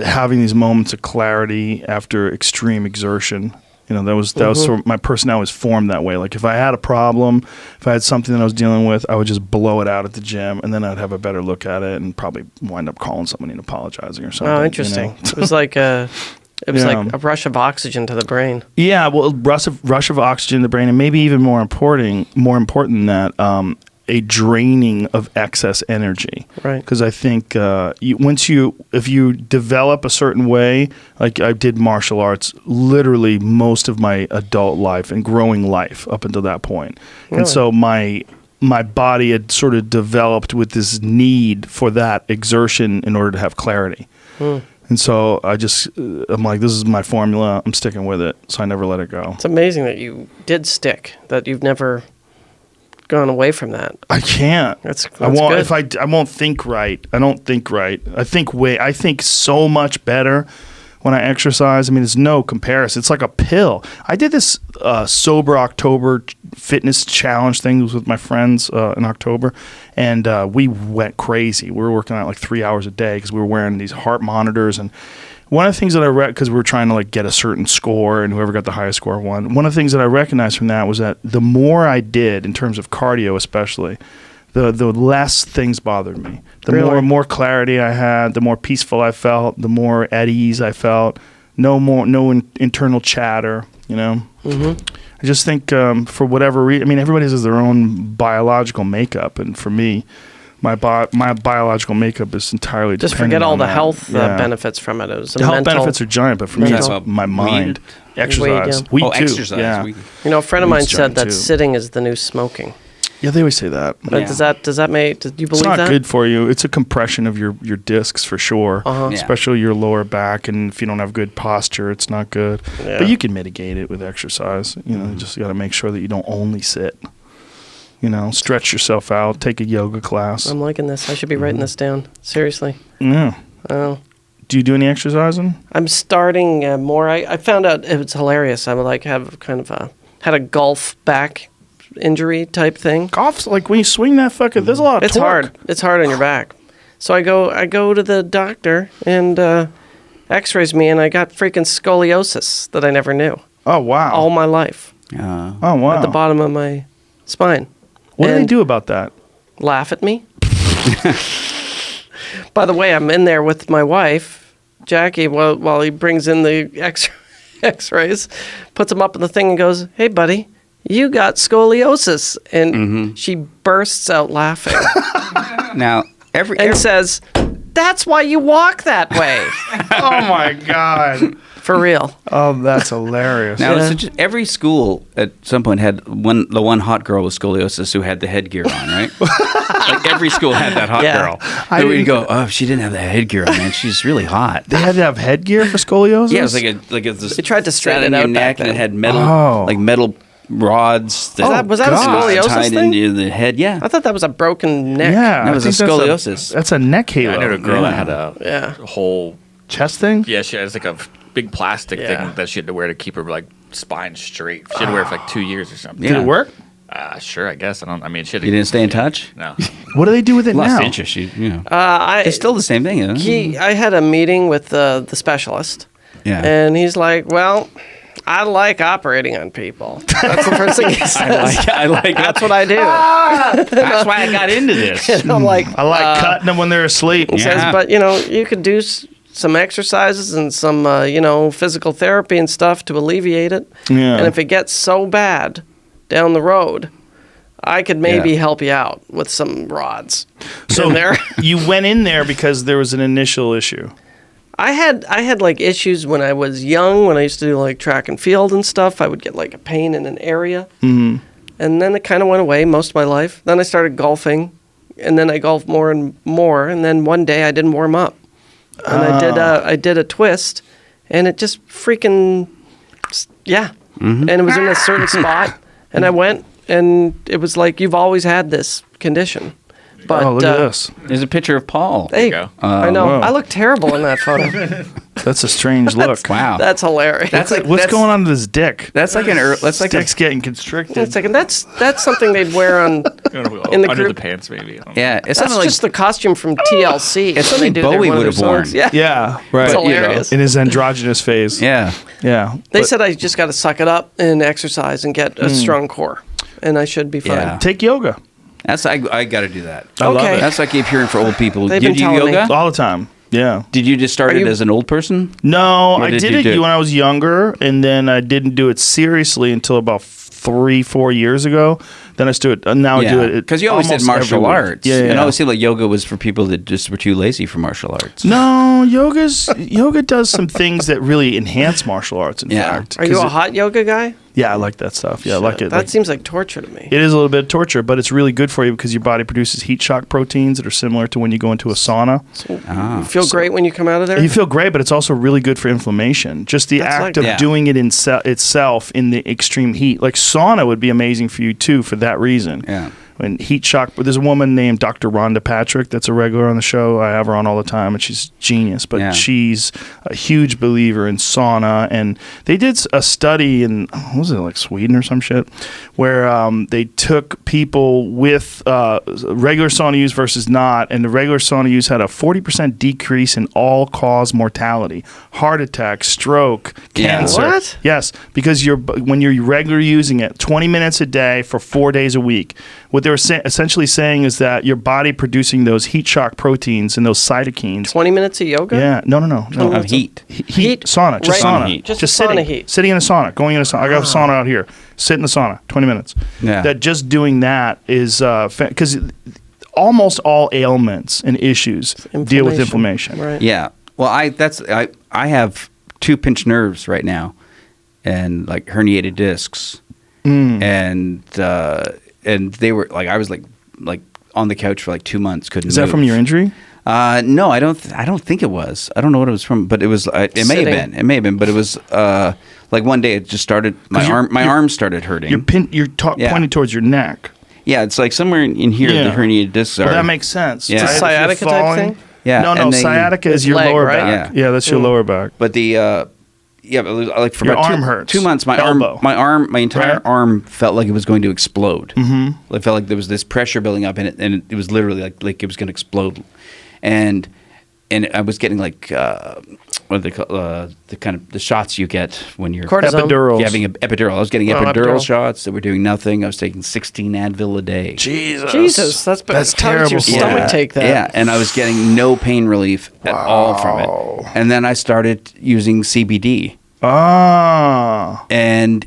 A: having these moments of clarity after extreme exertion. You know, that was sort of, my personality was formed that way. Like if I had a problem, if I had something that I was dealing with, I would just blow it out at the gym, and then I'd have a better look at it, and probably wind up calling somebody and apologizing or something.
C: Oh,
A: you
C: interesting.
A: know?
C: It was like
A: Yeah.
C: like a rush of oxygen to the brain.
A: Yeah, well, rush of oxygen in the brain, and maybe even more important than that, a draining of excess energy.
C: Right.
A: Because I think if you develop a certain way, like I did martial arts literally most of my adult life and growing life up until that point.
C: Really?
A: And so my body had sort of developed with this need for that exertion in order to have clarity. And so I'm like, this is my formula. I'm sticking with it. So I never let it go.
C: It's amazing that you did stick, that you've never gone away from that.
A: I can't.
C: That's
A: I won't.
C: good.
A: If I won't think right. I don't think right. I think so much better when I exercise. I mean, there's no comparison. It's like a pill. I did this sober October fitness challenge thing with my friends in October, and we went crazy. We were working out like 3 hours a day because we were wearing these heart monitors. And one of the things that I read, because we were trying to like get a certain score, and whoever got the highest score won. One of the things that I recognized from that was that the more I did in terms of cardio, especially, the less things bothered me. The more clarity I had, the more peaceful I felt, the more at ease I felt. No internal chatter. You know. Mm-hmm. I just think for whatever reason, I mean, everybody has their own biological makeup, and for me, my biological makeup is entirely
C: just
A: dependent
C: forget all
A: on
C: the
A: that.
C: health benefits from it. It was
A: The health benefits are giant, but for me, it's my mind. Exercise. Weed too.
B: Exercise.
A: Yeah.
B: Weed.
C: You know, a friend of mine
A: Weed's
C: said
A: giant,
C: that
A: too.
C: sitting is the new smoking.
A: Yeah, they always say that.
C: But
B: Yeah.
C: does that make? Do you believe
A: It's not
C: that?
A: good for you. It's a compression of your discs for sure,
C: Uh-huh.
B: Yeah.
A: especially your lower back. And if you don't have good posture, it's not good.
C: Yeah.
A: But you can mitigate it with exercise. You know, you just got to make sure that you don't only sit. You know, stretch yourself out. Take a yoga class.
C: I'm liking this. I should be writing this down. Seriously.
A: Yeah.
C: Oh.
A: Do you do any exercising?
C: I'm starting more. I found out it was hilarious. I would like have kind of had a golf back injury type thing.
A: Golf's like when you swing that fucker. There's a lot of
C: It's
A: torque.
C: hard. It's hard on your back. So I go to the doctor and X-rays me, and I got freaking scoliosis that I never knew
A: Oh wow.
C: all my life
A: Oh wow.
C: at the bottom of my spine.
A: What do they
C: And
A: do about that?
C: Laugh at me. By the way, I'm in there with my wife, Jackie, while he brings in the X-rays, puts them up in the thing, and goes, "Hey, buddy, you got scoliosis," and she bursts out laughing
B: Now,
C: and says, "That's why you walk that way."
A: Oh my god.
C: For real.
A: Oh, that's hilarious.
B: now
C: Yeah.
B: so just every school at some point had the one hot girl with scoliosis who had the headgear on, right? Like every school had that hot
C: Yeah.
B: girl. And we'd go, oh, if she didn't have the headgear on, man, she's really hot.
A: They had to have headgear for scoliosis?
B: Yeah, it was like this.
C: They tried to straighten
B: in
C: it
B: your
C: out
B: neck,
C: back
B: and it
C: then.
B: had metal,
A: Oh.
B: like metal rods.
C: Was that a
A: God.
C: scoliosis
B: tied
C: thing?
B: into the head? Yeah,
C: I thought that was a broken neck.
A: Yeah.
B: that
A: I
B: was a
A: think
B: scoliosis.
A: That's a neck halo.
D: I knew a girl
A: Yeah.
D: that had a
C: Yeah.
D: whole.
A: Chest thing?
D: Yeah, she has like a big plastic
C: Yeah.
D: thing that she had to wear to keep her like spine straight. She had to wear it for like 2 years or something.
B: Yeah.
A: Did it work?
D: Sure, I guess. I mean, she had to,
B: You didn't stay in touch.
D: No.
A: What do they do with it
B: Lost
A: now?
B: interest. It's still the same thing. Isn't it?
C: I had a meeting with the specialist,
B: Yeah.
C: and he's like, "Well, I like operating on people." That's the first thing he says.
B: I like
C: That's what I do.
B: That's why I got into this.
C: And I'm like,
A: I like cutting them when they're asleep.
C: He says,
B: Yeah.
C: but you could do some exercises and some physical therapy and stuff to alleviate it.
A: Yeah.
C: And if it gets so bad down the road, I could maybe
B: Yeah.
C: help you out with some rods.
A: So
C: in there.
A: you went in there because there was an initial issue.
C: I had like issues when I was young, when I used to do like track and field and stuff. I would get like a pain in an area. Mm-hmm. And then it kind of went away most of my life. Then I started golfing, and then I golfed more and more. And then one day I didn't warm up. And I did a twist, and it just freaking, And it was in a certain spot, and I went, and it was like, you've always had this condition. But,
A: Oh, look at this.
B: There's a picture of Paul.
C: Hey,
D: you go.
C: I know.
A: wow.
C: I look terrible in that photo.
A: That's a strange look.
B: Wow.
C: That's hilarious.
B: That's like
A: What's going on with his dick?
B: That's like that's like
A: Dick's getting constricted.
C: It's like, and that's something they'd wear on in the
D: under
C: group.
D: the pants, maybe. I don't know.
B: yeah. It's
C: That's
B: something like
C: just the costume from TLC.
B: It's
C: when
B: something
C: they do
B: Bowie
C: one of
B: would
C: their
B: have worn.
C: songs. Yeah,
A: Yeah, right.
C: it's
B: But, you know,
C: hilarious.
A: In his androgynous phase.
B: yeah.
A: Yeah.
C: They
A: But
C: said I just got to suck it up and exercise and get a strong core, and I should be fine.
B: Yeah.
A: take yoga
B: That's I got to do that.
A: I love
C: Okay.
A: it.
B: That's what I keep hearing for old people.
C: They've
B: Did
C: been
B: you
C: telling me.
B: yoga?
A: all the time. Yeah.
B: Did you just start
C: Are
B: it
C: you-
B: as an old person?
A: No,
B: Or
A: I
B: did
A: did
B: you
A: it
B: do it?
A: when I was younger, and then I didn't do it seriously until about 3-4 years ago. Then I do it. Now I do it
B: because you always did
A: almost
B: martial
A: every week.
B: arts.
A: Yeah,
B: And
A: yeah.
B: I always seemed like yoga was for people that just were too lazy for martial arts.
A: No, yoga does some things that really enhance martial arts. In
B: Yeah.
A: fact,
C: Are you
A: 'Cause
C: a hot yoga guy?
A: Yeah, I like that stuff. Yeah, I like it.
C: That
A: Like,
C: seems like torture to me.
A: it is a little bit of torture, but it's really good for you because your body produces heat shock proteins that are similar to when you go into a sauna.
C: You feel great when you come out of there?
A: You feel great, but it's also really good for inflammation. Just the
C: That's
A: act
C: like-
A: of
B: Yeah.
A: doing it itself in the extreme heat. Like sauna would be amazing for you too for that reason.
B: Yeah.
A: when heat shock. But there's a woman named Dr. Rhonda Patrick that's a regular on the show. I have her on all the time, and she's genius. But she's a huge believer in sauna, and they did a study in what was it, like Sweden or some shit, where they took people with regular sauna use versus not, and the regular sauna use had a 40% decrease in all-cause mortality, heart attack, stroke, cancer.
C: What?
A: Yes, because when you're regular using it 20 minutes a day for 4 days a week, what they were essentially saying is that your body producing those heat shock proteins and those cytokines.
C: 20 minutes of yoga?
A: Yeah, no.
B: Of heat.
A: Heat, sauna, just
C: Right.
A: sauna.
B: Heat.
C: Just
A: sitting,
C: sauna heat.
A: sitting in a sauna, going in a sauna. I got a sauna out here. Sit in the sauna, 20 minutes.
B: Yeah.
A: That just doing that is, because almost all ailments and issues deal with inflammation.
C: Right.
B: Yeah. Well, I have 2 pinched nerves right now, and like herniated discs, and they were like I was like on the couch for like 2 months, couldn't.
A: Is that
B: move.
A: from your injury?
B: No, I don't think it was. I don't know what it was from, but it was. It may have been, but it was like one day it just started. My arm started hurting.
A: You're pointing towards your neck.
B: Yeah, it's like somewhere in here the herniated discs are.
A: Well, that makes sense.
B: Yeah.
C: It's a
A: If you're
C: sciatica type
A: falling-
C: thing?
B: Yeah,
A: No,
B: and
A: sciatica is
C: It's
A: your
C: leg,
A: lower
C: right?
A: back. Yeah, that's your lower back.
B: But the but it was like for
A: Your
B: about
A: arm hurts.
B: 2 months, my
A: Elbow.
B: my entire
A: Right?
B: arm felt like it was going to explode. Mm-hmm. It felt like there was this pressure building up in it, and it was literally like it was going to explode. And I was getting like what are they call the kind of the shots you get when you're
C: Cortisone.
A: Epidurals.
B: Yeah, having an epidural. I was getting epidural
C: epidural.
B: shots that were doing nothing. I was taking 16 Advil a day.
C: Jesus, that's
A: That's
C: how does
A: terrible.
C: your stomach take that?
B: Yeah, and I was getting no pain relief at all from it. And then I started using CBD,
A: Ah,
B: and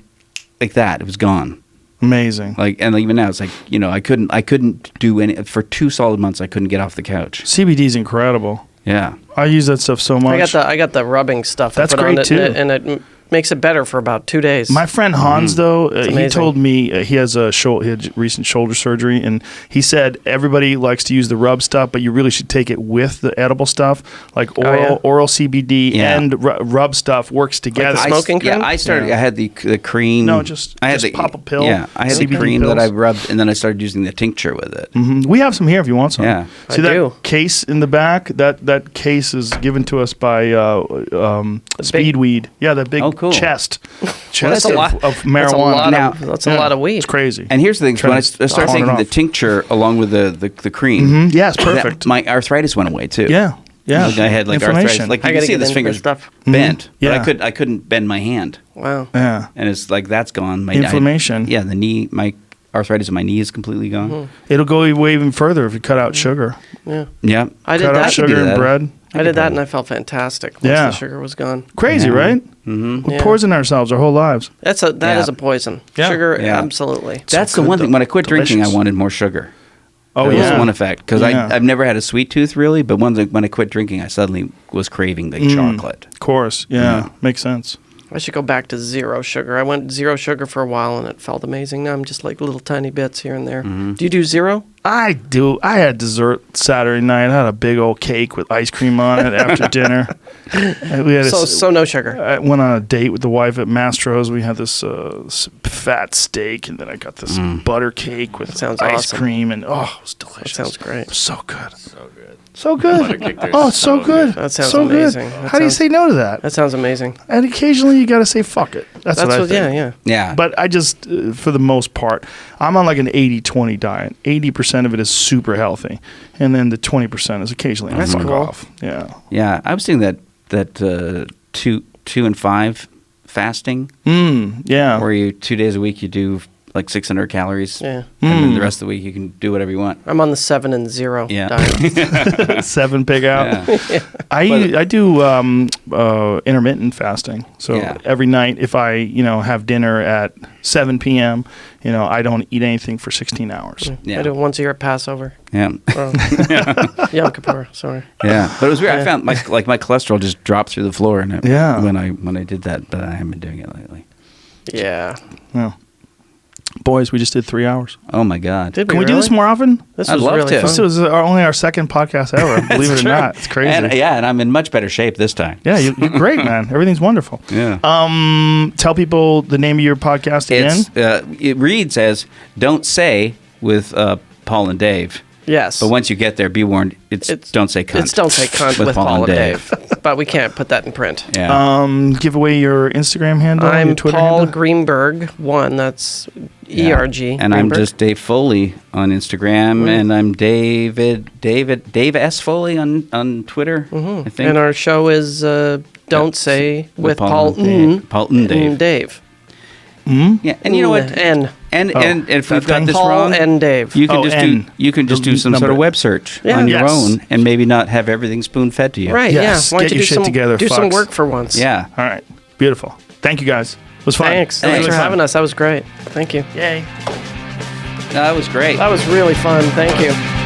B: like that, it was gone.
A: amazing.
B: Like, and even now, it's like I couldn't do any for 2 solid months. I couldn't get off the couch.
A: CBD is incredible.
B: Yeah,
A: I use that stuff so much.
C: I got the rubbing stuff.
A: That's
C: I put
A: great,
C: on it,
A: too.
C: and it makes it better for about 2 days.
A: My friend Hans, though, he
C: amazing.
A: told me he has he had recent shoulder surgery, and he said everybody likes to use the rub stuff, but you really should take it with the edible stuff, like oral CBD
B: Yeah.
A: and rub stuff works together.
C: the smoking cream?
B: I started.
A: Yeah.
B: I had the cream.
A: No,
B: I had
A: just
B: the,
A: pop a pill.
B: Yeah, I had
A: CBD
B: the cream that
A: pills.
B: I rubbed, and then I started using the tincture with it.
A: We have some here if you want some.
B: Yeah.
A: See
C: I
A: that
C: do.
A: case in the back? That case is given to us by Speedweed. Yeah, that big
B: Oh, cool.
A: chest
C: that's a
A: of,
C: lot.
A: of marijuana.
C: That's a lot of weed.
A: It's crazy.
B: And here's the thing: when I started
A: pawn it
B: taking the
A: off.
B: tincture along with the cream,
A: Yeah, it's perfect.
B: my arthritis went away too.
A: Yeah.
B: Like I had like arthritis.
A: Inflammation.
B: Like
C: I
B: you can
C: gotta
B: see
C: get
B: this
C: into
B: finger's
C: this stuff.
B: bent,
A: Yeah.
B: but I couldn't bend my hand,
C: Wow.
A: Yeah.
B: and it's like that's gone. My
A: Inflammation.
B: yeah, the knee, my arthritis in my knee is completely gone.
A: It'll go way even further if you cut out sugar.
C: Yeah.
B: Yeah,
C: I did
A: Cut out
C: that.
A: sugar
B: do
A: and
B: that.
A: bread.
C: I did that, and I felt fantastic once
A: Yeah.
C: the sugar was gone.
A: Crazy,
B: Yeah.
A: right? We poison ourselves our whole lives.
C: That is
B: Yeah.
C: a poison.
A: Yeah.
C: Sugar,
B: Yeah.
C: absolutely.
B: that's the
A: good,
B: one thing.
A: though.
B: When I quit drinking, I
A: Delicious.
B: wanted more sugar.
A: Oh,
B: That was
A: yeah.
B: one effect because
A: Yeah.
B: I've never had a sweet tooth really, but when I quit drinking, I suddenly was craving the chocolate.
A: Of course. Yeah. Makes sense.
C: I should go back to 0 sugar. I went 0 sugar for a while, and it felt amazing. Now I'm just like little tiny bits here and there. Do you do 0?
A: I do. I had dessert Saturday night. I had a big old cake with ice cream on it after dinner. And we had
C: So no sugar.
A: I went on a date with the wife at Mastro's. We had this fat steak, and then I got this butter cake with
C: sounds
A: ice
C: awesome.
A: cream, and it was delicious.
C: That sounds great.
A: It was so good.
D: So good.
A: So good.
D: Butter cake there is
A: Oh, it's so
D: so
A: good.
C: That sounds
A: so
C: amazing.
A: Good.
C: That
A: How do you
C: sounds-
A: say no to that?
C: That sounds amazing.
A: And occasionally you got to say fuck it. That's what I think.
C: yeah.
B: Yeah,
A: But I just, for the most part, I'm on like an 80-20 diet. 80% of it is super healthy, and then the 20% is occasionally
C: That's
A: fuck
C: cool.
A: off. Yeah.
B: yeah. I was doing that 2 and 5 fasting,
A: Yeah.
B: where you 2 days a week you do like 600 calories,
C: Yeah.
B: and then the rest of the week you can do whatever you want.
C: I'm on the 7 and 0
B: Yeah.
C: diet.
A: 7 pig out.
B: Yeah.
A: I do intermittent fasting. So
B: Yeah.
A: every night, if I have dinner at 7 p.m., I don't eat anything for 16 hours.
B: Yeah.
C: I do it once a year at Passover.
B: Yeah,
C: Oh. Yom Kippur, sorry.
B: yeah. But it was weird. I
C: Yeah.
B: found my cholesterol just dropped through the floor, and
A: Yeah.
B: when I did that, but I haven't been doing it lately.
C: Yeah.
A: Yeah. Boys, we just did 3 hours.
B: Oh my god!
C: Did
A: Can we
C: really?
A: do this more often?
C: This
B: I'd
C: was
B: love
C: really
B: to.
C: fun.
A: This was only our second podcast ever, believe it or not. It's crazy.
B: And I'm in much better shape this time.
A: Yeah, you're great, man. Everything's wonderful.
B: Yeah.
A: Tell people the name of your podcast again.
B: It reads as "Don't say, with Paul and Dave.
C: Yes.
B: But once you get there, be warned. It's Don't Say Cunt.
C: It's Don't Say Cunt with Paul and Dave. But we can't put that in print.
B: Yeah.
A: Give away your Instagram handle.
C: I'm
A: your Twitter
C: Paul
A: handle?
C: Greenberg 1. That's ERG.
B: And I'm
C: Greenberg.
B: just Dave Foley on Instagram, and I'm Dave S. Foley on Twitter. I think.
C: And our show is Don't Say with Paul
B: and Dave.
C: Dave.
B: Yeah, and you know what?
C: N.
B: And if we've got this
C: Paul
B: wrong,
C: and Dave.
B: you can
A: Oh,
B: just
A: N.
B: do some sort of web search
C: Yeah.
B: on your
A: Yes.
B: own, and maybe not have everything spoon fed to you.
C: Right,
A: Yes,
C: yeah. Why don't
A: get
C: you
A: your
C: do
A: shit
C: some,
A: together,
C: do some
A: fucks.
C: work for once.
B: Yeah.
A: All right. Beautiful. Thank you, guys. It was fun.
C: Thanks.
A: It was
C: Thanks for
A: really
C: having
A: fun.
C: us. That was great. Thank you.
A: Yay.
B: No, that was great.
C: That was really fun. Thank you.